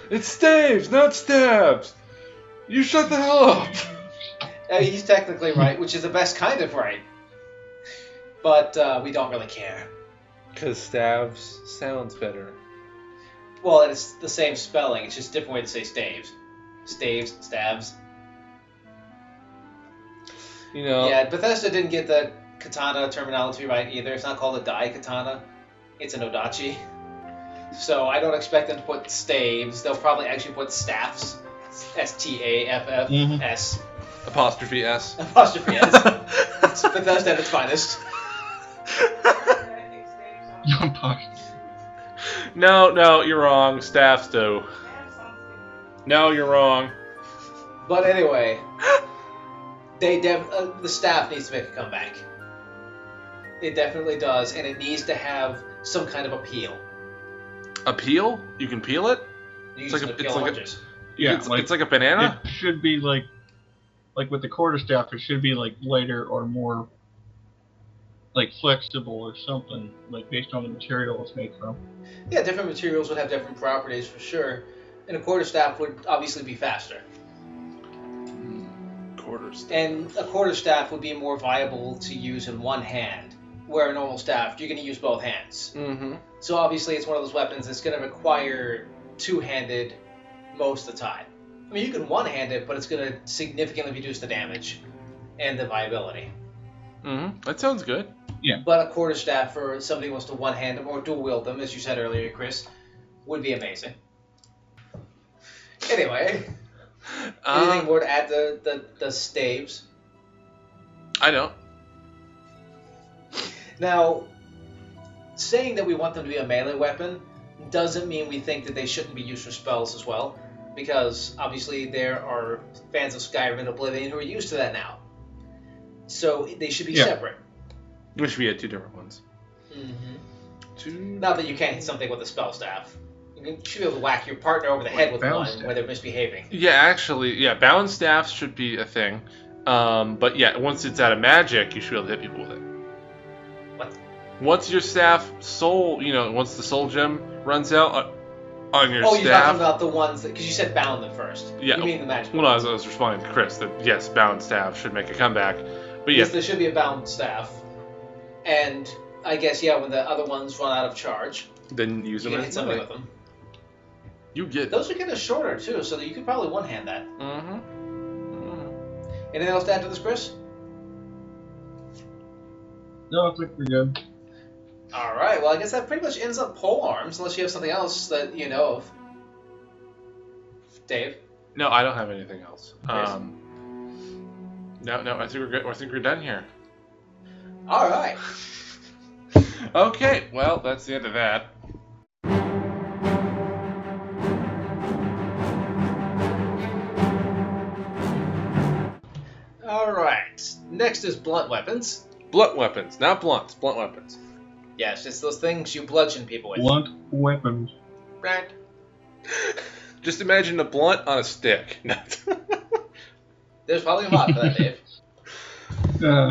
It's staves, not stabs! You shut the hell up! He's technically right, which is the best kind of right. But we don't really care. Because stabs sounds better. Well, it's the same spelling, it's just a different way to say staves. Staves, stabs. Yeah, Bethesda didn't get the katana terminology right either. It's not called a dai katana. It's an odachi. So I don't expect them to put staves. They'll probably actually put staffs. S-T-A-F-F-S. Apostrophe S. Apostrophe S. It's Bethesda at its finest. No, you're wrong. Staffs do. No, you're wrong. But anyway, the staff needs to make a comeback. It definitely does, and it needs to have some kind of appeal. Appeal? You can peel it? It's like a banana? It should be like with the quarterstaff, it should be like lighter or more like flexible or something, like based on the material it's made from. Yeah, different materials would have different properties for sure, and a quarterstaff would obviously be faster. Quarterstaff. And a quarterstaff would be more viable to use in one hand, where a normal staff, you're going to use both hands. So obviously it's one of those weapons that's going to require two-handed most of the time. I mean, you can one-hand it, but it's going to significantly reduce the damage and the viability. That sounds good. Yeah. But a quarterstaff for somebody who wants to one-hand them or dual-wield them, as you said earlier, Chris, would be amazing. Anyway, anything more to add to the staves? I don't. Now, saying that we want them to be a melee weapon doesn't mean we think that they shouldn't be used for spells as well, because obviously there are fans of Skyrim and Oblivion who are used to that now. So they should be separate. We should be at two different ones. Not that you can't hit something with a spell staff. You should be able to whack your partner over the head with one staff. where they're misbehaving. Yeah, actually, bound staffs should be a thing. But yeah, once it's out of magic, you should be able to hit people with it. What? Once your staff once the soul gem runs out on your staff. Oh, you're talking about the ones that, because you said bound them first. Yeah. You mean the magic. Well, no, I was responding to Chris that yes, bound staff should make a comeback. But yes, there should be a bound staff. And I guess, when the other ones run out of charge, then use them you can as hit somebody melee. with them. You get Those are kind of shorter, too, so that you could probably one-hand that. Anything else to add to this, Chris? No, I think we're good. All right. Well, I guess that pretty much ends up pole arms, unless you have something else that you know of. Dave. No, I don't have anything else. Chris? No, I think we're good. I think we're done here. All right. Okay, well, that's the end of that. All right. Next is blunt weapons. Blunt weapons, not blunts. Blunt weapons. Yes, it's those things you bludgeon people with. Blunt weapons. Right. Just imagine a blunt on a stick. There's probably a mod for that, Dave.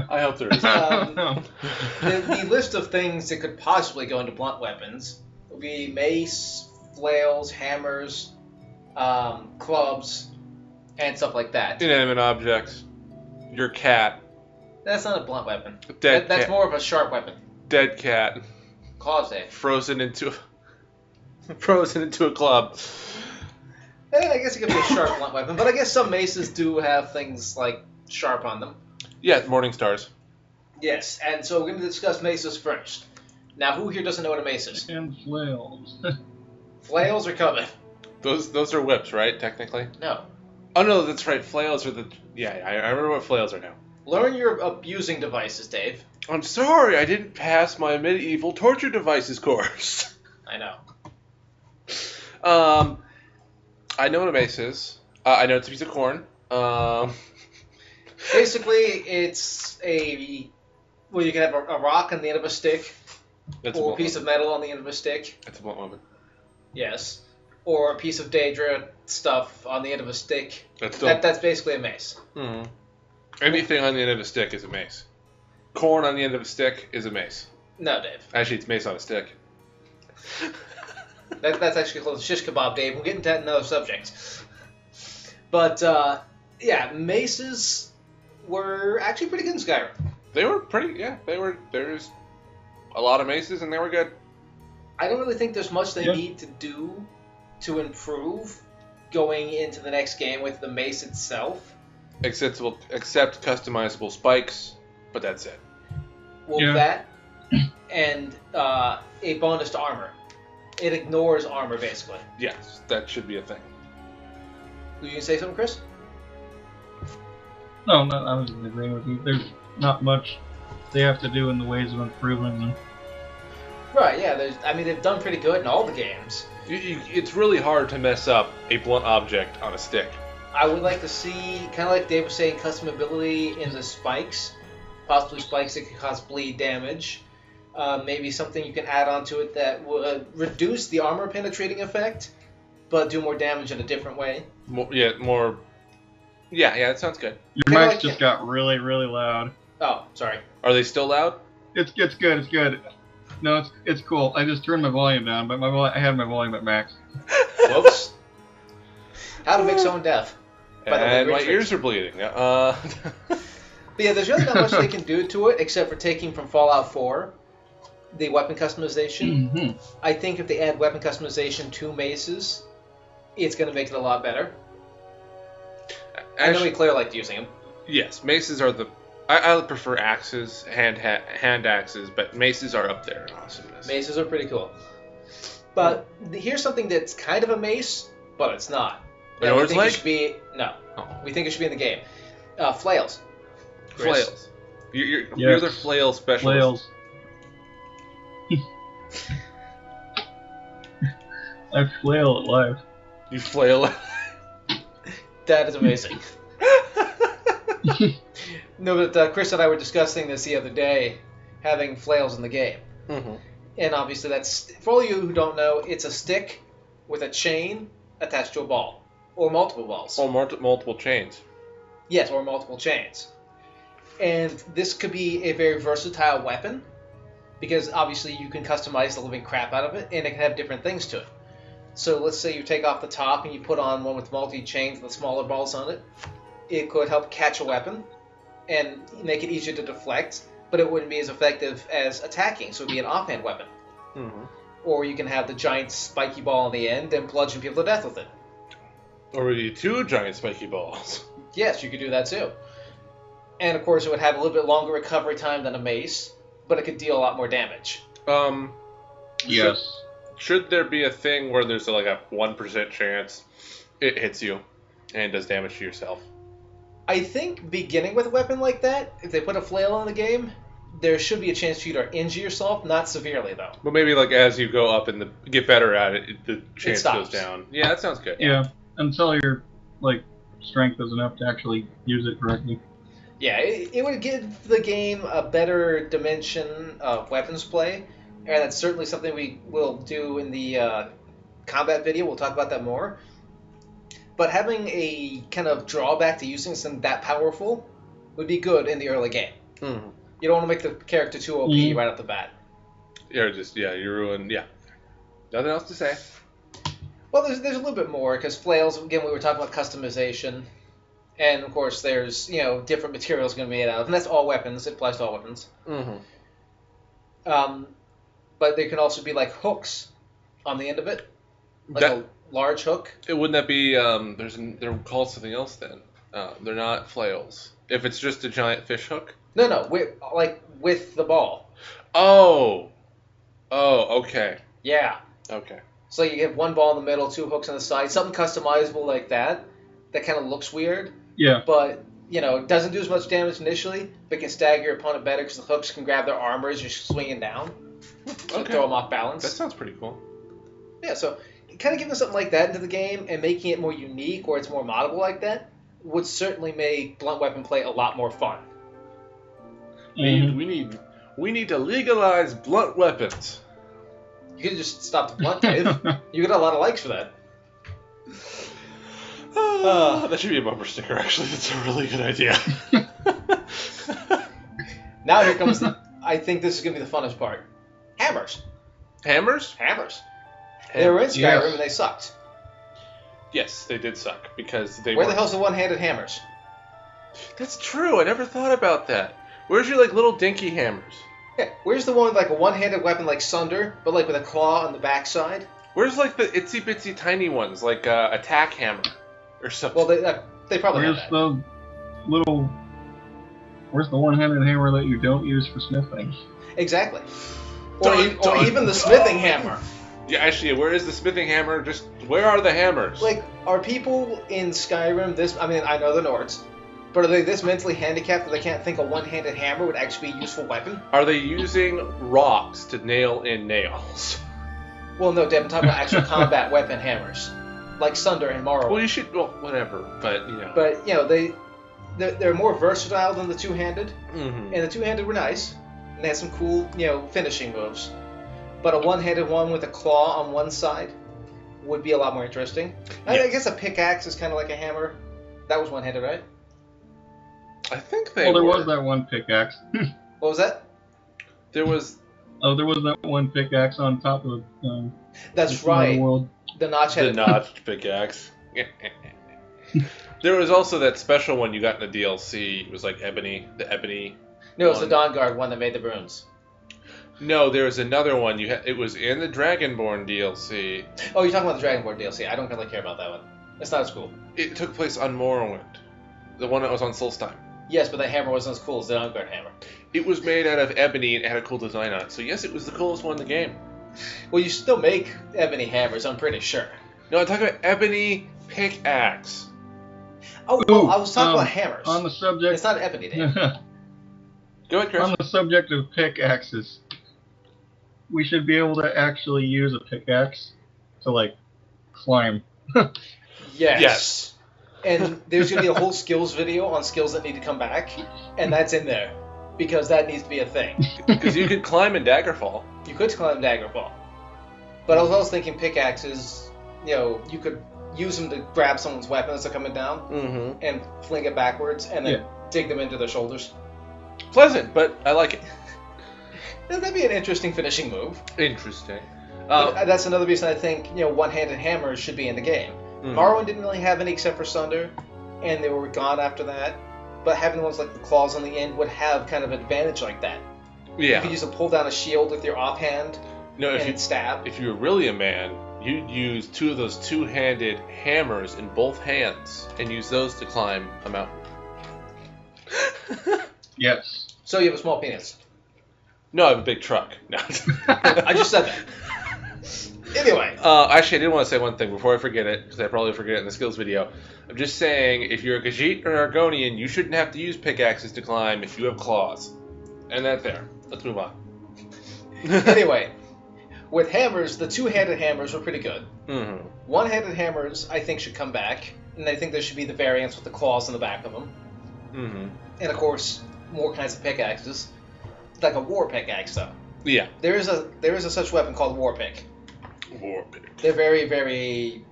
I hope there is. The list of things that could possibly go into blunt weapons would be mace, flails, hammers, clubs, and stuff like that. Inanimate objects. Your cat. That's not a blunt weapon. Dead That's cat. more of a sharp weapon. Dead cat. Claws, Dave. Frozen into a club. I guess it could be a sharp blunt weapon, but I guess some maces do have things like sharp on them. Yeah, morning stars. Yes, and so we're going to discuss maces first. Now, who here doesn't know what a mace is? And flails. Flails are coming. Those are whips, right? Technically. No. Oh no, that's right. Flails are the. Yeah, I remember what flails are now. Learn your abusing devices, Dave. I'm sorry, I didn't pass my medieval torture devices course. I know. I know what a mace is. I know it's a piece of corn. Basically, it's you can have a rock on the end of a stick, That's or a blunt piece of metal on the end of a stick. That's a blunt weapon. Yes. Or a piece of Daedra stuff on the end of a stick. That's still. That's basically a mace. Hmm. Anything on the end of a stick is a mace. Corn on the end of a stick is a mace. No, Dave. Actually, it's mace on a stick. That's actually close to shish kebab, Dave. We'll get into that in another subject. But, yeah, maces were actually pretty good in Skyrim. They were pretty. Yeah, they were. There's a lot of maces, and they were good. I don't really think there's much they Yeah. need to do to improve going into the next game with the mace itself. Except customizable spikes, but that's it. Well, Yeah. that and a bonus to armor. It ignores armor, basically. Yes, that should be a thing. You can say something, Chris? No, I was agreeing with you. There's not much they have to do in the ways of improving them. Right, yeah. They've done pretty good in all the games. It's really hard to mess up a blunt object on a stick. I would like to see, kind of like Dave was saying, customability in the spikes. Possibly spikes that could cause bleed damage. Maybe something you can add onto it that would reduce the armor penetrating effect, but do more damage in a different way. More. Yeah, that sounds good. Your Kinda mics like just it. got really, really loud. Oh, sorry. Are they still loud? It's good. No, it's cool. I just turned my volume down, but I had my volume at max. Whoops. How to make someone deaf. By the way, And my great ears are bleeding. But yeah, there's really not much they can do to it except for taking from Fallout 4 the weapon customization. Mm-hmm. I think if they add weapon customization to maces, it's going to make it a lot better. I know Claire liked using them. Yes, maces are the. I prefer axes, hand axes, but maces are up there in awesomeness. Maces are pretty cool. But here's something that's kind of a mace, but it's not. An And we Ord's think it leg? should be no. Oh. We think it should be in the game. Flails. Chris. Flails. You're the flail specialist. Flails. I flail at life. You flail. That is amazing. No, but Chris and I were discussing this the other day, having flails in the game. Mm-hmm. And obviously that's, for all you who don't know, it's a stick with a chain attached to a ball. Or multiple balls. Or multiple chains. Yes, or multiple chains. And this could be a very versatile weapon, because obviously you can customize the living crap out of it, and it can have different things to it. So let's say you take off the top and you put on one with multi-chains with smaller balls on it. It could help catch a weapon and make it easier to deflect, but it wouldn't be as effective as attacking, so it would be an offhand weapon. Mm-hmm. Or you can have the giant spiky ball on the end and bludgeon people to death with it. Or maybe two giant spiky balls. Yes, you could do that too. And of course, it would have a little bit longer recovery time than a mace, but it could deal a lot more damage. Yes. Should there be a thing where there's like a 1% chance it hits you and does damage to yourself? I think beginning with a weapon like that, if they put a flail in the game, there should be a chance for you to injure yourself, not severely though. But maybe like as you go up and get better at it, the chance stops. goes down. Yeah, that sounds good. Yeah, until your like strength is enough to actually use it correctly. Yeah, it would give the game a better dimension of weapons play, and that's certainly something we will do in the combat video. We'll talk about that more. But having a kind of drawback to using something that powerful would be good in the early game. Mm-hmm. You don't want to make the character too OP right off the bat. Yeah, you ruin. Yeah, nothing else to say. Well, there's a little bit more because flails. Again, we were talking about customization, and of course, there's different materials going to be made out of, and that's all weapons. It applies to all weapons. Mm-hmm. But there can also be like hooks on the end of it, like a large hook. Wouldn't that be? They're called something else then. They're not flails. If it's just a giant fish hook. No, with the ball. Oh, okay. Yeah. Okay. So you have one ball in the middle, two hooks on the side, something customizable like that. That kind of looks weird. Yeah. But doesn't do as much damage initially, but can stagger your opponent better because the hooks can grab their armor as you're swinging down. So throw them off balance. That sounds pretty cool. Yeah, so kind of giving something like that into the game and making it more unique or it's more moddable like that would certainly make blunt weapon play a lot more fun. We need to legalize blunt weapons. You could just stop the blunt, Dave. You get a lot of likes for that. That should be a bumper sticker, actually. That's a really good idea. Now here comes I think this is going to be the funnest part. Hammers. Hammers? They were in Skyrim and they sucked. Yes, they did suck because they Where the hell's the one-handed hammers? That's true. I never thought about that. Where's your little dinky hammers? Yeah, where's the one with a one-handed weapon like Sunder, but with a claw on the backside? Where's the itsy bitsy tiny ones like attack hammer or something? Well, they probably have that. Where's the one-handed hammer that you don't use for smithing? Exactly. Or even the smithing hammer. Yeah, actually, where is the smithing hammer? Just where are the hammers? Are people in Skyrim I know the Nords, but are they this mentally handicapped that they can't think a one-handed hammer would actually be a useful weapon? Are they using rocks to nail in nails? Well, no, Deb, I'm talking about actual combat weapon hammers, like Sunder and Morrowind. Well, you should. Well, whatever, but But they're more versatile than the two-handed, mm-hmm. and the two-handed were nice, and they had some cool finishing moves. But a one-handed one with a claw on one side would be a lot more interesting. Yes. I guess a pickaxe is kind of like a hammer. That was one-handed, right? I think they. Well, there was that one pickaxe. What was that? There was. Oh, there was that one pickaxe on top of. That's right. World. The notch-headed. The notched pickaxe. There was also that special one you got in the DLC. It was like ebony. The ebony. No, it was the Dawnguard one that made the runes. No, there was another one. It was in the Dragonborn DLC. Oh, you're talking about the Dragonborn DLC. I don't really care about that one. It's not as cool. It took place on Morrowind. The one that was on Solstheim. Yes, but that hammer wasn't as cool as the Dawnguard hammer. It was made out of ebony and it had a cool design on it. So yes, it was the coolest one in the game. Well, you still make ebony hammers, I'm pretty sure. No, I'm talking about ebony pickaxe. Oh, well, I was talking about hammers. On the subject... It's not ebony, Dave. Go ahead, Chris. On the subject of pickaxes, we should be able to actually use a pickaxe to, climb. Yes. And there's going to be a whole skills video on skills that need to come back, and that's in there, because that needs to be a thing. Because you could climb in Daggerfall. You could climb Daggerfall. But I was also thinking pickaxes, you could use them to grab someone's weapon as they're coming down, and fling it backwards, and then dig them into their shoulders. Pleasant, but I like it. That'd be an interesting finishing move. Interesting. That's another reason I think one-handed hammers should be in the game. Morrowind didn't really have any except for Sunder, and they were gone after that. But having ones like the claws on the end would have kind of an advantage like that. Yeah. You could use a pull down a shield with your offhand and stab. If you were really a man, you'd use two of those two-handed hammers in both hands and use those to climb a mountain. Yes. So you have a small penis. No, I have a big truck. No. I just said that. Anyway. Actually, I did want to say one thing before I forget it, because I probably forget it in the skills video. I'm just saying, if you're a Khajiit or an Argonian, you shouldn't have to use pickaxes to climb if you have claws. And that there. Let's move on. Anyway, with hammers, the two-handed hammers were pretty good. Mm-hmm. One-handed hammers, I think, should come back, and I think there should be the variants with the claws in the back of them. Mm-hmm. And of course, more kinds of pickaxes, like a war pickaxe, though. Yeah. There is a such weapon called war pick. War pick. They're very, very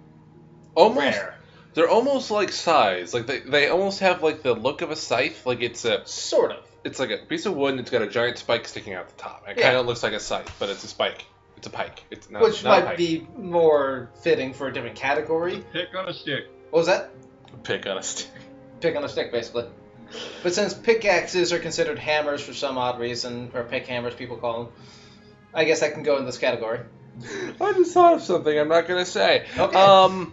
Almost. rare. They're almost like scythes. Like they almost have like the look of a scythe. Like it's a Sort of. It's like a piece of wood and it's got a giant spike sticking out the top. It Yeah. kind of looks like a scythe, but it's a spike. It's a pike. It's not. Which not a might pike. be more fitting for a different category. Pick on a stick. What was that? A pick on a stick. Pick on a stick, basically. But since pickaxes are considered hammers for some odd reason, or pick hammers people call them, I guess I can go in this category. I just thought of something I'm not gonna say. Okay.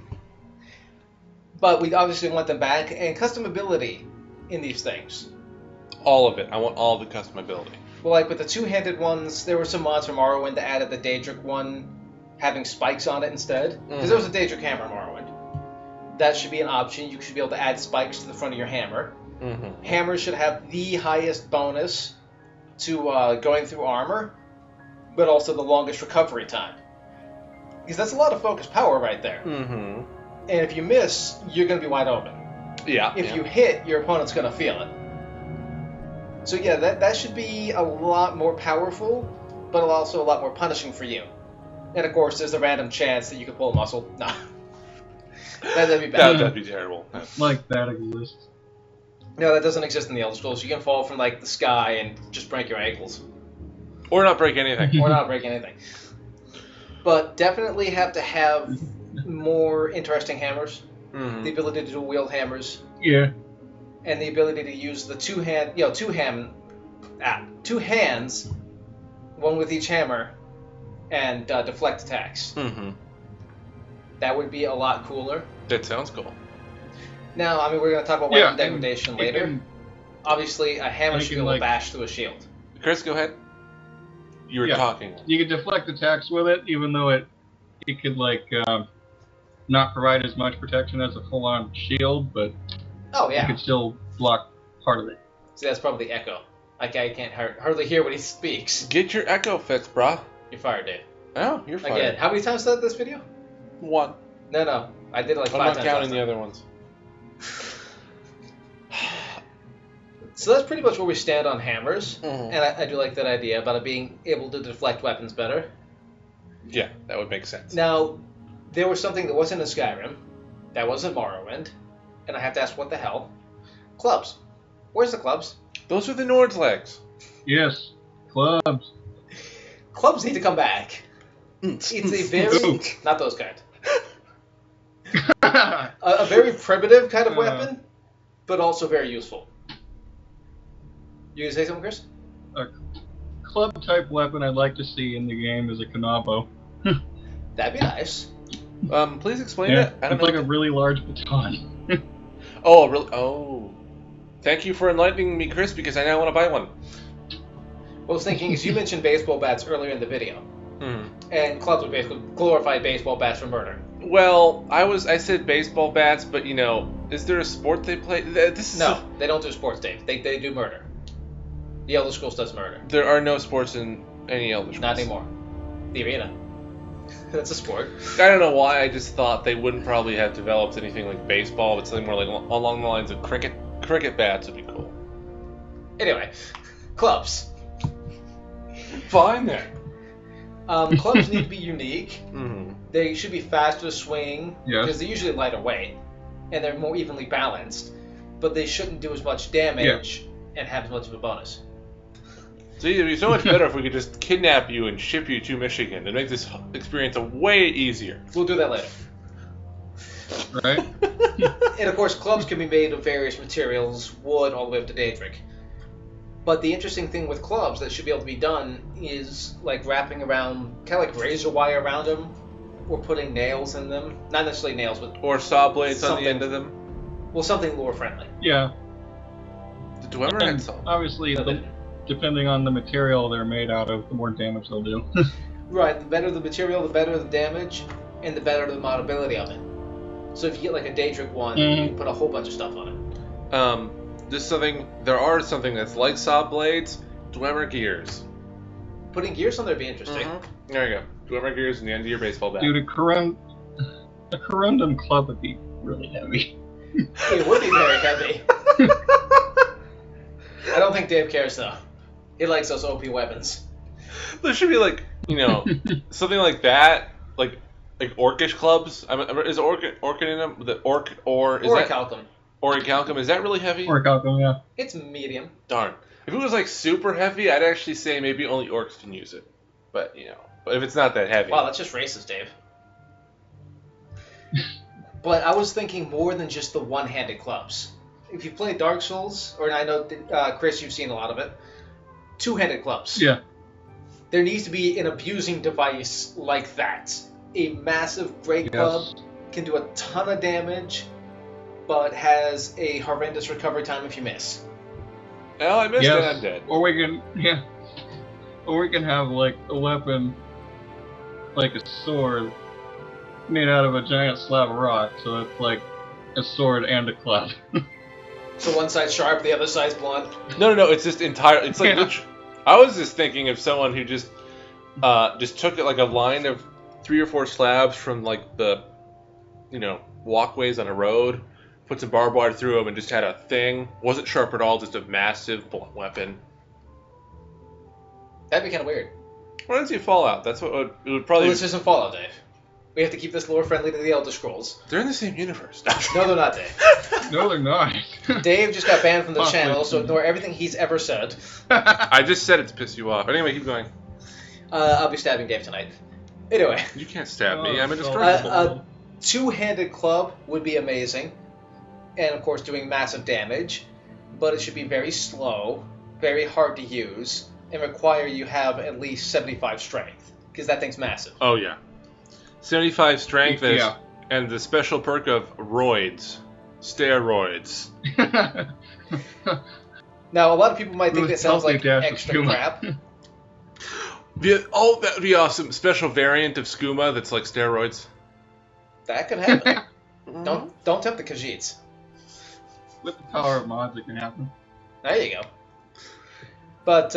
But we obviously want them back, and customability in these things. All of it. I want all the customability. Well, like with the two-handed ones, there were some mods from Morrowind that added the Daedric one having spikes on it instead. Because there was a Daedric hammer in Morrowind. That should be an option. You should be able to add spikes to the front of your hammer. Mm-hmm. Hammers should have the highest bonus to going through armor, but also the longest recovery time. Because that's a lot of focus power right there. Mm-hmm. And if you miss, you're going to be wide open. Yeah. If you hit, your opponent's going to feel it. So yeah, that should be a lot more powerful, but also a lot more punishing for you. And of course, there's a random chance that you could pull a muscle. No. That'd be bad. That'd be terrible. Like that exists. No, that doesn't exist in the Elder Scrolls. You can fall from like the sky and just break your ankles. Or not break anything. Or not break anything. But definitely have to have more interesting hammers. Mm-hmm. The ability to wield hammers. Yeah. And the ability to use the two hands, one with each hammer, and deflect attacks. Mm-hmm. That would be a lot cooler. That sounds cool. Now, I mean, we're going to talk about weapon degradation later. Obviously, a hammer should be able to bash through a shield. Chris, go ahead. You were talking. You could deflect attacks with it, even though it could not provide as much protection as a full-on shield, but Oh, yeah. you could still block part of it. See, that's probably the echo. Like, I can't hardly hear when he speaks. Get your echo fixed, brah. You're fired, Dave. Oh, you're fired. Again, how many times did I this video? One. No. I did it like I'm 5 not times. counting last the other ones. So that's pretty much where we stand on hammers. Mm-hmm. And I do like that idea about it being able to deflect weapons better. Yeah, that would make sense. Now, there was something that wasn't in Skyrim, that wasn't Morrowind, and I have to ask, what the hell? Clubs. Where's the clubs? Those are the Nord's legs. Yes. Clubs. Clubs need to come back. It's a very... not those kind. A very primitive kind of weapon, but also very useful. You gonna say something, Chris? A club-type weapon I'd like to see in the game is a Kanabo. That'd be nice. Please explain Yeah, that. I don't it's know. like a really large baton. Oh, really? Oh. Thank you for enlightening me, Chris, because I now want to buy one. What I was thinking is you mentioned baseball bats earlier in the video, Mm-hmm. and clubs are basically glorified baseball bats for murder. Well, I said baseball bats, but you know, is there a sport they play? This is No, they don't do sports, Dave. They do murder. The Elder Scrolls does murder. There are no sports in any Elder Scrolls. Not anymore. The arena. That's a sport. I don't know why. I just thought they wouldn't probably have developed anything like baseball, but something more like along the lines of cricket. Cricket bats would be cool. Anyway, clubs. Fine then. Clubs need to be unique. Mm-hmm. They should be faster to swing Yes. because they're usually lighter weight and they're more evenly balanced. But they shouldn't do as much damage and have as much of a bonus. See, it'd be so much better if we could just kidnap you and ship you to Michigan and make this experience way easier. We'll do that later. Right? And of course, clubs can be made of various materials, wood all the way up to Daedric. But the interesting thing with clubs that should be able to be done is like wrapping around, kind of like razor wire around them, or putting nails in them. Not necessarily nails, but Or saw blades on Something. the end of them. well, something lore friendly. Yeah. Do I ever And had saw? obviously, No, the depending on the material they're made out of, the more damage they'll do. Right, the better the material, the better the damage, and the better the modability of it. So if you get like a Daedric one, you can put a whole bunch of stuff on it. There are something that's like saw blades, Dwemer gears. Putting gears on there would be interesting. There you go. Dwemer gears in the end of your baseball bat. Dude, a Corundum club would be really heavy. It would be very heavy. I don't think Dave cares though. He likes those OP weapons. There should be like, something like that, like orcish clubs. Is orc in them? The orc or is Orichalcum. Orichalcum, is that really heavy? Orichalcum, yeah. It's medium. Darn. If it was like super heavy, I'd actually say maybe only orcs can use it. But but if it's not that heavy. Wow, that's just racist, Dave. But I was thinking more than just the one-handed clubs. If you play Dark Souls, or I know, Chris, you've seen a lot of it, two-handed clubs. Yeah. There needs to be an abusing device like that. A massive great club can do a ton of damage, but has a horrendous recovery time if you miss. Oh, I missed it, I'm dead. Or we can have like a weapon, like a sword, made out of a giant slab of rock, so it's like a sword and a club. So one side's sharp, the other side's blunt. No, it's just entire. It's like I was just thinking of someone who just took like a line of 3 or 4 slabs from like the, walkways on a road, put some barbed wire through them, and just had a thing. Wasn't sharp at all, just a massive blunt weapon. That'd be kind of weird. Why don't you Fallout? That's what it would probably. Well, this isn't Fallout, Dave. We have to keep this lore friendly to the Elder Scrolls. They're in the same universe. No, they're not, Dave. No, they're not. Dave just got banned from the channel, so ignore everything he's ever said. I just said it to piss you off. Anyway, keep going. I'll be stabbing Dave tonight. Anyway. You can't stab me. I'm indestructible. A two-handed club would be amazing. And, of course, doing massive damage. But it should be very slow, very hard to use, and require you have at least 75 strength. Because that thing's massive. Oh, yeah. 75 strength and the special perk of roids. Steroids. Now, a lot of people might think that sounds like extra crap. That would be awesome. Special variant of skooma that's like steroids. That could happen. Don't tempt the Khajiits. With the power of mods, it can happen. There you go. But,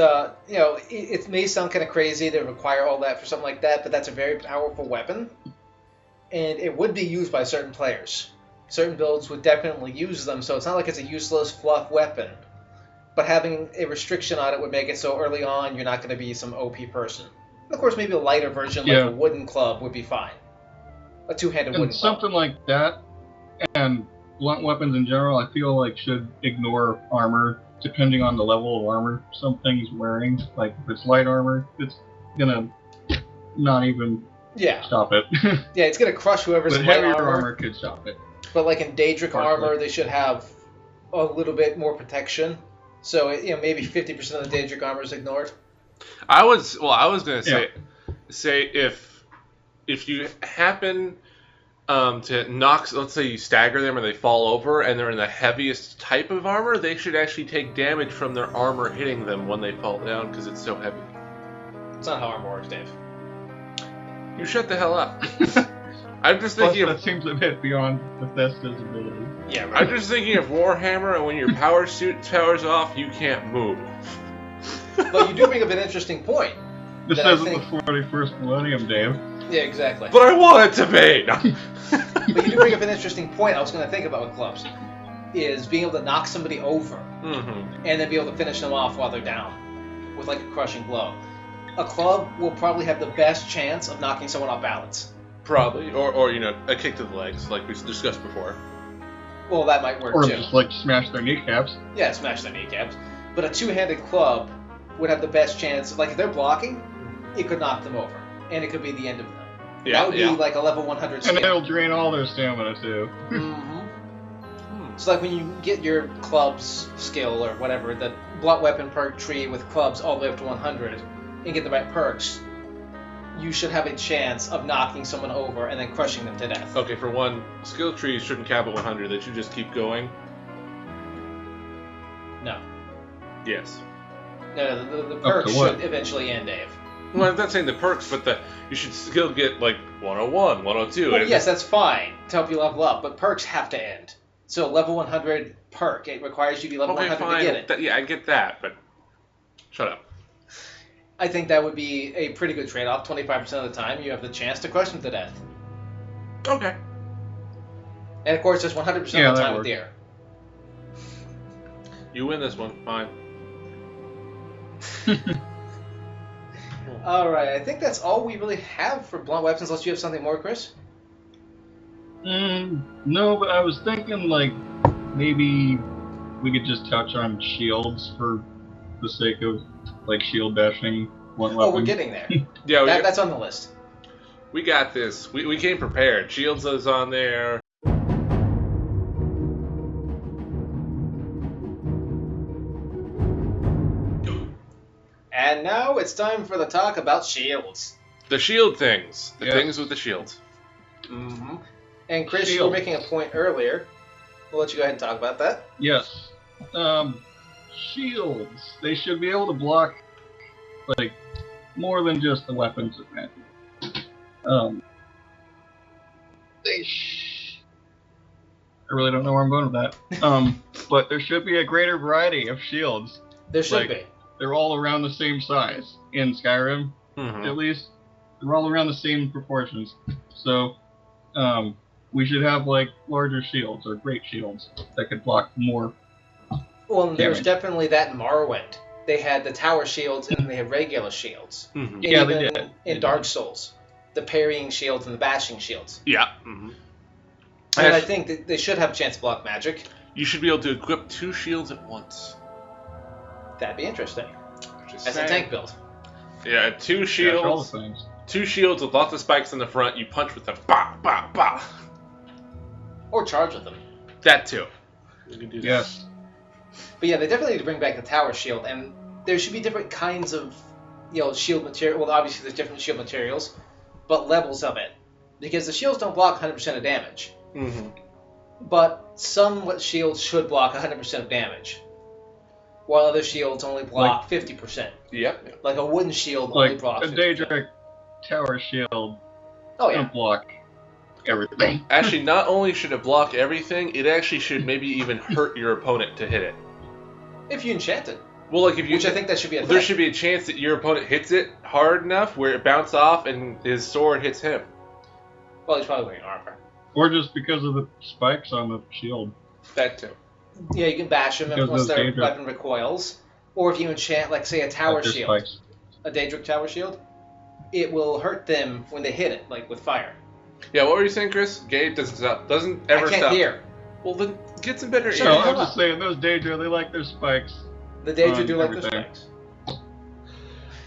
it may sound kind of crazy to require all that for something like that, but that's a very powerful weapon. And it would be used by certain players. Certain builds would definitely use them, so it's not like it's a useless fluff weapon. But having a restriction on it would make it so early on you're not going to be some OP person. And of course, maybe a lighter version like a wooden club would be fine. A two-handed wooden club. Something like that, and blunt weapons in general, I feel like should ignore armor. Depending on the level of armor something he's wearing, like if it's light armor, it's gonna not even stop it. Yeah, it's gonna crush whoever's but in light heavier armor. armor could stop it. But like in Daedric armor, they should have a little bit more protection. So maybe 50% of the Daedric armor is ignored. I was gonna say if you happen to knock, let's say you stagger them or they fall over and they're in the heaviest type of armor, they should actually take damage from their armor hitting them when they fall down because it's so heavy. It's not how armor works, Dave. You shut the hell up. I'm just thinking that seems a bit beyond Bethesda's ability. Yeah, right. I'm just thinking of Warhammer, and when your power suit powers off, you can't move. But you do bring up an interesting point. This isn't the 41st millennium, Dave. Yeah, exactly. But I want it to be! But you do bring up an interesting point I was going to think about with clubs, is being able to knock somebody over, and then be able to finish them off while they're down, with like a crushing blow. A club will probably have the best chance of knocking someone off balance. Probably, or a kick to the legs, like we discussed before. Well, that might work or too. Or just like smash their kneecaps. Yeah, smash their kneecaps. But a two-handed club would have the best chance. Like if they're blocking, it could knock them over, and it could be the end of them. Yeah, that would be like a level 100 skill. And it'll drain all their stamina too. So like when you get your clubs skill or whatever, the blunt weapon perk tree with clubs all the way up to 100, and get the right perks, you should have a chance of knocking someone over and then crushing them to death. Okay, for one, skill trees shouldn't cap at 100. They should just keep going. No. Yes. No, the Up perks to what? should eventually end, Dave. Well, I'm not saying the perks, but you should still get like 101, 102. Well, and yes, that's fine to help you level up, but perks have to end. So level 100 perk, it requires you to be level okay, 100 fine. to get it. Yeah, I get that, but shut up. I think that would be a pretty good trade-off. 25% of the time, you have the chance to crush them to death. Okay. And of course, it's 100% Yeah, of the that time with works. the air. You win this one. Fine. Alright, I think that's all we really have for blunt weapons, unless you have something more, Chris? No, but I was thinking, like, maybe we could just touch on shields for the sake of, like, shield bashing one weapon. Oh, we're getting there. Yeah, That's on the list. we got this. We came prepared. Shields is on there. And now it's time for the talk about shields. The shield things. The Yes. things with the shields. Mm-hmm. And Chris, you Shield. were making a point earlier. We'll let you go ahead and talk about that. Yes. Shields. They should be able to block, like, more than just the weapons of magic. I really don't know where I'm going with that. But there should be a greater variety of shields. There should Like- be. They're all around the same size in Skyrim, Mm-hmm. at least. They're all around the same proportions. So, we should have, like, larger shields or great shields that could block more. Well, and there's damage. definitely that in Morrowind. They had the tower shields and they had regular shields. Mm-hmm. And Yeah, they even did. in Dark Souls, the parrying shields and the bashing shields. Yeah. Mm-hmm. And I think that they should have a chance to block magic. You should be able to equip 2 shields at once. That'd be interesting. Just As a saying. tank build. Yeah, 2 All the shields. things. 2 shields with lots of spikes in the front. You punch with them. Bah, bah, bah. Or charge with them. That too. You can do that. Yes. But yeah, they definitely need to bring back the tower shield, and there should be different kinds of, shield material. Well, obviously there's different shield materials, but levels of it, because the shields don't block 100% of damage. Mm-hmm. But some shields should block 100% of damage, while other shields only block 50%. Yep. Like a wooden shield only Like, blocks a 50%. Daedric tower shield Oh yeah. can block everything. Actually, not only should it block everything, it actually should maybe even hurt your opponent to hit it. If you enchant it, Well, like if you, which I think that should be a thing. there should be a chance that your opponent hits it hard enough where it bounces off and his sword hits him. Well, he's probably wearing armor. Or just because of the spikes on the shield. That too. Yeah, you can bash them Because once those their Daedric- weapon recoils. Or if you enchant, like, say, a tower Like their shield, spikes. a Daedric tower shield, it will hurt them when they hit it, like with fire. Yeah, what were you saying, Chris? Gabe doesn't stop. Doesn't ever I can't stop. hear. Well, then get some better Shut No, ears. up. I'm just saying, those Daedra, they like their spikes. The Daedra On do like the everything. spikes.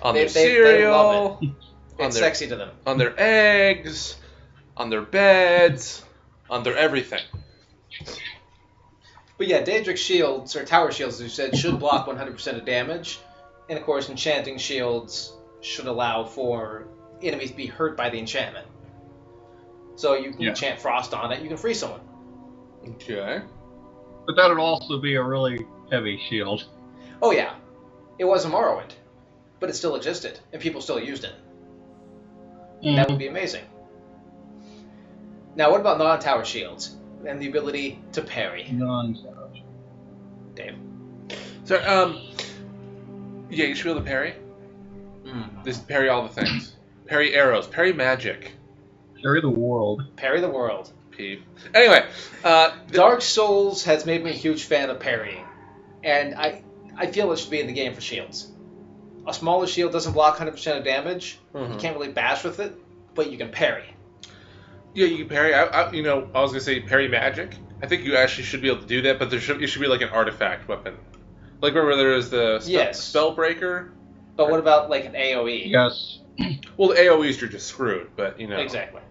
On They- their they cereal, love on It's their sexy to them. on their eggs, on their beds, on their everything. But yeah, Daedric shields, or tower shields, as you said, should block 100% of damage. And of course, enchanting shields should allow for enemies to be hurt by the enchantment. So you can Yeah. enchant frost on it, you can freeze someone. Okay. But that would also be a really heavy shield. Oh yeah, it was a Morrowind, but it still existed, and people still used it. That would be amazing. Now, what about non-tower shields and the ability to parry? Non-savage. Dave. So, yeah, you should be able to parry. Just parry all the things. Parry arrows. Parry magic. Carry the world. Parry the world. Peeve. Anyway, Dark Souls has made me a huge fan of parrying, and I feel it should be in the game for shields. A smaller shield doesn't block 100% of damage. You can't really bash with it, but you can parry. yeah, you can parry. I was gonna say parry magic. I think you actually should be able to do that, but it should be like an artifact weapon. Like remember there is the spellbreaker. But what about like an AoE? Yes. Well, the AOE's you're just screwed, but Exactly.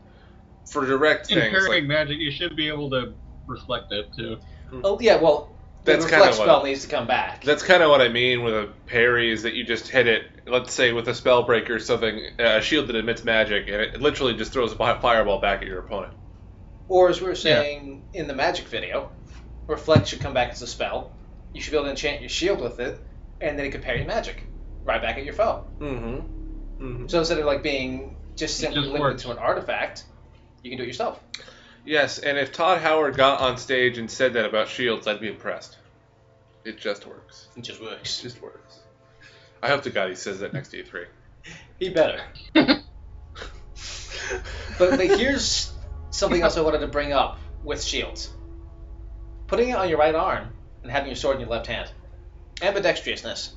for direct In things. parrying magic, you should be able to reflect it, too. Oh yeah, well, the That's reflect kinda spell what- needs to come back. That's kind of what I mean with a parry is that you just hit it, let's say with a spellbreaker or something, a shield that emits magic, and it literally just throws a fireball back at your opponent. Or as we were saying in the magic video, reflect should come back as a spell. You should be able to enchant your shield with it, and then it can parry magic right back at your foe. Mm-hmm. Mm-hmm. So instead of like being just simply just limited works. to an artifact, you can do it yourself. Yes, and if Todd Howard got on stage and said that about shields, I'd be impressed. It just works. It just works. It just works. I hope to God he says that next E3. He better. But here's something else I wanted to bring up with shields. Putting it on your right arm and having your sword in your left hand. Ambidextrousness.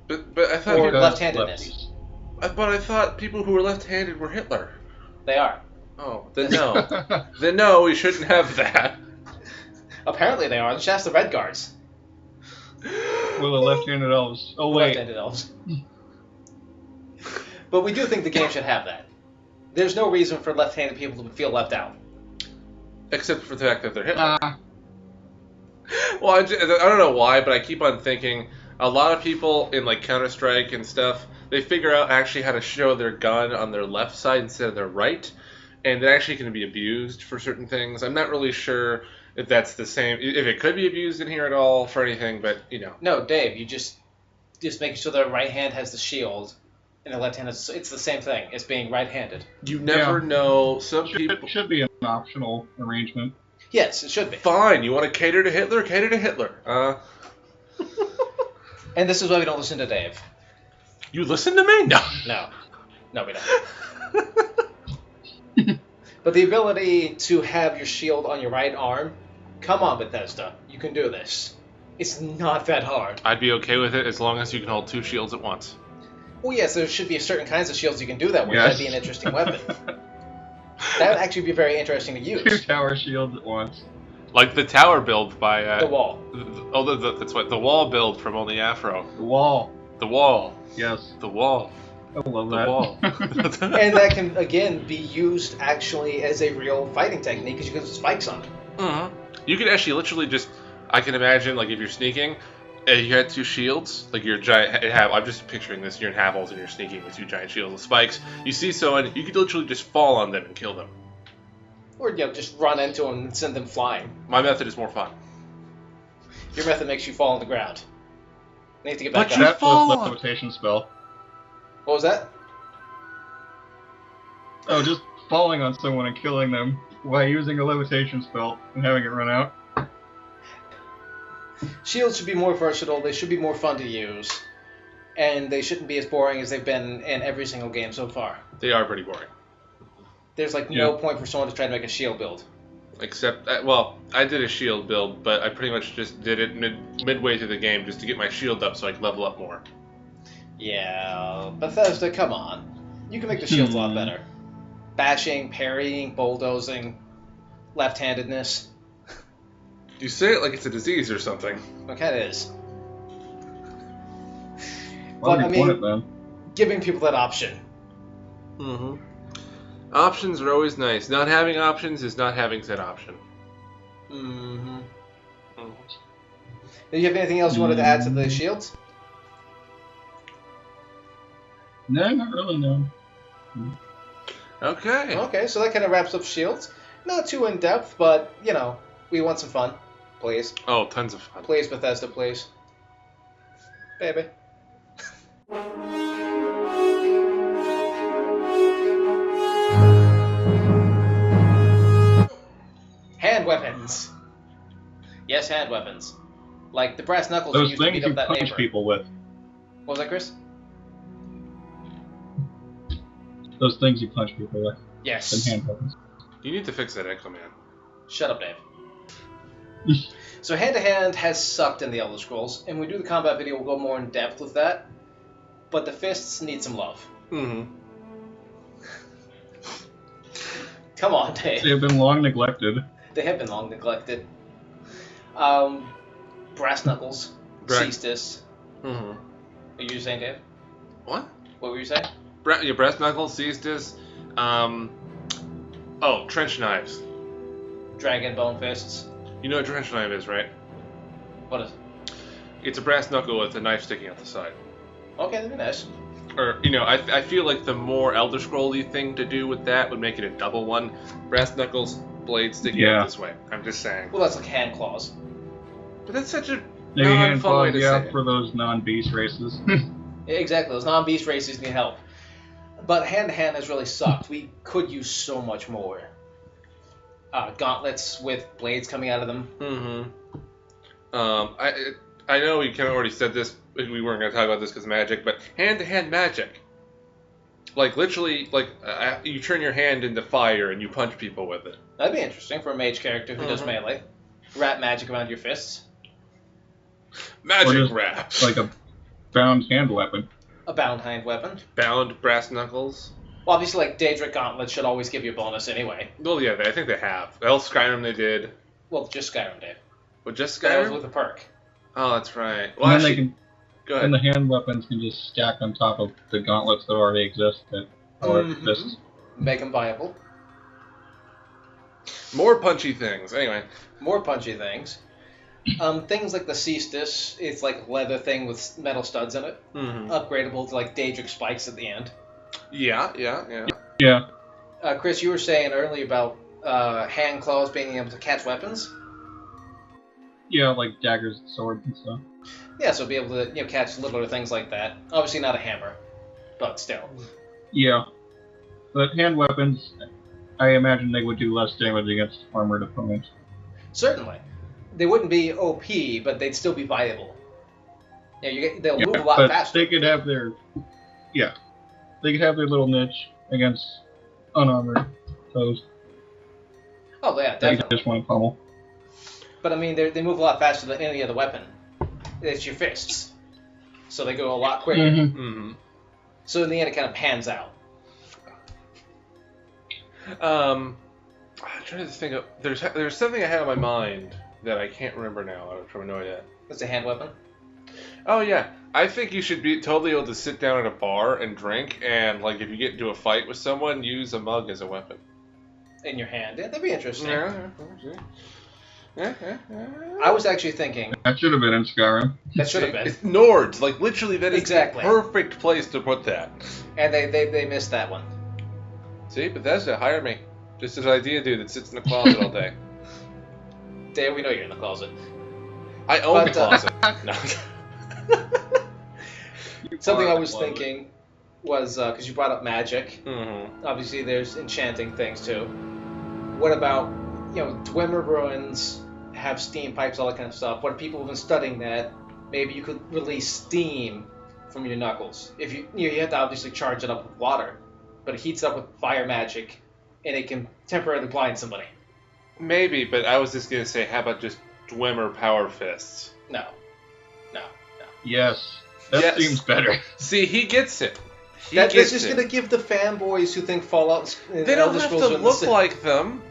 But I thought Or Because left-handedness. lefties. but I thought people who were left-handed were Hitler. They are. Oh, then no. Then no, we shouldn't have that. Apparently they are. Just ask the Red Guards. Well, the left-handed elves. Oh wait. Left-handed elves. But we do think the game should have that. There's no reason for left-handed people to feel left out. Except for the fact that they're Hitler. Ah, Well, I don't know why, but I keep on thinking a lot of people in like Counter-Strike and stuff, they figure out actually how to show their gun on their left side instead of their right, and it actually can be abused for certain things. I'm not really sure if that's the same, if it could be abused in here at all for anything, but you know. No, Dave, you just making sure the right hand has the shield and the left hand is, it's the same thing. It's being right-handed. You never know. Some people. should be an optional arrangement. Yes, it should be. Fine, you want to cater to Hitler? Cater to Hitler. And this is why we don't listen to Dave. You listen to me? No. No, we don't. But the ability to have your shield on your right arm, come on, Bethesda, you can do this. It's not that hard. I'd be okay with it as long as you can hold two shields at once. Well, yes, there should be certain kinds of shields you can do that with. Yes. That'd be an interesting weapon. That would actually be very interesting to Two use. tower shields at once. Like the tower build by... The wall. that's what the wall build from Only Afro. The wall. The wall. Yes. The wall. I love The that. wall. And that can, again, be used actually as a real fighting technique because you can put spikes on it. Mhm. You could actually literally just... I can imagine, like, if you're sneaking, and you had two shields, like your giant... I'm just picturing this. You're in Havels and you're sneaking with two giant shields with spikes. You see someone, you could literally just fall on them and kill them. Or, just run into them and send them flying. My method is more fun. Your method makes you fall on the ground. You need to get back But up. you That fall plus on- levitation spell. What was that? Oh, just falling on someone and killing them while using a levitation spell and having it run out. Shields should be more versatile, they should be more fun to use, and they shouldn't be as boring as they've been in every single game so far. They are pretty boring. There's no point for someone to try to make a shield build. Except, well, I did a shield build, but I pretty much just did it midway through the game just to get my shield up so I could level up more. Yeah, Bethesda, come on. You can make the shields a lot better. Bashing, parrying, bulldozing, left-handedness. You say it like it's a disease or something. Okay, it is. Why But, would you want it then? Giving people that option. Mm-hmm. Options are always nice. Not having options is not having said option. Mm-hmm. Mhm. Do you have anything else you wanted to add to the shields? No, not really, no. Okay. Okay, so that kind of wraps up shields. Not too in-depth, but, we want some fun. Please. Oh, tons of fun. Please, Bethesda, please. Baby. Hand weapons. Yes, hand weapons. Like the brass knuckles you Those used to things beat you up that punch neighbor. people with. What was that, Chris? Those things you punch people with. Yes. And hand weapons. You need to fix that Echo Man. Shut up, Dave. So hand-to-hand has sucked in the Elder Scrolls, and when we do the combat video, we'll go more in depth with that. But the fists need some love. Mm-hmm. Come on, Dave. They have been long neglected. They have been long neglected. Brass knuckles. Ceastus. Mm-hmm. Are you saying, Dave? What? What were you saying? Your breast knuckles, ceastus. Trench knives. Dragon bone fists. You know what a trench knife is, right? What is it? It's a brass knuckle with a knife sticking out the side. Okay, that'd be nice. Or, I feel like the more Elder Scroll-y thing to do with that would make it a double one. Brass knuckles, blade sticking out this way. I'm just saying. Well, that's like hand claws. But that's such a Maybe Not a hand fun way claws to you say out it. for those non-beast races. Exactly, those non-beast races need help. But hand-to-hand has really sucked. We could use so much more. Gauntlets with blades coming out of them. Mm-hmm. I know we kind of already said this. We weren't going to talk about this because magic, but hand-to-hand magic. Like literally, you turn your hand into fire and you punch people with it. That'd be interesting for a mage character who does melee. Wrap magic around your fists. Magic wrap. Like a bound hand weapon. A bound hand weapon. Bound brass knuckles. Well, obviously, like Daedric gauntlets should always give you a bonus anyway. Well, yeah, I think they have. Well, Skyrim they did. Well, just Skyrim did. Well, just That was Skyrim? with a perk. Oh, that's right. Well, And then actually, they can, go ahead. and the hand weapons can just stack on top of the gauntlets that already exist that are fists. Make them viable. More punchy things. Anyway. More punchy things. Things like the Cestus, it's like a leather thing with metal studs in it. Mm-hmm. Upgradable to like Daedric spikes at the end. Yeah. Yeah. Chris, you were saying earlier about hand claws being able to catch weapons. Yeah, like daggers and swords and stuff. Yeah, so be able to catch littler things like that. Obviously not a hammer, but still. Yeah. But hand weapons, I imagine they would do less damage against armored opponents. Certainly. They wouldn't be OP, but they'd still be viable. Yeah, they'll move a lot but faster. they could have their little niche against unarmored foes. Oh yeah, They definitely. just want to pummel. But I mean, they move a lot faster than any other weapon. It's your fists, so they go a lot quicker. Mm-hmm. Mm-hmm. So in the end, it kind of pans out. I'm trying to think of. There's something I had on my mind that I can't remember now. I'm annoyed at. It's a hand weapon. Oh yeah, I think you should be totally able to sit down at a bar and drink, and like if you get into a fight with someone, use a mug as a weapon. In your hand. Yeah, that'd be interesting. Yeah. I was actually thinking That should have been in Skyrim. that should have been, It's Nords, like literally that is Exactly. the perfect place to put that. and they missed that one. See, Bethesda, hire me. Just an idea dude that sits in the closet all day. Dave, we know you're in the closet. I own the But, closet. No. Something are I in was the closet. thinking was because you brought up magic. Mm-hmm. Obviously, there's enchanting things too. What about Dwemer ruins have steam pipes, all that kind of stuff. What people have been studying that maybe you could release steam from your knuckles. If you have to obviously charge it up with water, but it heats up with fire magic, and it can temporarily blind somebody. Maybe, but I was just gonna say, how about just Dwemer power fists? No. Yes. That Yes. seems better. See, he gets it. That's just going to give the fanboys who think Fallout and They don't Elder have Scrolls to are the look same. like them.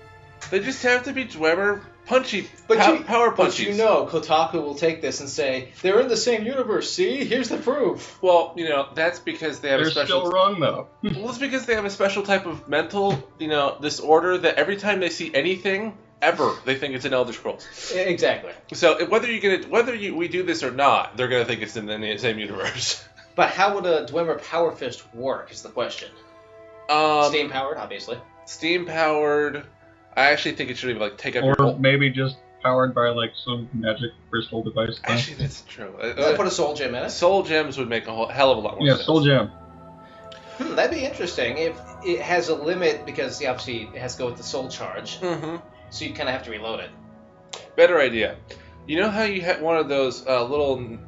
They just have to be Dwemer punchy, power punchies. But you know, Kotaku will take this and say, they're in the same universe, see? Here's the proof. Well, that's because they have They're a special. still wrong though. Well, it's because they have a special type of mental, disorder that every time they see anything ever, they think it's an Elder Scrolls. Exactly. So whether we do this or not, they're gonna think it's in the same universe. But how would a Dwemer Power Fist work is the question. Steam powered, obviously. Steam powered. I actually think it should be take up your Or whole. maybe just powered by some magic crystal device thing. Actually, that's true. Put a soul gem in it. Soul gems would make a hell of a lot more Yeah, sense. soul gem. That'd be interesting if it has a limit because obviously it has to go with the soul charge. Mm-hmm. So you kind of have to reload it. Better idea. You know how you had one of those little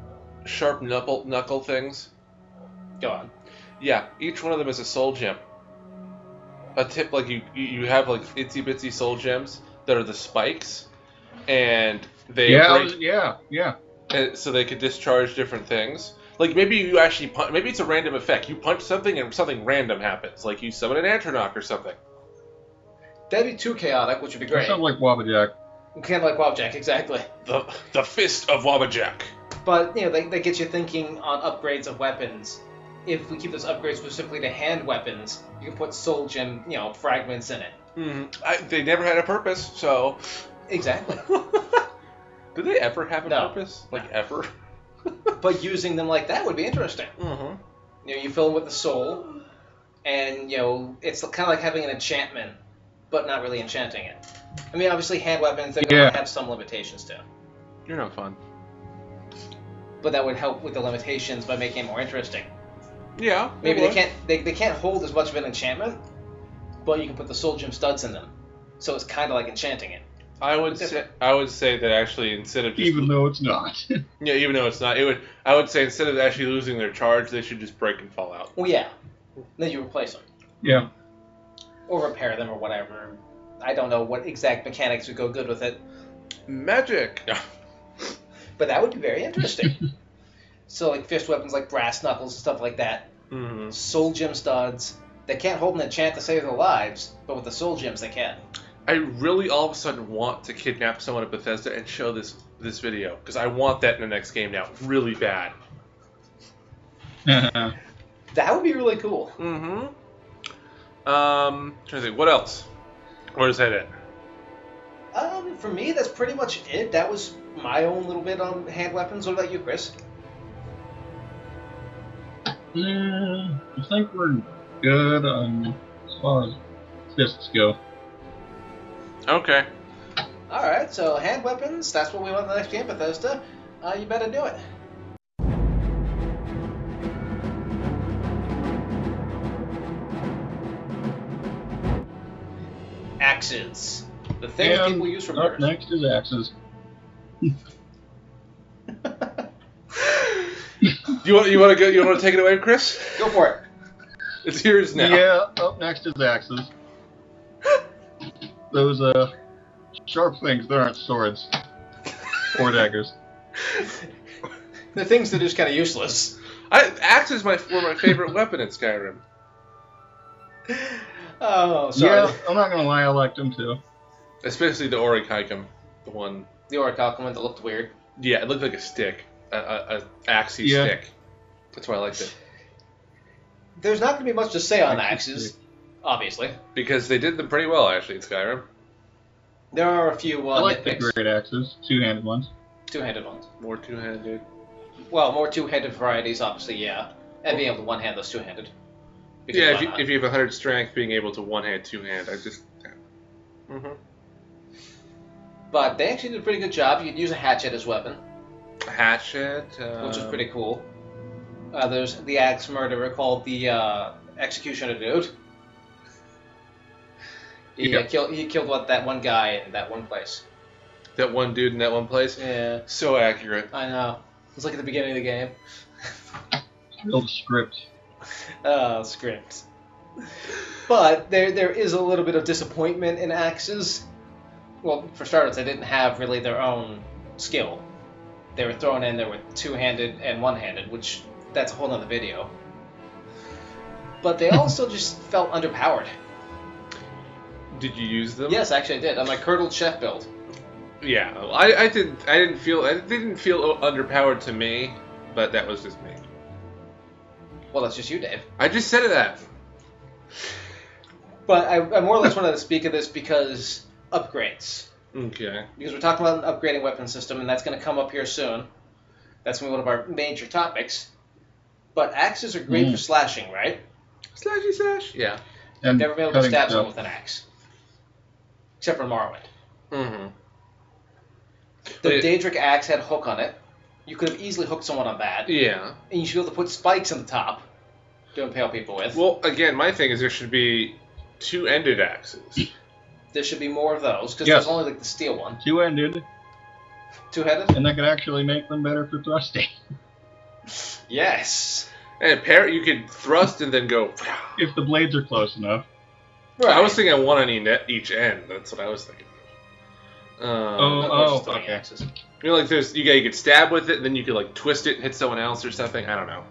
sharp knuckle things? Go on. Yeah, each one of them is a soul gem. A tip, you have itsy bitsy soul gems that are the spikes, and they break, Yeah. so they could discharge different things. Like maybe you actually maybe it's a random effect. You punch something and something random happens. Like you summon an Atronach or something. That'd be too chaotic, which would be great. Sounds like Wabbajack. Kind of like Wobjack, exactly. The fist of Wabbajack. But, they get you thinking on upgrades of weapons. If we keep those upgrades specifically to hand weapons, you can put soul gem, fragments in it. Mm-hmm. They never had a purpose, so. Exactly. Did they ever have a No. purpose? Ever? But using them like that would be interesting. Mm-hmm. You fill them with the soul, and, it's kind of like having an enchantment, but not really enchanting it. I mean, obviously, hand weapons, they're going to have some limitations too. You're no fun. but that would help with the limitations by making it more interesting. Yeah. Maybe they can't hold as much of an enchantment, but you can put the soul gem studs in them, so it's kind of like enchanting it. I would say that actually instead of just Even though it's not. yeah, even though it's not, I would say instead of actually losing their charge, they should just break and fall out. Well, yeah. Then you replace them. Yeah. Or repair them or whatever. I don't know what exact mechanics would go good with it. Magic. But that would be very interesting. So like fist weapons like brass knuckles and stuff like that. Mm-hmm. Soul gem studs. They can't hold an enchant to save their lives, but with the soul gems they can. I really all of a sudden want to kidnap someone at Bethesda and show this video because I want that in the next game now, really bad. That would be really cool. Mm-hmm. Trying to think, what else? Or is that it? For me, that's pretty much it. That was my own little bit on hand weapons. What about you, Chris? I think we're good as far as fists go. Okay. Alright, so hand weapons, that's what we want in the next game, Bethesda. You better do it. Axes. The things And people use for up murders. next is axes. You want to take it away, Chris? Go for it. It's yours now. Yeah, up next is axes. Those sharp things, they aren't swords or daggers. The things that are just kind of useless. Axe is were my favorite weapon in Skyrim. Oh, sorry. Yeah, I'm not gonna lie, I liked them too. Especially the Orichalcum, the one. The orichalcum one that looked weird. Yeah, it looked like a stick, a axey stick. That's why I liked it. There's not going to be much to say on axes, obviously. Because they did them pretty well, actually, in Skyrim. There are a few I like the nitpicks. great axes, two-handed ones. Two-handed ones. More two-handed. Well, more two-handed varieties, obviously, yeah. And being able to one-hand those two-handed. Because Yeah, why not? if you have 100 strength, being able to one-hand, two-hand, I just... Mm-hmm. But they actually did a pretty good job. You could use a hatchet as weapon, Hatchet. which is pretty cool. There's the axe murderer called the Executioner Dude. He killed that one guy in that one place. That one dude in that one place? Yeah. So accurate. I know. It's like at the beginning of the game. Real script. Script. But there is a little bit of disappointment in axes. Well, for starters, they didn't have really their own skill. They were thrown in there with two-handed and one-handed, which that's a whole nother video. But they also just felt underpowered. Did you use them? Yes, actually I did. On my curdled chef build. Yeah, I didn't feel underpowered to me, but that was just me. Well, that's just you, Dave. I just said that. But I more or less wanted to speak of this because upgrades. Okay. Because we're talking about an upgrading weapon system, and that's going to come up here soon. That's going to be one of our major topics. But axes are great for slashing, right? Slashy slash. Yeah. I've never been able to stab stuff. someone with an axe. Except for Morrowind. Mm-hmm. The Daedric axe had a hook on it. You could have easily hooked someone on that. Yeah. And you should be able to put spikes on the top to impale people with. Well, again, my thing is there should be two-ended axes. There should be more of those, because Yes. there's only like the steel one. Two-ended, Two-headed? and that could actually make them better for thrusting. Yes. And you could thrust and then go. If the blades are close enough. Right. I was thinking one on each end. That's what I was thinking. Throwing axes. You know, like you could stab with it, and then you could like twist it and hit someone else or something. I don't know.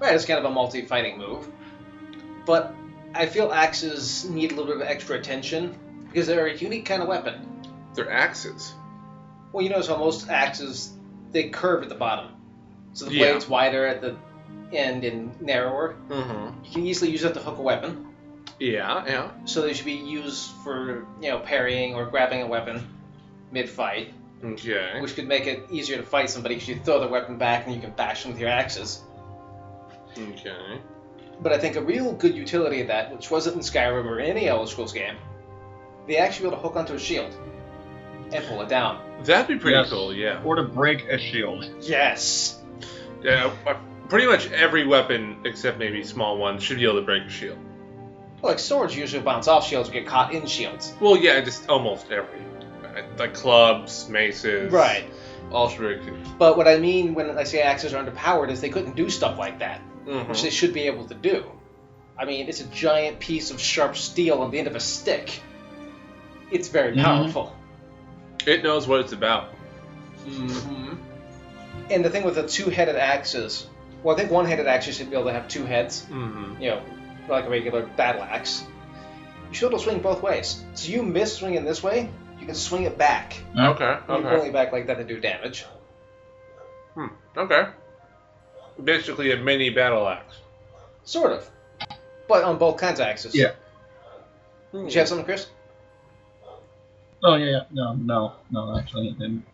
Right, it's kind of a multi-fighting move. But I feel axes need a little bit of extra attention, because they're a unique kind of weapon. They're axes. Well, you notice how most axes, they curve at the bottom. So the Yeah. blade's wider at the end and narrower. Mm-hmm. You can easily use it to hook a weapon. Yeah, yeah. So they should be used for, parrying or grabbing a weapon mid-fight, Okay. which could make it easier to fight somebody because you throw the weapon back and you can bash them with your axes. Okay. But I think a real good utility of that, which wasn't in Skyrim or any Elder Scrolls game, they actually be able to hook onto a shield and pull it down. That'd be pretty Yes. cool, yeah. Or to break a shield. Yes! Yeah, pretty much every weapon, except maybe small ones, should be able to break a shield. Well, like swords usually bounce off shields or get caught in shields. Well, yeah, just almost every. Like clubs, maces. Right. All should break too. But what I mean when I say axes are underpowered is they couldn't do stuff like that, Mm-hmm. which they should be able to do. I mean, it's a giant piece of sharp steel on the end of a stick. It's very powerful. It knows what it's about. Mm-hmm. And the thing with the two-headed axes, well, I think one-headed axes should be able to have two heads. Mm-hmm. You know, like a regular battle axe. You should be able to swing both ways. So you miss swinging this way, you can swing it back. Okay. You pull it back like that to do damage. Okay. Basically a mini battle axe. Sort of. But on both kinds of axes. Yeah. Did you have something, Chris? Oh, yeah. No, actually, it didn't.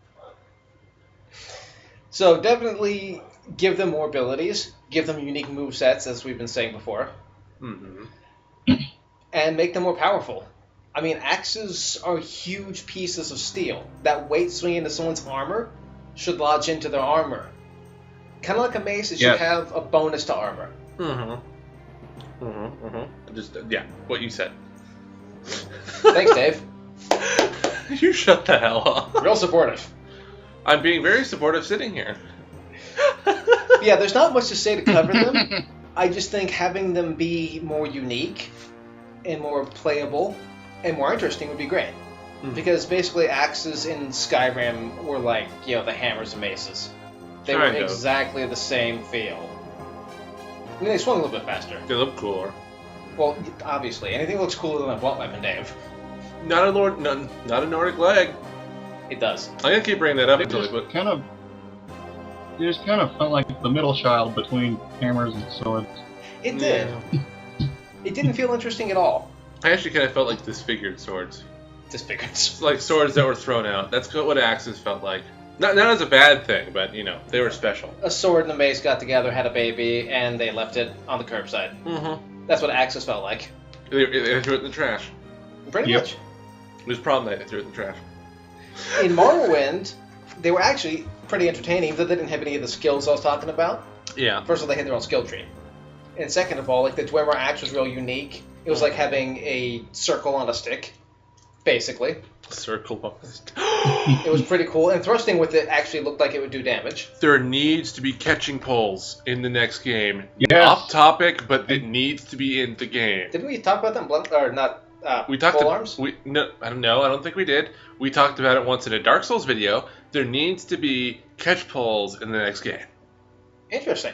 So definitely give them more abilities. Give them unique move sets, as we've been saying before. Mm-hmm. And make them more powerful. I mean, axes are huge pieces of steel. That weight swinging into someone's armor should lodge into their armor. Kind of like a mace, it should have a bonus to armor. Just, what you said. Thanks, Dave. You shut the hell up. Real supportive. I'm being very supportive sitting here. Yeah, there's not much to say to cover them. I just think having them be more unique and more playable and more interesting would be great. Because basically axes in Skyrim were like, the hammers and maces. They were exactly the same feel. I mean, they swung a little bit faster. They look cooler. Well, obviously. Anything looks cooler than a blunt weapon, Dave. Not a Nordic leg. It does. I'm gonna keep bringing that up It until just but kind of felt like the middle child between hammers and swords. It did. It didn't feel interesting at all. I actually kind of felt like disfigured swords. Disfigured. Like swords that were thrown out. That's what axes felt like. Not as a bad thing, but they were special. A sword and a mace got together, had a baby, and they left it on the curbside. Mm-hmm. That's what axes felt like. They threw it in the trash. Pretty much. It was prom night. They threw it in the trash. In Morrowind, they were actually pretty entertaining, even though they didn't have any of the skills I was talking about. Yeah. First of all, they had their own skill tree. And second of all, like the Dwemer axe was real unique. It was like having a circle on a stick, basically. Circle on a stick. It was pretty cool, and thrusting with it actually looked like it would do damage. There needs to be catching poles in the next game. Yes. Off topic, but it needs to be in the game. Didn't we talk about them? Or not? We talked pole arms? No, I don't think we did. We talked about it once in a Dark Souls video. There needs to be catch poles in the next game. Interesting.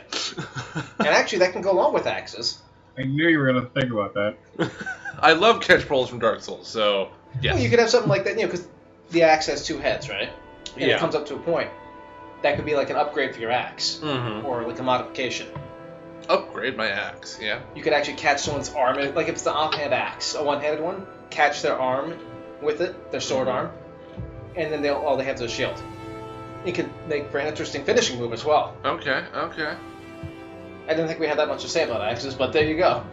And actually, that can go along with axes. I knew you were going to think about that. I love catch poles from Dark Souls, so yes. Well, you could have something like that, because the axe has two heads, right? And it comes up to a point. That could be like an upgrade for your axe, or like a modification. Upgrade my axe, yeah. You could actually catch someone's arm, like if it's the offhand axe, a one-handed one, catch their arm with it, their sword arm, and then all they have is a shield. It could make for an interesting finishing move as well. Okay. I didn't think we had that much to say about axes, but there you go.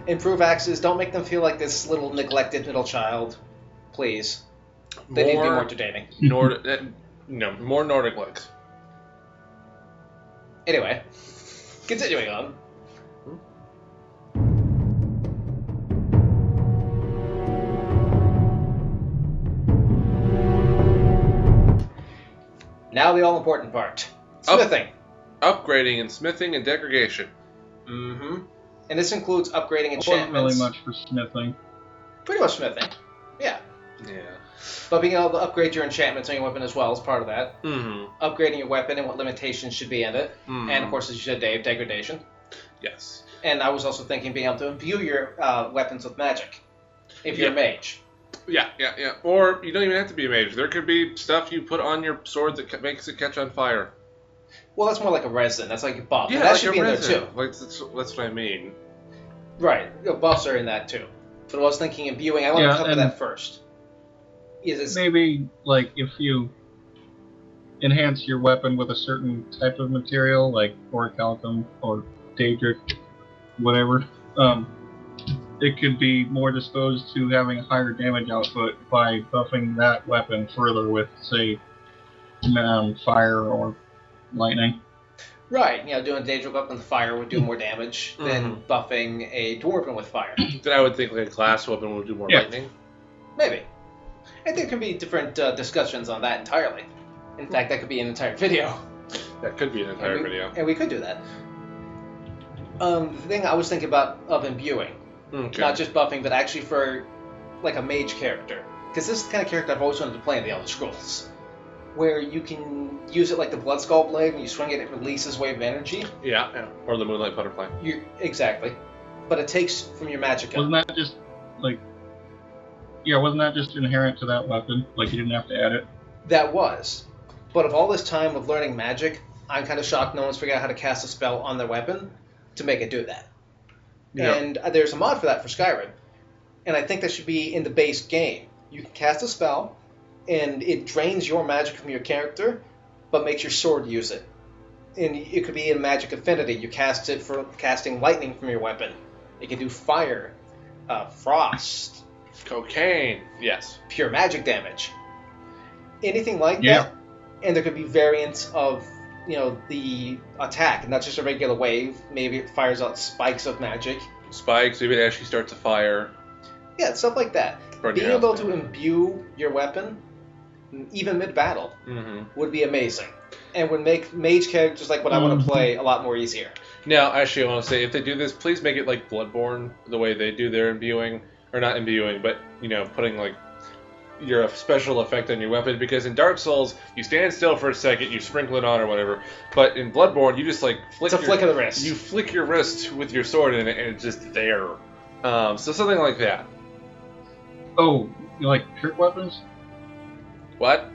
Improve axes. Don't make them feel like this little neglected middle child. Please. They need to be more entertaining. More Nordic legs. Anyway, continuing on. Now the all-important part. Smithing. Upgrading and smithing and degradation. Mm-hmm. And this includes upgrading It wasn't enchantments. really much for smithing. Pretty much smithing. Yeah. Yeah. But being able to upgrade your enchantments on your weapon as well is part of that. Mm-hmm. Upgrading your weapon and what limitations should be in it. Mm-hmm. And of course, as you said, Dave, degradation. Yes. And I was also thinking being able to imbue your weapons with magic. If you're a mage. Yeah. Or you don't even have to be a mage. There could be stuff you put on your sword that makes it catch on fire. Well, that's more like a resin. That's like a buff. Yeah, and that like should a be in there resin. too. Like that's what I mean. Right. Buffs are in that too. But I was thinking imbuing. I want to cover that first. Maybe, like, if you enhance your weapon with a certain type of material, like orichalcum or daedric, whatever, it could be more disposed to having a higher damage output by buffing that weapon further with, say, fire or lightning. Right, doing a Daedric weapon with fire would do more damage than buffing a Dwarven with fire. Then I would think like a glass weapon would do more lightning. Maybe. And there can be different discussions on that entirely. In fact, that could be an entire video. That could be an entire video. And we could do that. The thing I was thinking about of imbuing, not just buffing, but actually for like a mage character. Because this is the kind of character I've always wanted to play in the Elder Scrolls. Where you can use it like the Bloodskull Blade, and you swing it, it releases wave of energy. Yeah. Or the Moonlight Butterfly. Exactly. But it takes from your magicka. Wasn't that just, like... Yeah, wasn't that just inherent to that weapon? Like, you didn't have to add it? That was. But of all this time of learning magic, I'm kind of shocked no one's figured out how to cast a spell on their weapon to make it do that. Yeah. And there's a mod for that for Skyrim. And I think that should be in the base game. You can cast a spell, and it drains your magic from your character, but makes your sword use it. And it could be in magic affinity. You cast it for casting lightning from your weapon. It can do fire, frost, cocaine, yes, pure magic damage, anything like that. And there could be variants of the attack, not just a regular wave. Maybe it fires out spikes of magic. Spikes. Maybe it actually starts a fire. Yeah, stuff like that. Being able to imbue your weapon, even mid-battle, would be amazing. And would make mage characters like what I want to play a lot more easier. Now, actually, I want to say, if they do this, please make it like Bloodborne, the way they do their imbuing. Or not imbuing, but, putting like your special effect on your weapon. Because in Dark Souls, you stand still for a second, you sprinkle it on or whatever. But in Bloodborne, you just like flick it's a flick of the wrist. You flick your wrist with your sword and it's just there. So something like that. Oh, you like trick weapons? What?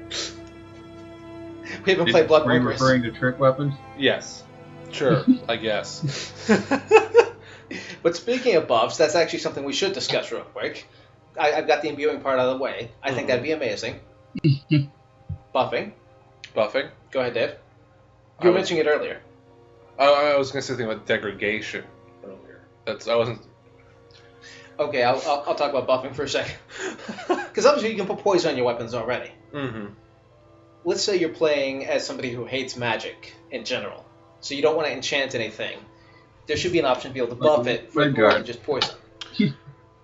We haven't played Bloodborne. Are you referring to trick weapons? Yes. Sure, I guess. But speaking of buffs, that's actually something we should discuss real quick. I've got the imbuing part out of the way. I think that'd be amazing. Buffing. Buffing? Go ahead, Dave. You were mentioning it earlier. I was going to say something about degradation earlier. I wasn't... Okay, I'll talk about buffing for a second. Because obviously you can put poison on your weapons already. Let's say you're playing as somebody who hates magic in general. So you don't want to enchant anything. There should be an option to be able to buff it for more than just poison.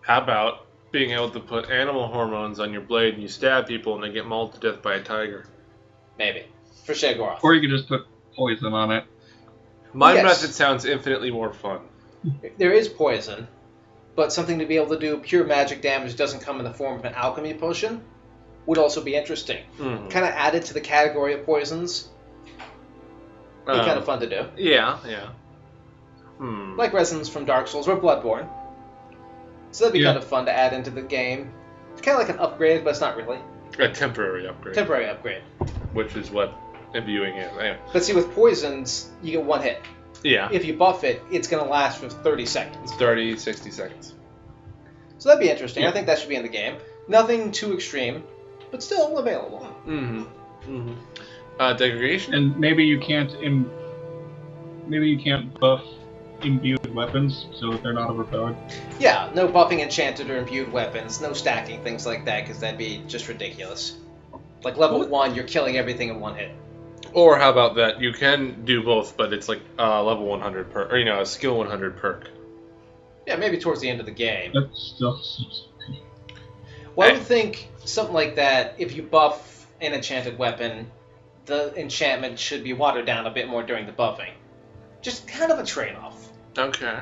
How about being able to put animal hormones on your blade and you stab people and they get mauled to death by a tiger? Maybe. For Shagoroth. Or you could just put poison on it. My method sounds infinitely more fun. There is poison, but something to be able to do pure magic damage doesn't come in the form of an alchemy potion would also be interesting. Kind of added to the category of poisons. Be kind of fun to do. Yeah. Like resins from Dark Souls or Bloodborne. So that'd be kind of fun to add into the game. It's kind of like an upgrade, but it's not really. A temporary upgrade. Temporary upgrade. Which is what imbuing is. Anyway. But see, with poisons, you get one hit. Yeah. If you buff it, it's going to last for 30 seconds. 30, 60 seconds. So that'd be interesting. I think that should be in the game. Nothing too extreme, but still available. Degradation? And maybe you can't buff imbued weapons so that they're not overpowered. Yeah, no buffing enchanted or imbued weapons, no stacking, things like that, because that'd be just ridiculous. Like level 1, you're killing everything in one hit. Or how about that? You can do both, but it's like level 100 perk, or a skill 100 perk. Yeah, maybe towards the end of the game. That's still... Well, I would think something like that, if you buff an enchanted weapon, the enchantment should be watered down a bit more during the buffing. Just kind of a trade-off. Okay.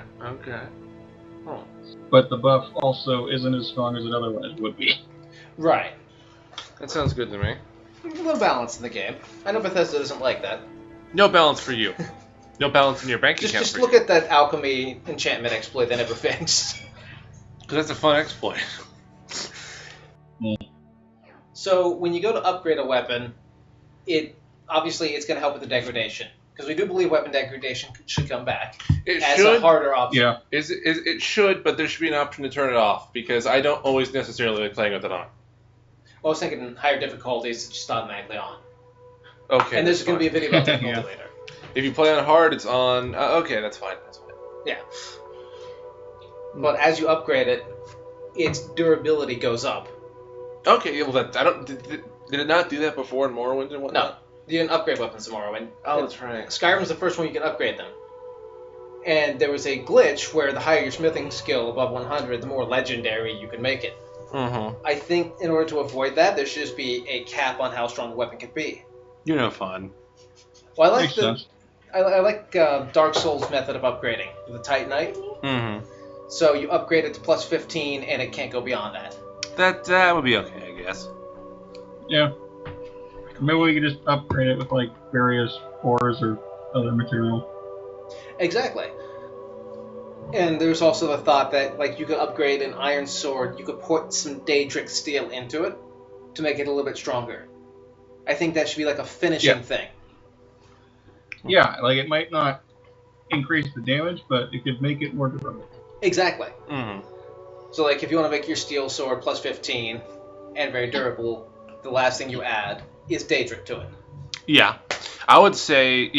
Oh. But the buff also isn't as strong as it otherwise would be. Right. That sounds good to me. A little balance in the game. I know Bethesda doesn't like that. No balance for you. No balance in your bank account. Just look at that alchemy enchantment exploit they never fixed. Because that's a fun exploit. So when you go to upgrade a weapon, obviously it's going to help with the degradation. Because we do believe weapon degradation should come back as a harder option. Yeah. It should, but there should be an option to turn it off, because I don't always necessarily like playing with it on. Well, I was thinking in higher difficulties, it's just automatically on. Okay. And there's going to be a video about difficulty later. If you play on hard, it's on... okay, that's fine. Yeah. But as you upgrade it, its durability goes up. Okay, well, did it not do that before in Morrowind and whatnot? You can upgrade weapons tomorrow, and that's right. Skyrim's the first one you can upgrade them. And there was a glitch where the higher your smithing skill above 100, the more legendary you can make it. Mm-hmm. I think in order to avoid that, there should just be a cap on how strong a weapon can be. Fun. Well, I like Makes sense. I like Dark Souls' method of upgrading, the Titanite. Mm-hmm. So you upgrade it to plus 15, and it can't go beyond that. That would be okay, I guess. Yeah. Maybe we could just upgrade it with like various ores or other material. Exactly. And there's also the thought that like you could upgrade an iron sword, you could put some Daedric steel into it to make it a little bit stronger. I think that should be like a finishing thing. Yeah, like it might not increase the damage, but it could make it more durable. Exactly. Mm-hmm. So like if you want to make your steel sword plus 15 and very durable, the last thing you add is Daedric to it. Yeah. I would say,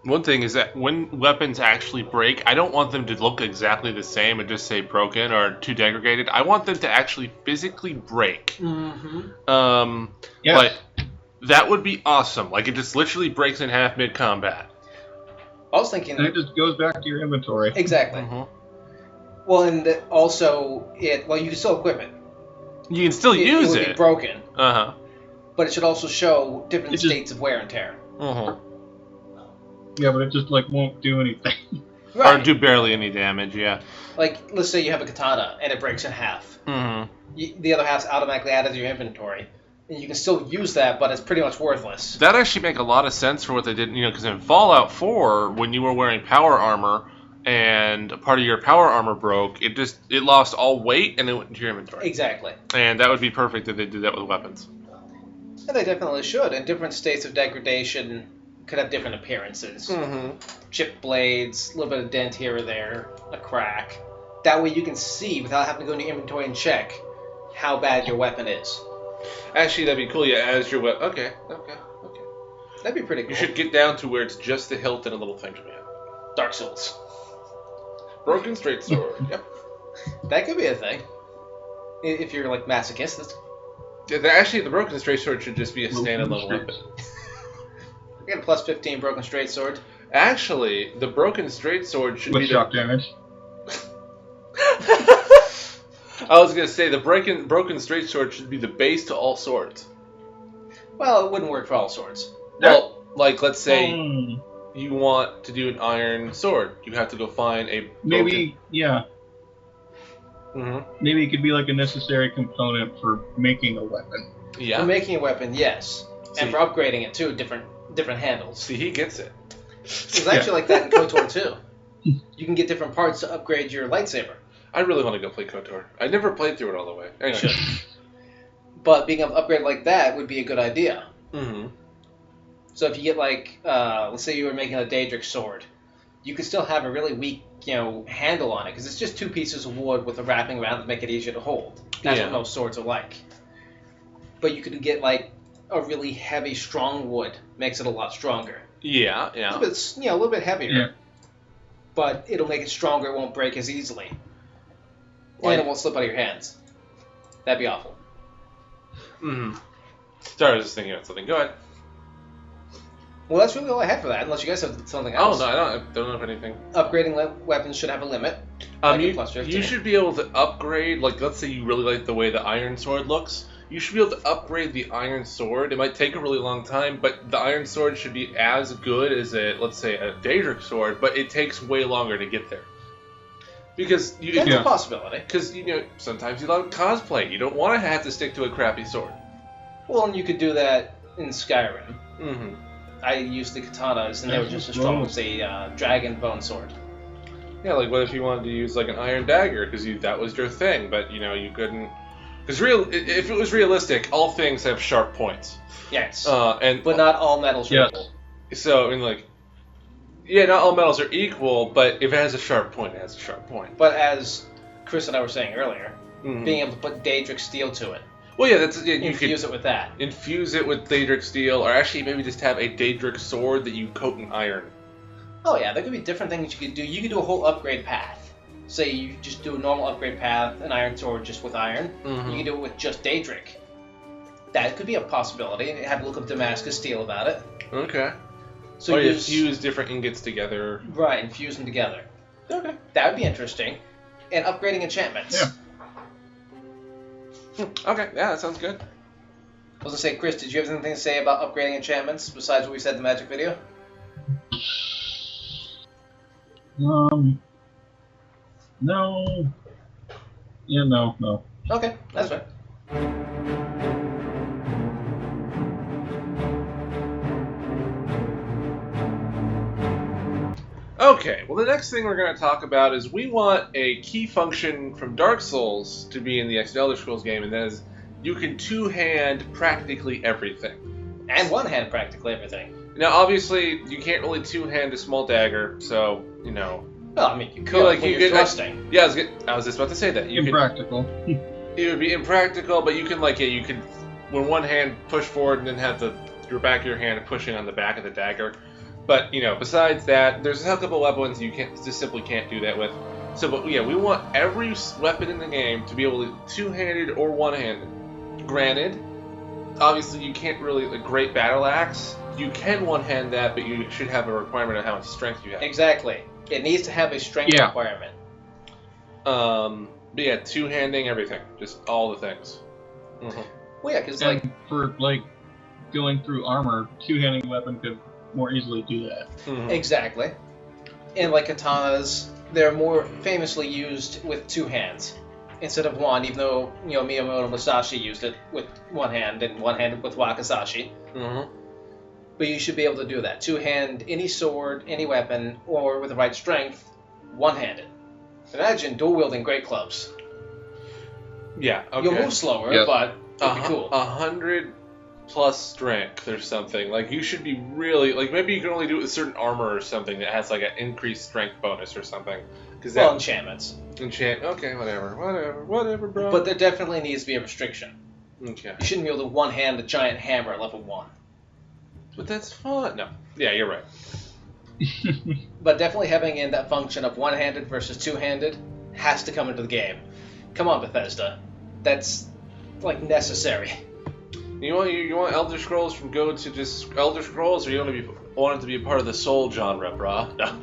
one thing is that when weapons actually break, I don't want them to look exactly the same and just say broken or too degraded. I want them to actually physically break. Mm-hmm. Yes. Like, that would be awesome. Like, it just literally breaks in half mid-combat. I was thinking... And it just goes back to your inventory. Exactly. Mm-hmm. Well, and also, you can still equip it. You can still use it. It would be broken. Uh-huh. But it should also show different states of wear and tear. Uh-huh. Yeah, but it just like won't do anything. Right. Or do barely any damage, yeah. Like, let's say you have a katana and it breaks in half. Mm-hmm. The other half's automatically added to your inventory. And you can still use that, but it's pretty much worthless. That actually make a lot of sense for what they did, because in Fallout 4, when you were wearing power armor and a part of your power armor broke, it lost all weight and it went into your inventory. Exactly. And that would be perfect if they did that with weapons. And they definitely should. And different states of degradation could have different appearances. Mm-hmm. Chipped blades, a little bit of dent here or there, a crack. That way you can see, without having to go into your inventory and check, how bad your weapon is. Actually, that'd be cool, yeah, as your weapon. Okay. That'd be pretty cool. You should get down to where it's just the hilt and a little thing to be. Dark Souls. Broken straight sword. Yep. That could be a thing. If you're, like, masochist. Yeah, actually, the broken straight sword should just be a standalone weapon. I got a plus 15 broken straight sword. Actually, the broken straight sword should With be shock damage. I was gonna say the broken straight sword should be the base to all swords. Well, it wouldn't work for all swords. Well, like let's say Hmm. you want to do an iron sword, you have to go find a broken... Maybe, yeah. Mm-hmm. Maybe it could be like a necessary component for making a weapon. Yeah. For making a weapon, yes. See. And for upgrading it, too, different handles. See, he gets it. It's actually like that in KOTOR, too. You can get different parts to upgrade your lightsaber. I really want to go play KOTOR. I never played through it all the way. Anyway. Should. But being able to upgrade like that would be a good idea. Mm-hmm. So if you get like, let's say you were making a Daedric sword, you could still have a really weak, handle on it, because it's just two pieces of wood with a wrapping around to make it easier to hold. That's what most swords are like. But you could get like a really heavy, strong wood, makes it a lot stronger. Yeah. A little bit heavier. Yeah. But it'll make it stronger, it won't break as easily. Like- And it won't slip out of your hands. That'd be awful. Mm-hmm. Sorry, I was just thinking about something. Go ahead. Well, that's really all I had for that, unless you guys have something Oh, else. no, I don't know if anything. Upgrading weapons should have a limit. Like a plus 15. You should be able to upgrade, like, let's say you really like the way the iron sword looks. You should be able to upgrade the iron sword. It might take a really long time, but the iron sword should be as good as let's say, a Daedric sword, but it takes way longer to get there. Because That's a possibility. Because sometimes you love cosplay. You don't want to have to stick to a crappy sword. Well, and you could do that in Skyrim. Mm-hmm. I used the katanas, and they were just as strong as a dragon bone sword. Yeah, like what if you wanted to use like an iron dagger because that was your thing, but you couldn't. Because if it was realistic, all things have sharp points. Yes. But not all metals are equal. So not all metals are equal, but if it has a sharp point, it has a sharp point. But as Chris and I were saying earlier, Mm-hmm. being able to put Daedric steel to it. Well, yeah, you Infuse it with that. Infuse it with Daedric steel, or actually maybe just have a Daedric sword that you coat in iron. Oh yeah, there could be different things you could do. You could do a whole upgrade path. Say you just do a normal upgrade path, an iron sword just with iron. Mm-hmm. You can do it with just Daedric. That could be a possibility. Have a look up Damascus Steel about it. Okay. So So you use fuse different ingots together. right and fuse them together. Okay. That would be interesting. And upgrading enchantments. Yeah. Okay, yeah, that sounds good. I was gonna say, Chris, did you have anything to say about upgrading enchantments besides what we said in the magic video? No. Yeah, no. Okay, that's fine. Okay, well, the next thing we're going to talk about is we want a key function from Dark Souls to be in the next Elder Scrolls game, and that is you can two-hand practically everything. And one hand practically everything. Now, obviously, you can't really two-hand a small dagger, so, you know. Well, I mean, you could, like, when you you're could, thrusting. Yeah, I was just about to say that. You Impractical. It would be impractical, but you can, like, you can, when one hand push forward and then have your back of your hand pushing on the back of the dagger. But, you know, besides that, there's a couple weapons you just simply can't do that with. So, but yeah, we want every weapon in the game to be able to two-handed or one-handed. Granted, obviously you can't really, like, great battle axe, you can one-hand that, but you should have a requirement of how much strength you have. Exactly. It needs to have a strength requirement. But yeah, two-handing everything. Just all the things. Mm-hmm. Well, yeah, because, And for, like, going through armor, two-handing weapon could more easily do that. Mm-hmm. Exactly. And like katanas, they're more famously used with two hands instead of one, even though, you know, Miyamoto Musashi used it with one hand and one hand with Wakizashi. Mm-hmm. But you should be able to do that. Two-hand any sword, any weapon, or with the right strength, one-handed. Imagine dual-wielding great clubs. Yeah, okay. You'll move slower, Yep. but it'll be cool. 100 plus strength or something. Like, you should be really, like, maybe you can only do it with certain armor or something that has, like, an increased strength bonus or something. Cause Well, that enchantments. okay, whatever, bro. But there definitely needs to be a restriction. Okay. You shouldn't be able to one-hand a giant hammer at level 1. But that's fun. No. Yeah, you're right. But definitely having in that function of one-handed versus two-handed has to come into the game. Come on, Bethesda. That's, like, necessary. You want Elder Scrolls from go to just Elder Scrolls, or you want it to be a part of the Soul genre, brah? No.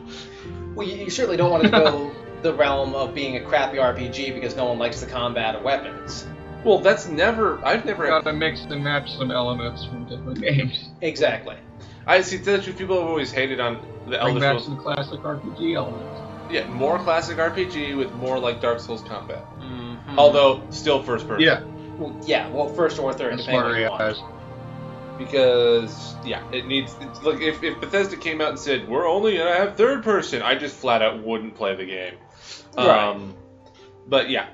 Well, you certainly don't want to go the realm of being a crappy RPG because no one likes the combat or weapons. Well, I've never Gotta mix and match some elements from different games. Exactly. I see that people have always hated on the Bring Elder back Scrolls. some classic RPG elements. Yeah, more classic RPG with more like Dark Souls combat. Mm-hmm. Although still first person. Yeah, Well, first or third, that's depending on smart what you want. AIs. Because it's like if Bethesda came out and said we're only gonna have third person, I just flat out wouldn't play the game. Right. But yeah.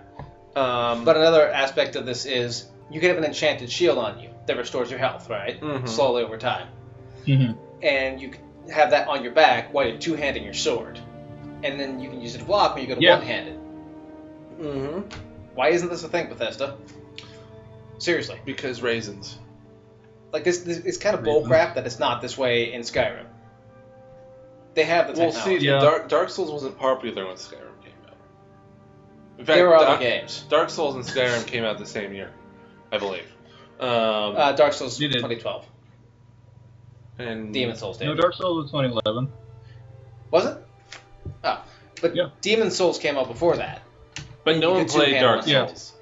But another aspect of this is you can have an enchanted shield on you that restores your health, right? Mhm. Slowly over time. Mhm. And you can have that on your back while you're two-handing your sword. And then you can use it to block when you go to Yeah. one-handed. Mm-hmm. Why isn't this a thing, Bethesda? Seriously. Because raisins. Like, this it's kind of Reasons. bullcrap that it's not this way in Skyrim. They have the Well, technology. see, Yeah. Dark Souls wasn't popular when Skyrim came out. In fact, There were other games. Dark Souls and Skyrim came out the same year, I believe. Dark Souls You did. 2012. And Demon Souls did. No, Dark Souls was 2011. Was it? Oh. But Yeah. Demon Souls came out before that. But no You one could played two-handle Dark it. Yeah. Souls.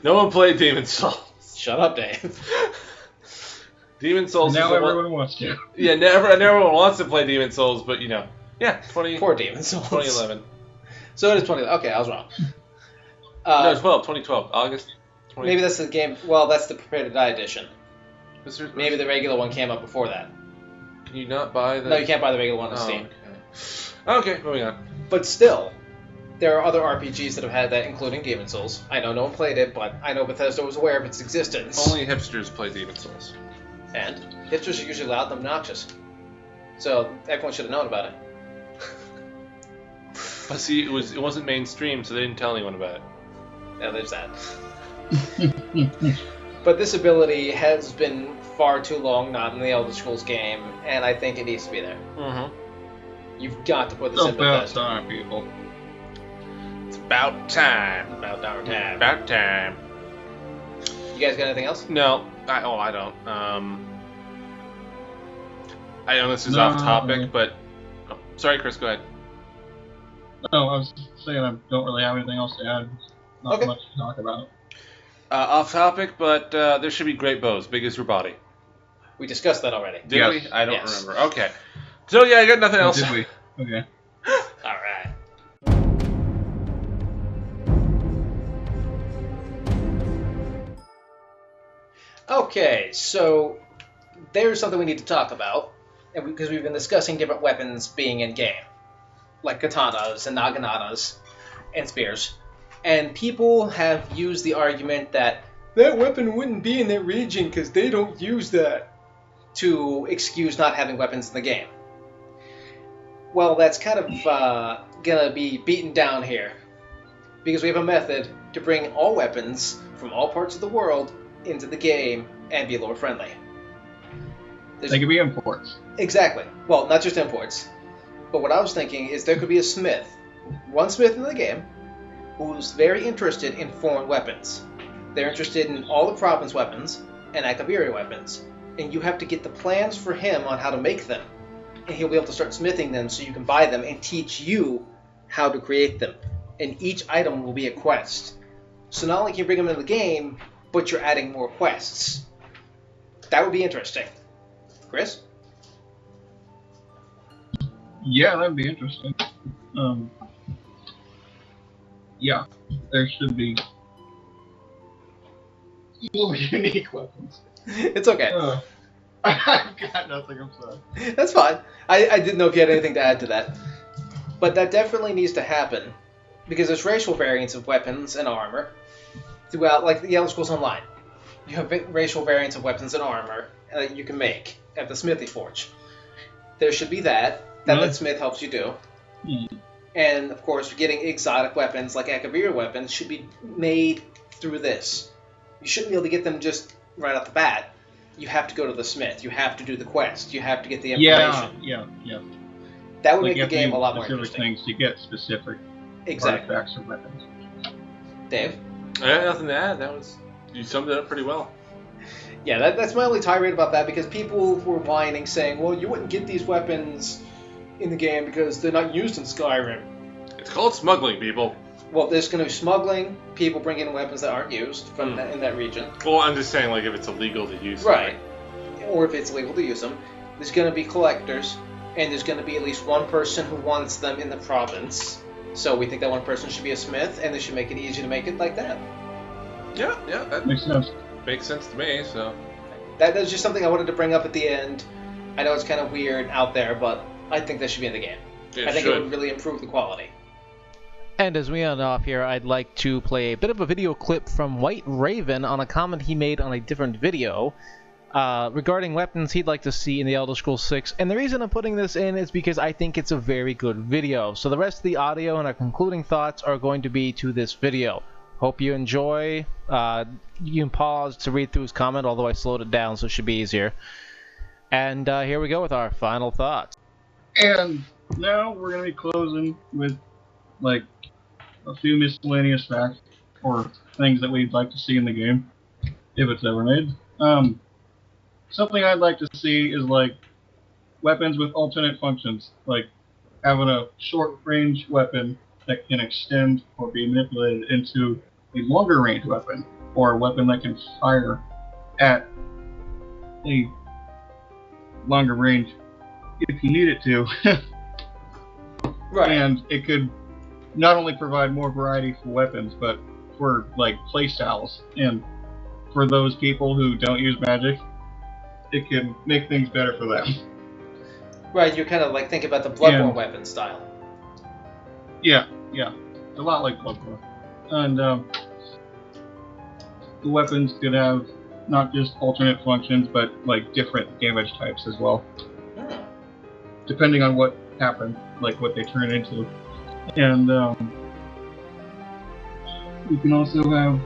No one played Demon Souls. Shut up, Dave. Demon Souls And now is the one. everyone wants to. Yeah, everyone wants to play Demon Souls, but you know, yeah, Poor Demon Souls. 2011. So it is 2011. Okay, I was wrong. No, 2012, August. 20... Maybe that's the game. Well, that's the Prepare to Die edition. Was there- Maybe the regular one came out before that. Can you not buy the? No, you can't buy the regular one on Oh, Steam. okay, moving on. But still, there are other RPGs that have had that, including Demon Souls. I know no one played it, but I know Bethesda was aware of its existence. Only hipsters play Demon Souls. And hipsters are usually loud and obnoxious. So everyone should have known about it. But see, it wasn't mainstream, so they didn't tell anyone about it. Now there's that. But this ability has been far too long not in the Elder Scrolls game, and I think it needs to be there. Mm-hmm. You've got to put this It's in about Bethesda. time, people. It's about time. About our time. About time. You guys got anything else? No, I don't. I know this is No. off topic, but sorry, Chris. Go ahead. No, I was saying I don't really have anything else to add. Not Okay. much to talk about. Off topic, but there should be great bows, big as your body. We discussed that already. Did Yes. we? I don't Yes. remember. Okay. So yeah, I got nothing else. Did we? Okay. All right. Okay, so there's something we need to talk about, because we've been discussing different weapons being in game, like katanas and naganatas and spears, and people have used the argument that weapon wouldn't be in that region because they don't use that to excuse not having weapons in the game. Well, that's kind of gonna be beaten down here, because we have a method to bring all weapons from all parts of the world into the game and be lore friendly. They could be imports. Exactly. Well, not just imports. But what I was thinking is there could be a smith, one smith in the game, who's very interested in foreign weapons. They're interested in all the province weapons and Akabiri weapons, and you have to get the plans for him on how to make them. And he'll be able to start smithing them so you can buy them and teach you how to create them. And each item will be a quest. So not only can you bring them into the game, but you're adding more quests. That would be interesting. Chris? Yeah, that'd be interesting. Yeah, there should be more unique weapons. It's okay. I've got nothing, I'm sorry. That's fine. I didn't know if you had anything to add to that. But that definitely needs to happen, because there's racial variants of weapons and armor throughout, like the Elder Scrolls Online. You have racial variants of weapons and armor that you can make at the Smithy Forge. There should be that Really? that Smith helps you do. Hmm. And, of course, getting exotic weapons like Akabiri weapons should be made through this. You shouldn't be able to get them just right off the bat. You have to go to the Smith. You have to do the quest. You have to get the information. Yeah. That would Like, make you the have to game do a lot more specific interesting. things to get specific Exactly. artifacts or weapons. Dave? I got nothing to add. You summed it up pretty well. Yeah, that's my only tirade about that, because people were whining, saying, well, you wouldn't get these weapons in the game because they're not used in Skyrim. It's called smuggling, people. Well, there's going to be smuggling, people bring in weapons that aren't used from in that region. Well, I'm just saying, like, if it's illegal to use Right. Or if it's legal to use them. There's going to be collectors, and there's going to be at least one person who wants them in the province. So we think that one person should be a smith, and they should make it easy to make it like that. Yeah, that Makes sense. makes sense to me, so. That's just something I wanted to bring up at the end. I know it's kind of weird out there, but I think that should be in the game. I think it would really improve the quality. And as we end off here, I'd like to play a bit of a video clip from White Raven on a comment he made on a different video regarding weapons he'd like to see in the Elder Scrolls VI. And the reason I'm putting this in is because I think it's a very good video. So the rest of the audio and our concluding thoughts are going to be to this video. Hope you enjoy. You can pause to read through his comment, although I slowed it down so it should be easier. And here we go with our final thoughts. And now we're going to be closing with, like, a few miscellaneous facts or things that we'd like to see in the game, if it's ever made. Something I'd like to see is, like, weapons with alternate functions, like having a short-range weapon that can extend or be manipulated into a longer-range weapon, or a weapon that can fire at a longer range if you need it to. Right. And it could not only provide more variety for weapons, but for, like, playstyles. And for those people who don't use magic, it can make things better for them. Right, you're kind of like thinking about the Bloodborne Yeah. weapon style. Yeah. A lot like Bloodborne. And the weapons could have not just alternate functions, but, like, different damage types as well, depending on what happened, like what they turn into. And you can also have,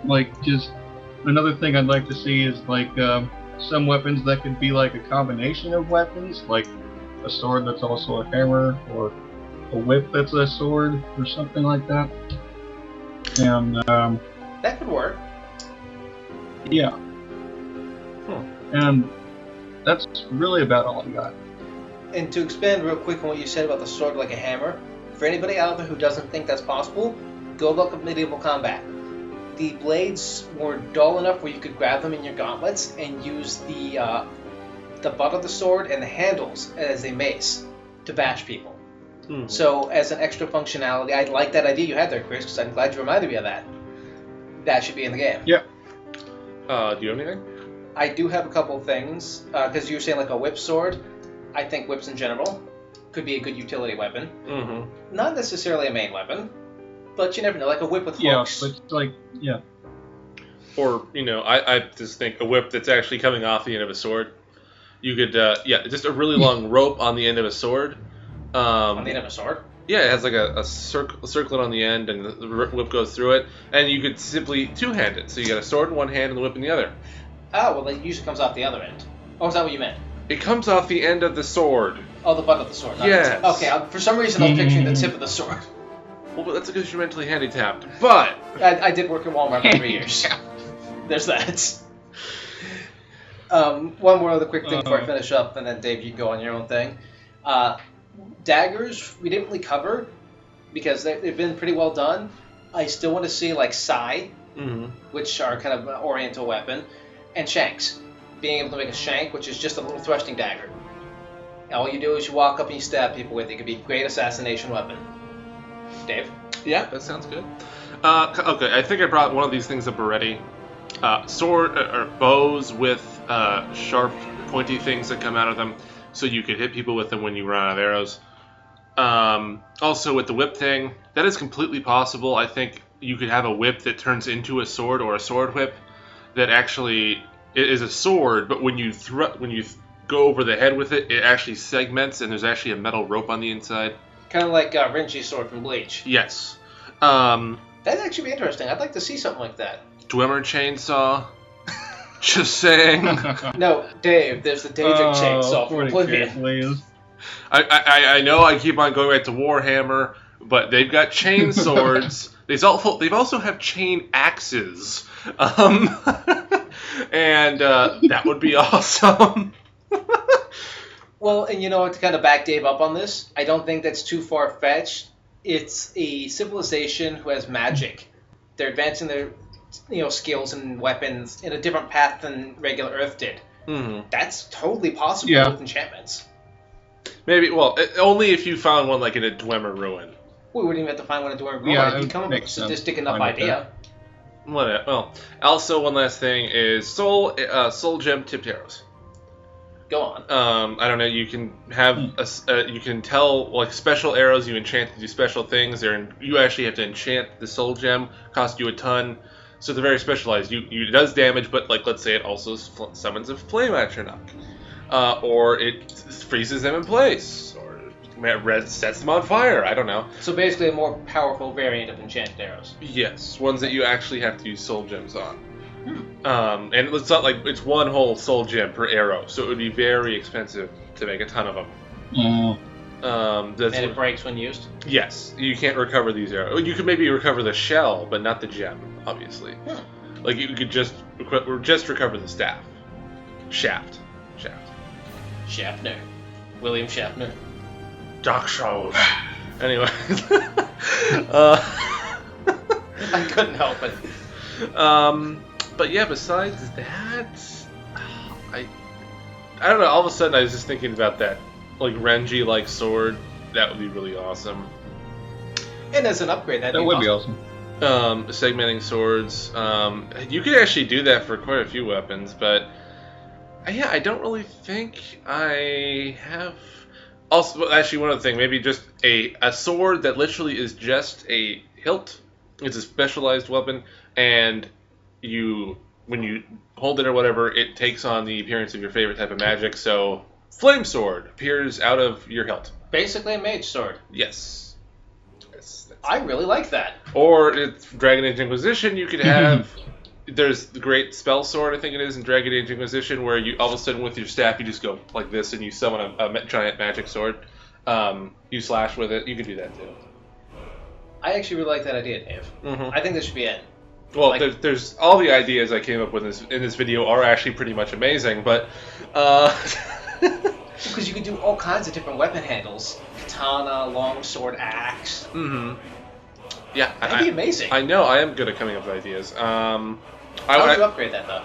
like, just another thing I'd like to see is, like, some weapons that could be like a combination of weapons, like a sword that's also a hammer, or a whip that's a sword, or something like that. And That could work. Yeah. And that's really about all I got. And to expand real quick on what you said about the sword like a hammer, for anybody out there who doesn't think that's possible, go look up medieval combat. The blades were dull enough where you could grab them in your gauntlets and use the butt of the sword and the handles as a mace to bash people. Mm-hmm. So as an extra functionality, I like that idea you had there, Chris, because I'm glad you reminded me of that. That should be in the game. Yeah. Do you have anything? I do have a couple of things, because you were saying like a whip sword. I think whips in general could be a good utility weapon. Mm-hmm. Not necessarily a main weapon, but you never know, like a whip with Yeah, hooks. but like, yeah. Or, I just think a whip that's actually coming off the end of a sword. You could, just a really long rope on the end of a sword. On the end of a sword? Yeah, it has like a circlet on the end, and the whip goes through it. And you could simply two-hand it. So you got a sword in one hand and the whip in the other. Oh, well, it usually comes off the other end. Oh, is that what you meant? It comes off the end of the sword. Oh, the butt of the sword. Not Yes. the tip. Okay, for some reason I was picturing the tip of the sword. Well, but that's because you're mentally handicapped. But I did work at Walmart for 3 years. There's that. One more other quick thing before I finish up, and then Dave, you can go on your own thing. Daggers, we didn't really cover, because they've been pretty well done. I still want to see, like, sai, which are kind of an oriental weapon, and shanks. Being able to make a shank, which is just a little thrusting dagger. All you do is you walk up and you stab people with it. It could be a great assassination weapon. Dave? yeah, that sounds good. Okay, I think I brought one of these things up already. Sword or bows with sharp, pointy things that come out of them, so you could hit people with them when you run out of arrows. Also, with the whip thing, that is completely possible. I think you could have a whip that turns into a sword, or a sword whip that actually is a sword, but when you go over the head with it, it actually segments, and there's actually a metal rope on the inside. Kind of like Renji's sword from Bleach. Yes. That'd actually be interesting. I'd like to see something like that. Dwemer chainsaw. Just saying. No, Dave, there's the Daedric chainsaw from 40K, Oblivion. please. I know I keep on going back to Warhammer, but they've got chain swords. They've also have chain axes. And that would be awesome. Well, and to kind of back Dave up on this, I don't think that's too far-fetched. It's a civilization who has magic. They're advancing their skills and weapons in a different path than regular Earth did. Mm-hmm. That's totally possible with enchantments. Maybe, only if you found one like in a Dwemer ruin. We wouldn't even have to find one in Dwemer ruin. Yeah, If you come up with a sadistic enough Fine with idea. Well, also one last thing is soul gem tipped arrows. Go on. I don't know. You can have you can tell like special arrows you enchant to do special things. You actually have to enchant the soul gem. Cost you a ton. So they're very specialized. It does damage, but like let's say it also summons a flame at your knock, or it freezes them in place, or sets them on fire. I don't know. So basically a more powerful variant of enchanted arrows. Yes, ones that you actually have to use soul gems on. And it's not like it's one whole soul gem per arrow, so it would be very expensive to make a ton of them. Mm. And it breaks when used? Yes, you can't recover these arrows. You could maybe recover the shell, but not the gem, obviously. Like you could just recover the staff. Shaft. Schaffner. William Schaffner. Doc shows. Anyway. I couldn't help it. But yeah, besides that, I don't know. All of a sudden, I was just thinking about that, like Renji-like sword. That would be really awesome. And as an upgrade, That would be awesome. Segmenting swords. You could actually do that for quite a few weapons, but yeah, I don't really think I have. Also, actually, one other thing, maybe just a sword that literally is just a hilt. It's a specialized weapon, and when you hold it or whatever, it takes on the appearance of your favorite type of magic. So, flame sword appears out of your hilt. Basically a mage sword. Yes. I really like that. Or it's Dragon Age Inquisition. You could have. There's the great spell sword, I think it is, in Dragon Age Inquisition, where you all of a sudden with your staff you just go like this and you summon a giant magic sword. You slash with it. You can do that too. I actually really like that idea, Dave. Mm-hmm. I think this should be it. Well, Like- there's all the ideas I came up with in this video are actually pretty much amazing, but Because you can do all kinds of different weapon handles. Katana, longsword, axe. mhm. Yeah, That'd be amazing. I know. I am good at coming up with ideas. How would you upgrade that, though?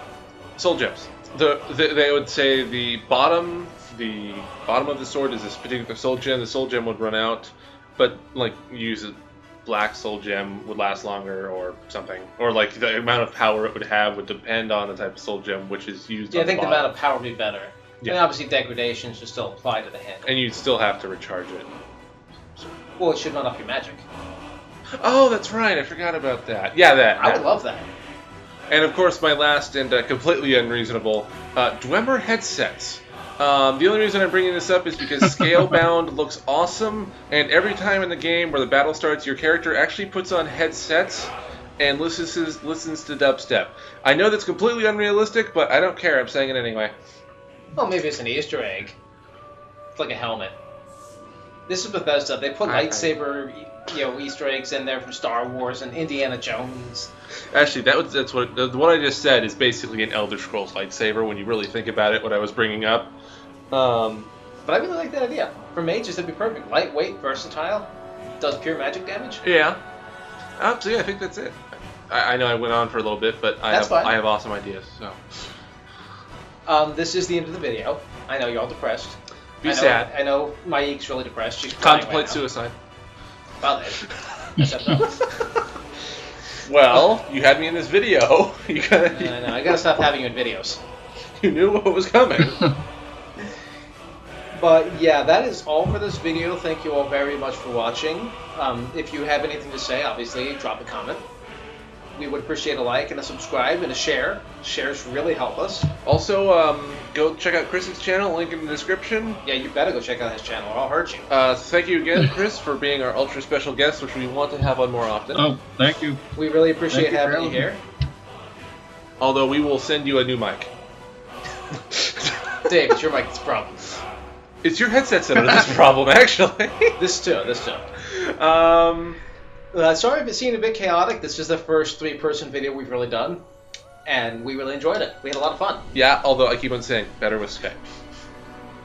Soul gems. They would say the bottom of the sword is this particular soul gem. The soul gem would run out, but like use a black soul gem would last longer or something, or like the amount of power it would have would depend on the type of soul gem which is used. Yeah, on I think the bottom. amount of power would be better. Yeah. And obviously degradation should still apply to the handle. And you'd still have to recharge it. Well, it should run up your magic. Oh, that's right. I forgot about that. Yeah, that. I would love that. And of course, my last and completely unreasonable, Dwemer headsets. The only reason I'm bringing this up is because Scalebound looks awesome, and every time in the game where the battle starts, your character actually puts on headsets and listens to dubstep. I know that's completely unrealistic, but I don't care. I'm saying it anyway. Well, maybe it's an Easter egg. It's like a helmet. This is Bethesda. They put I- lightsaber, Easter eggs in there from Star Wars and Indiana Jones. Actually, that's what I just said is basically an Elder Scrolls lightsaber when you really think about it. What I was bringing up. But I really like that idea. For mages, that'd be perfect. Lightweight, versatile, does pure magic damage. Yeah. So yeah, I think that's it. I know I went on for a little bit, but That's fine. I have awesome ideas. So This is the end of the video. I know you're all depressed. be sad. I know Maik's really depressed. She's crying Contemplate right now. suicide. Well, then. That's enough. Well, you had me in this video. You I know. I gotta stop having you in videos. you knew what was coming. But yeah, that is all for this video. Thank you all very much for watching. If you have anything to say, obviously, drop a comment. We would appreciate a like and a subscribe and a share. Shares really help us. Also, go check out Chris's channel. Link in the description. Yeah, you better go check out his channel or I'll hurt you. Thank you again, Chris, for being our ultra special guest, which we want to have on more often. Oh, thank you. We really appreciate Thank you for having you having here. Although we will send you a new mic. Dave, it's your mic that's the problem. It's your headsets that are this problem, actually. This too. Sorry if it seemed a bit chaotic. This is the first 3-person video we've really done, and we really enjoyed it. We had a lot of fun. Yeah, although I keep on saying better with Skype.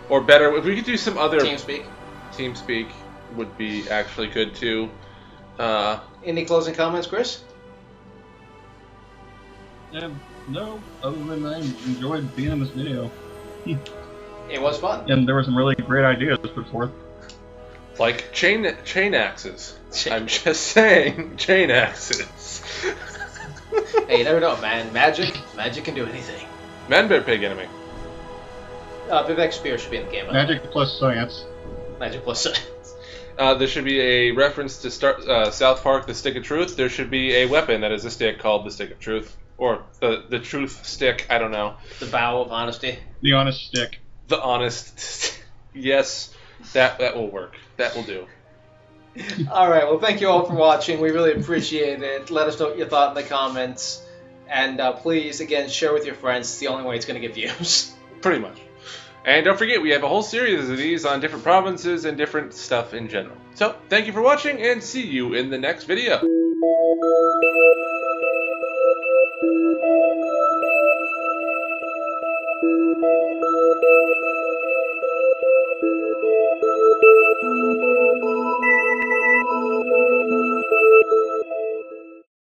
Or better, if we could do some other... TeamSpeak. TeamSpeak would be actually good, too. Any closing comments, Chris? No, other than I enjoyed being in this video. It was fun. And there were some really great ideas put forth. Like chain axes. I'm just saying, chain axes. Hey, you never know, man. Magic can do anything. Man, bear, pig, enemy. Vivek Spear should be in the game. Magic plus science. Magic plus science. There should be a reference to South Park, The Stick of Truth. There should be a weapon that is a stick called the Stick of Truth. Or the Truth Stick, I don't know. The bow of honesty. The honest stick. The Honest. Yes, that will work. That will do. Alright, well, thank you all for watching. We really appreciate it. Let us know what you thought in the comments. And please, again, share with your friends. It's the only way it's going to get views. Pretty much. And don't forget, we have a whole series of these on different provinces and different stuff in general. So, thank you for watching, and see you in the next video.